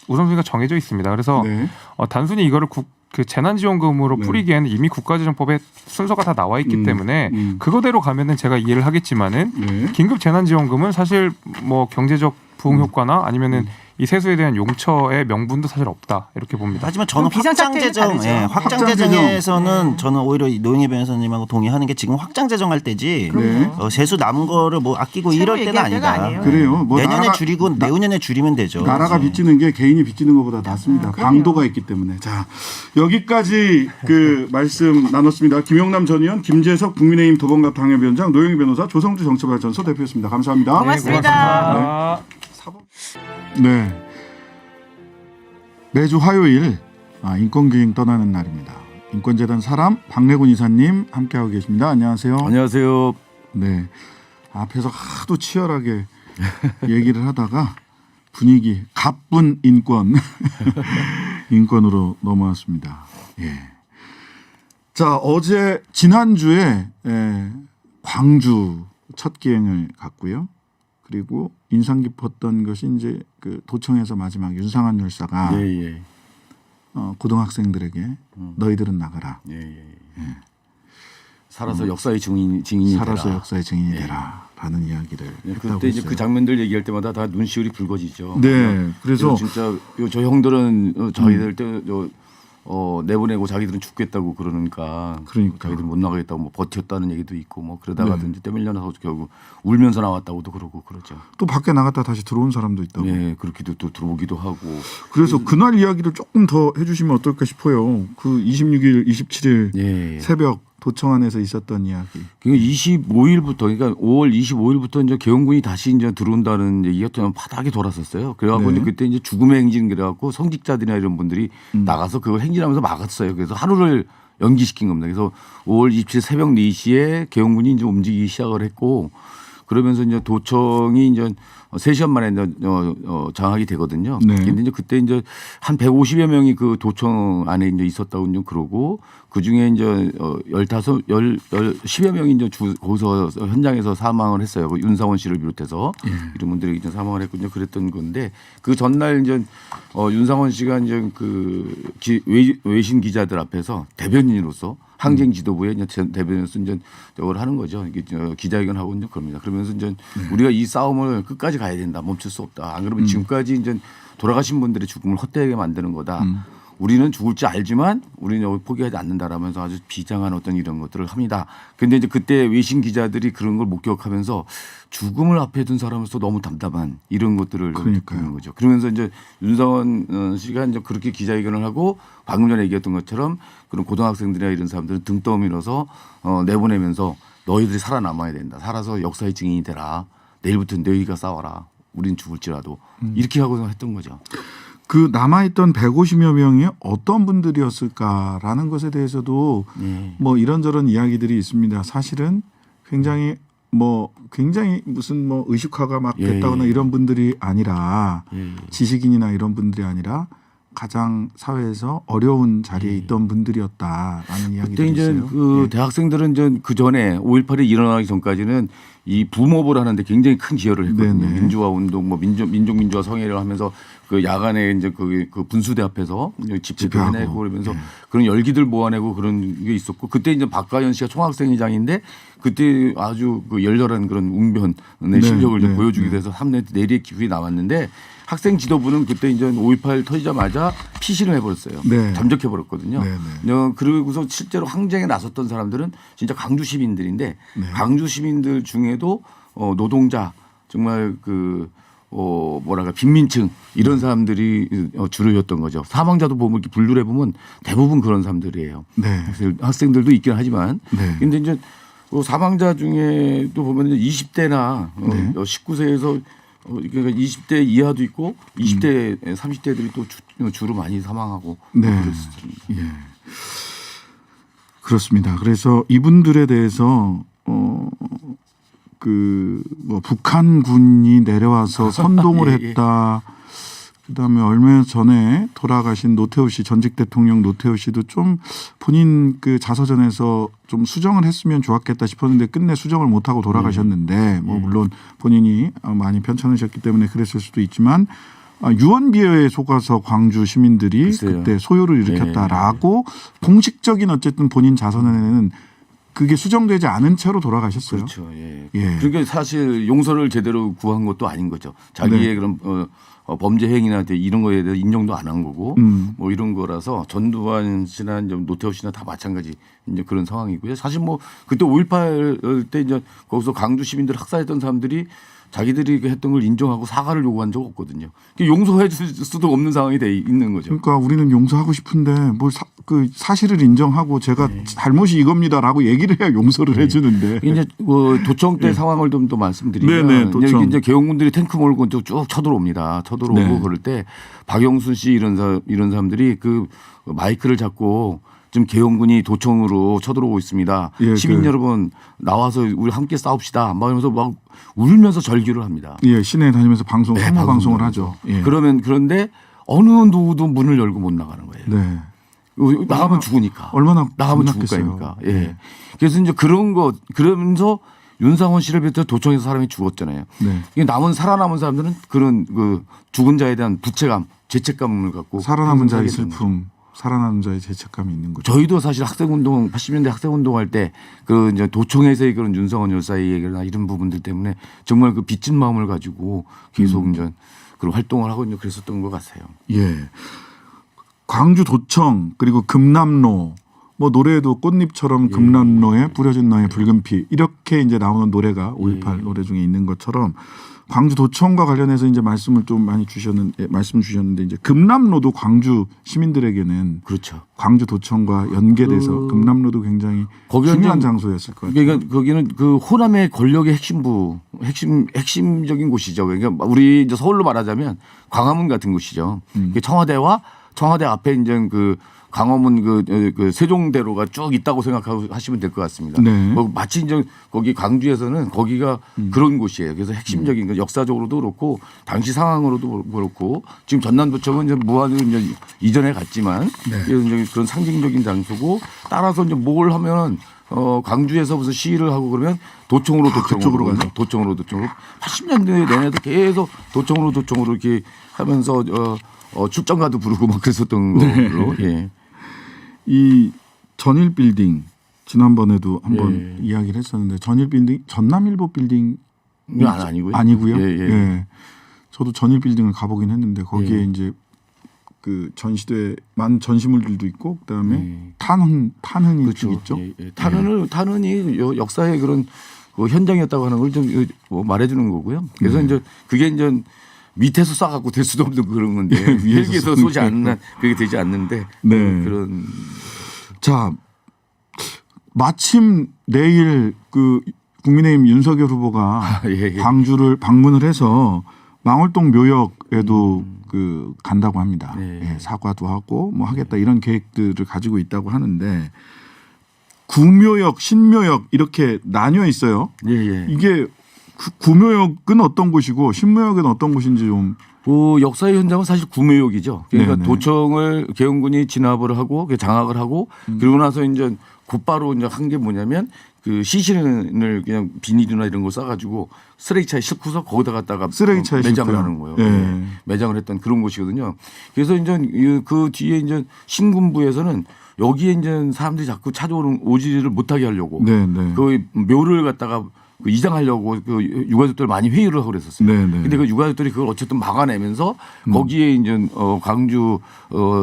우선순위가 정해져 있습니다. 그래서 네. 단순히 이거를 그 재난지원금으로 네. 뿌리기에는 이미 국가재정법에 순서가 다 나와 있기 때문에 그거대로 가면은 제가 이해를 하겠지만은 네. 긴급 재난지원금은 사실 뭐 경제적 부흥 효과나 아니면은 이 세수에 대한 용처의 명분도 사실 없다 이렇게 봅니다. 하지만 저는 비상사태는 확장 재정에서는 저는 오히려 노영희 변호사님하고 동의하는 게 지금 확장 재정할 때지 네. 세수 남은 거를 뭐 아끼고 세수 이럴 때가 얘기할 때가 아니다. 아니에요. 그래요. 뭐 내년에 나라가- 줄이고 내후년에 줄이면 되죠. 나라가 네. 빚지는 게 개인이 빚지는 것보다 낫습니다. 그럼요. 강도가 있기 때문에. 자, 여기까지 그 말씀 나눴습니다. 김용남 전 의원, 김재석 국민의힘 도봉갑 당협위원장, 노영희 변호사, 조성주 정치발전소 대표였습니다. 감사합니다. 고맙습니다. 네. 매주 화요일 인권기행 떠나는 날입니다. 인권재단 사람 박래군 이사님 함께하고 계십니다. 안녕하세요. 안녕하세요. 네. 앞에서 하도 치열하게 얘기를 하다가 분위기 가쁜 인권으로 넘어왔습니다. 예. 자, 지난주에 광주 첫 기행을 갔고요. 그리고 인상 깊었던 것이 이제 그 도청에서 마지막 윤상한 열사가 예. 고등학생들에게 너희들은 나가라. 예. 살아서 역사의 증인이 살아서 되라. 역사의 증인이 되라라는 이야기를 했다고 그때 이제 했어요. 그 장면들 얘기할 때마다 다 눈시울이 붉어지죠. 네. 그래서 진짜 저 형들은 저희들 때 내보내고 자기들은 죽겠다고 그러니까 자기들 못 나가겠다고 뭐 버텼다는 얘기도 있고 뭐 그러다가든지 떼밀려나서 결국 울면서 나왔다고도 그러고 그러죠. 또 밖에 나갔다 다시 들어온 사람도 있다고. 네, 그렇게도 또 들어오기도 하고. 그래서 그날 이야기를 조금 더 해주시면 어떨까 싶어요. 그 26일, 27일 새벽 도청 안에서 있었던 이야기. 25일부터 그러니까 5월 25일부터 이제 계엄군이 다시 이제 들어온다는 얘기가 좀 바닥에 돌았었어요. 그래갖고 이제 그때 이제 죽음의 행진 그래갖고 성직자들이나 이런 분들이 나가서 그걸 행진하면서 막았어요. 그래서 하루를 연기시킨 겁니다. 그래서 5월 27일 새벽 4시에 계엄군이 이제 움직이기 시작을 했고 그러면서 이제 도청이 이제 3시간 만에 이제 장악이 되거든요. 근데 이제 그때 이제 한 150여 명이 그 도청 안에 이제 있었다고 이제 그러고 그 중에 이제 10여 명이 이제 거기서 현장에서 사망을 했어요. 그 윤상원 씨를 비롯해서 이런 분들이 이제 사망을 했군요. 그랬던 건데 그 전날 이제 윤상원 씨가 이제 그 외신 기자들 앞에서 대변인으로서 항쟁 지도부의 대변인으로서 이제 저걸 하는 거죠. 이게 기자회견하고 이제 그럽니다. 그러면서 이제 우리가 이 싸움을 끝까지 가야 된다. 멈출 수 없다. 안 그러면 지금까지 이제 돌아가신 분들의 죽음을 헛되게 만드는 거다. 우리는 죽을지 알지만 우리는 여기 포기하지 않는다라면서 아주 비장한 어떤 이런 것들을 합니다. 그런데 이제 그때 외신 기자들이 그런 걸 목격하면서 죽음을 앞에 둔 사람으로서 너무 담담한 이런 것들을 느끼는 거죠. 그러면서 이제 윤상원 씨가 이제 그렇게 기자회견을 하고 방금 전에 얘기했던 것처럼 그런 고등학생들이나 이런 사람들은 등 떠밀어서 내보내면서 너희들이 살아남아야 된다. 살아서 역사의 증인이 되라. 내일부터 너희가 싸워라. 우린 죽을지라도 이렇게 하고 했던 거죠. 그 남아있던 150여 명이 어떤 분들이었을까라는 것에 대해서도 뭐 이런저런 이야기들이 있습니다. 사실은 굉장히 무슨 의식화가 막 됐다거나 이런 분들이 아니라 지식인이나 이런 분들이 아니라 가장 사회에서 어려운 자리에 있던 분들이었다라는 이야기도 있어요. 그 대학생들은 그 전에 5.18이 일어나기 전까지는 이 부모를 하는데 굉장히 큰 기여를 했거든요. 민주화 운동, 민족민주화 성회를 하면서 그 야간에 이제 그 분수대 앞에서 집회도 해내고 그러면서 그런 열기들 모아내고 그런 게 있었고 그때 이제 박가연 씨가 총학생회장인데 그때 아주 그 열렬한 그런 웅변의 실력을 보여주기도 해서 3년 내리의 기술이 나왔는데 학생 지도부는 그때 이제 5.18 터지자마자 피신을 해버렸어요. 잠적해버렸거든요. 그러고서 실제로 항쟁에 나섰던 사람들은 진짜 광주 시민들인데 광주 시민들 중에도 노동자 정말 그 뭐랄까 빈민층 이런 사람들이 주류였던 거죠. 사망자도 보면 이렇게 분류해 보면 대부분 그런 사람들이에요. 네. 학생들도 있긴 하지만, 네. 근데 이제 사망자 중에도 보면 20대나 네. 19세에서 그러니까 20대 이하도 있고 20대, 30대들이 또 주로 많이 사망하고 네. 그랬습니다. 예. 그렇습니다. 그래서 이분들에 대해서 뭐 북한군이 내려와서 선동을 예, 예. 했다. 그다음에 얼마 전에 돌아가신 노태우 씨, 전직 대통령 노태우 씨도 좀 본인 그 자서전에서 좀 수정을 했으면 좋았겠다 싶었는데 끝내 수정을 못 하고 돌아가셨는데 뭐 물론 본인이 많이 편찮으셨기 때문에 그랬을 수도 있지만 유언비어에 속아서 광주 시민들이 글쎄요. 그때 소요를 일으켰다라고 공식적인 어쨌든 본인 자서전에는 그게 수정되지 않은 채로 돌아가셨어요. 그렇죠. 예. 예. 그러니까 사실 용서를 제대로 구한 것도 아닌 거죠. 자기의 네. 그런 범죄 행위나 이런 거에 대해서 인정도 안 한 거고 뭐 이런 거라서 전두환 씨나 이제 노태우 씨나 다 마찬가지 이제 그런 상황이고요. 사실 뭐 그때 5.18 때 이제 거기서 광주 시민들 학살했던 사람들이 자기들이 했던 걸 인정하고 사과를 요구한 적 없거든요. 용서해 줄 수도 없는 상황이 돼 있는 거죠. 그러니까 우리는 용서하고 싶은데 뭘 그 사실을 인정하고 제가 잘못이 이겁니다라고 얘기를 해야 용서를 해주는데. 이제 도청 때 상황을 좀 더 말씀드리면 네네, 도청. 이제 개헌군들이 탱크 몰고 쭉 쳐들어옵니다. 쳐들어오고 네. 그럴 때 박영순 씨 이런 사람들이 그 마이크를 잡고 지금 개헌군이 도청으로 쳐들어오고 있습니다. 예, 시민 여러분 나와서 우리 함께 싸웁시다. 막 이러면서 막 울면서 절규를 합니다. 예, 시내에 다니면서 네, 사무 방송을 하죠. 예. 그런데 어느 누구도 문을 열고 못 나가는 거예요. 네. 나가면 죽으니까. 얼마나 나가면 죽을 겁났겠어요. 거니까. 예. 그래서 이제 그런 거 그러면서 윤상원 씨를 비롯해 도청에서 사람이 죽었잖아요. 네. 이게 살아남은 사람들은 그런 그 죽은 자에 대한 부채감, 죄책감을 갖고 살아남은 자의 살게 되는 거죠. 슬픔, 살아남은 자의 죄책감이 있는 거죠. 저희도 사실 학생운동 80년대 학생운동할 때 그 이제 도청에서의 그런 윤상원 열사의 얘기나 이런 부분들 때문에 정말 그 빚진 마음을 가지고 계속 이제 그런 활동을 하고 이제 그랬었던 것 같아요. 예. 광주 도청 그리고 금남로 뭐 노래도 꽃잎처럼 금남로에 뿌려진 너의 붉은 피 이렇게 이제 나오는 노래가 5.18 노래 중에 있는 것처럼 광주 도청과 관련해서 이제 말씀을 좀 많이 말씀 주셨는데 이제 금남로도 광주 시민들에게는 그렇죠. 광주 도청과 연계돼서 금남로도 굉장히 중요한 장소였을 거예요. 그러니까 거기는 그 호남의 권력의 핵심적인 곳이죠. 그러니까 우리 이제 서울로 말하자면 광화문 같은 곳이죠. 청와대 앞에 이제 그 강화문 그 세종대로가 쭉 있다고 생각하시면 될 것 같습니다. 네. 마치 이제 거기 광주에서는 거기가 그런 곳이에요. 그래서 핵심적인 그 역사적으로도 그렇고 당시 상황으로도 그렇고 지금 전남도청은 이제 무한으로 이제 이전에 갔지만 그래서 이제 그런 상징적인 장소고 따라서 이제 뭘 하면 광주에서 무슨 시위를 하고 그러면 도청으로 그쪽으로 가죠. 도청으로 80년대 내내도 계속 도청으로 이렇게 하면서 출정가도 부르고 막 그랬었던 걸로. 예. 이 전일 빌딩 지난번에도 한번 이야기를 했었는데 전일 빌딩 전남일보 빌딩 아니고요. 예. 저도 전일 빌딩을 가보긴 했는데 거기에 이제 그 전시대 많은 전시물들도 있고 그다음에 탄흔이 그렇죠. 있죠. 탄흔이 역사의 그런 현장이었다고 하는 걸 좀 말해주는 거고요. 그래서 이제 그게 이제 밑에서 쏴갖고 될 수도 없는 그런 건데 헬기에서 쏘지 않는 그게 되지 않는데 그런. 자, 마침 내일 그 국민의힘 윤석열 후보가 광주를 방문을 해서 망월동 묘역에도 그 간다고 합니다. 예, 사과도 하고 뭐 하겠다 이런 계획들을 가지고 있다고 하는데 구묘역, 신묘역 이렇게 나뉘어 있어요. 이게 구묘역은 어떤 곳이고 신묘역은 어떤 곳인지 좀. 역사의 현장은 사실 구묘역이죠. 그러니까 네네. 도청을 개헌군이 진압을 하고 장악을 하고 그리고 나서 이제 곧바로 이제 한 게 뭐냐면 그 시신을 그냥 비닐이나 이런 거 싸가지고 쓰레기차에 싣고서 거기다 갖다가 쓰레기차에 매장을 싣고요. 하는 거예요. 매장을 했던 그런 곳이거든요. 그래서 이제 그 뒤에 이제 신군부에서는 여기에 이제 사람들이 자꾸 찾아오는 오지를 못하게 하려고 그 묘를 갖다가 그 이장하려고 그 유가족들 많이 회의를 하고 그랬었어요. 네네. 근데 그 유가족들이 그걸 어쨌든 막아내면서 거기에 이제 광주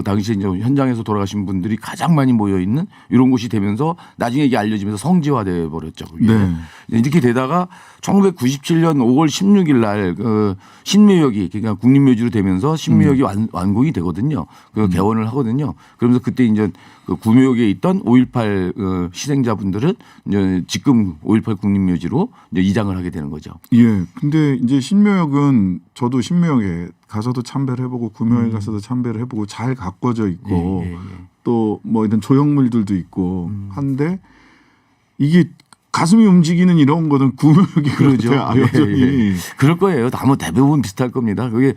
당시에 이제 현장에서 돌아가신 분들이 가장 많이 모여 있는 이런 곳이 되면서 나중에 이게 알려지면서 성지화돼 버렸죠. 그게. 네. 이렇게 되다가 1997년 5월 16일 날 그 신묘역이 그러니까 국립묘지로 되면서 신묘역이 완공이 되거든요. 그 개원을 하거든요. 그러면서 그때 이제 그 구묘역에 있던 5.18 희생자분들은 이제 지금 5.18 국립묘지로 이제 이장을 하게 되는 거죠. 예. 근데 이제 신묘역은 저도 신묘역에 가서도 참배를 해보고 구묘역에 가서도 참배를 해보고 잘 가꿔져 있고 또 뭐 이런 조형물들도 있고 한데 이게 가슴이 움직이는 이런 거는 구묘역이 그러죠. 여전히 그럴 거예요. 아마 대부분 비슷할 겁니다. 그게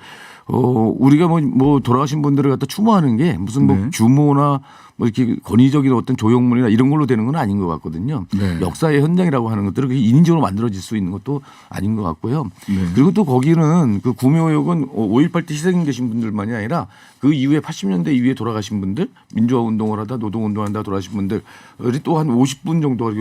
우리가 뭐 돌아가신 분들을 갖다 추모하는 게 무슨 뭐 네. 규모나 뭐 이렇게 권위적인 어떤 조형물이나 이런 걸로 되는 건 아닌 것 같거든요. 네. 역사의 현장이라고 하는 것들은 그게 인위적으로 만들어질 수 있는 것도 아닌 것 같고요. 네. 그리고 또 거기는 그 구묘역은 5.18 때 희생 계신 분들만이 아니라 그 이후에 80년대 이후에 돌아가신 분들 민주화 운동을 하다 노동 운동하다 돌아가신 분들이 또 한 50분 정도가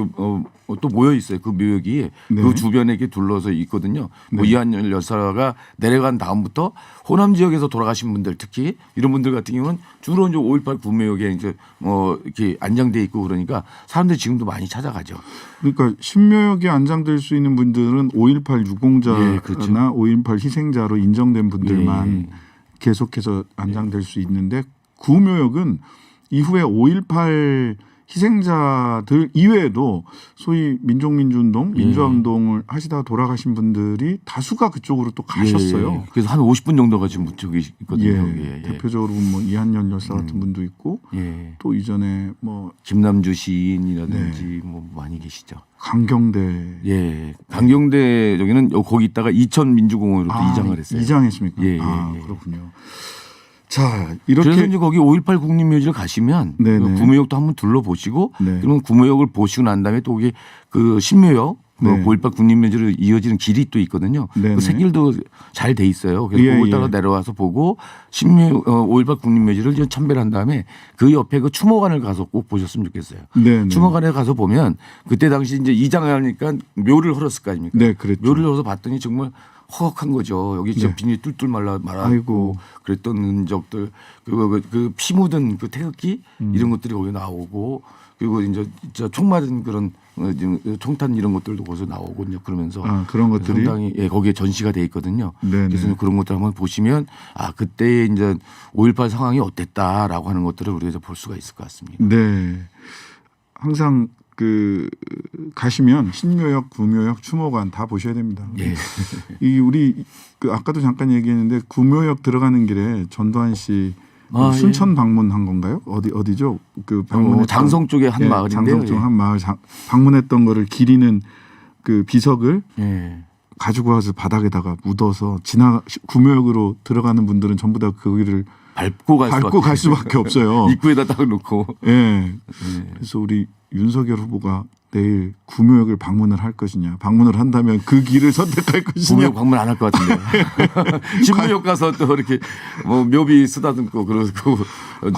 또 모여 있어요. 그 묘역이 네. 그 주변에 이렇게 둘러서 있거든요. 뭐 이한열 여사가 내려간 다음부터 호남 지역에서 돌아가신 분들 특히 이런 분들 같은 경우는 주로 이제 5.18 구묘역에 이제 뭐 이렇게 안장돼 있고 그러니까 사람들이 지금도 많이 찾아가죠. 그러니까 신묘역에 안장될 수 있는 분들은 5.18 유공자나 예, 그렇죠. 5.18 희생자로 인정된 분들만 계속해서 안장될 수 있는데 구묘역은 이후에 5.18 희생자들 이외에도 소위 민족민주운동, 민주화운동을 하시다가 돌아가신 분들이 다수가 그쪽으로 또 가셨어요. 예. 그래서 한 50분 정도가 지금 저기 있거든요. 예. 대표적으로 뭐 이한열 여사 같은 분도 있고 예. 또 이전에 뭐 김남주 시인이라든지 뭐 많이 계시죠. 강경대 예. 강경대 저기는 거기 있다가 이천민주공원으로 또 이장을 했어요. 이장했습니까? 예, 그렇군요. 자, 이렇게 그래서 이제 거기 5.18 국립묘지를 가시면 그 네네. 구묘역도 한번 둘러보시고 네. 그러면 구묘역을 보시고 난 다음에 또 거기 그 신묘역 네. 5.18 국립묘지로 이어지는 길이 또 있거든요. 네네. 그 새길도 잘 돼 있어요. 그래서 예, 그걸 따라 예. 내려와서 보고 5.18 국립묘지를 이제 참배를 한 다음에 그 옆에 그 추모관을 가서 꼭 보셨으면 좋겠어요. 네, 네. 추모관에 가서 보면 그때 당시 이제 이장을 하니까 묘를 헐었을 거 아닙니까? 네, 그랬죠. 묘를 헐어서 봤더니 정말 허걱한 거죠. 여기 진짜 네. 비닐이 뚫뚫 말았고 아이고. 그랬던 흔적들 그 피 묻은 그 태극기 이런 것들이 거기 나오고 그리고 이제 진짜 총 맞은 그런 총탄 이런 것들도 거기서 나오고 이제 그러면서 그런 것들이 상당히 거기에 전시가 돼 있거든요. 네네. 그래서 그런 것들 한번 보시면 그때 이제 5.18 상황이 어땠다라고 하는 것들을 우리가 볼 수가 있을 것 같습니다. 네. 항상 그 가시면 신묘역, 구묘역, 추모관 다 보셔야 됩니다. 예. 이 우리 그 아까도 잠깐 얘기했는데 구묘역 들어가는 길에 전두환 씨 순천 방문한 건가요? 어디죠? 그 방문했던 장성 쪽에 한 마을인데요. 장성 쪽 한 마을 방문했던 거를 기리는 그 비석을 예. 가지고 와서 바닥에다가 묻어서 구묘역으로 들어가는 분들은 전부 다 그 길을 밟고 갈 수밖에 없어요. 입구에다 딱 놓고. 예. 그래서 우리 윤석열 후보가 내일 구묘역을 방문을 할 것이냐, 방문을 한다면 그 길을 선택할 것이냐. 구묘역 방문 안 할 것 같은데. 신묘역 가서 또 이렇게 뭐 묘비 쓰다듬고 그러고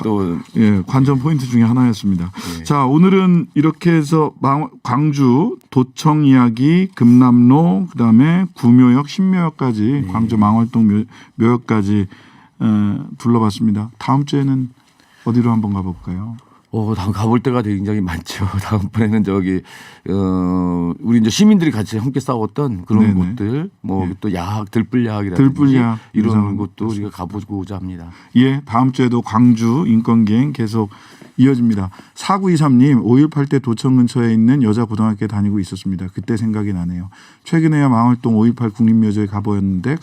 또 관전 포인트 중에 하나였습니다. 자, 오늘은 이렇게 해서 광주 도청 이야기, 금남로, 그다음에 구묘역, 신묘역까지 광주 망월동 묘역까지 둘러봤습니다. 다음 주에는 어디로 한번 가볼까요? 다음 가볼 때가 굉장히 많죠. 다음번에는 우리 이제 시민들이 같이 함께 싸웠던 그런 네네. 곳들, 또 야학, 들불야학이라든지 들불야학 이런 곳도 우리가 가보고자 합니다. 예, 다음 주에도 광주 인권기행 계속 이어집니다. 4923님, 5.18 때 도청 근처에 있는 여자 고등학교에 다니고 있었습니다. 그때 생각이 나네요. 최근에야 망월동 5.18 국립묘지에 가보였는데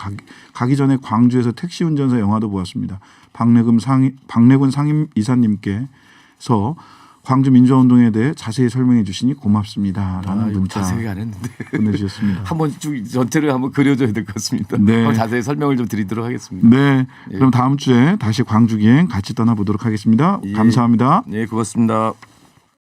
가기 전에 광주에서 택시 운전사 영화도 보았습니다. 박래군 상임 이사님께서 광주 민주화운동에 대해 자세히 설명해 주시니 고맙습니다. 라는 문자 자세히 안 했는데 보내주셨습니다. 한번 쭉 전체를 한번 그려줘야 될 것 같습니다. 네. 한번 자세히 설명을 좀 드리도록 하겠습니다. 네, 그럼 다음 주에 다시 광주기행 같이 떠나보도록 하겠습니다. 감사합니다. 네, 고맙습니다.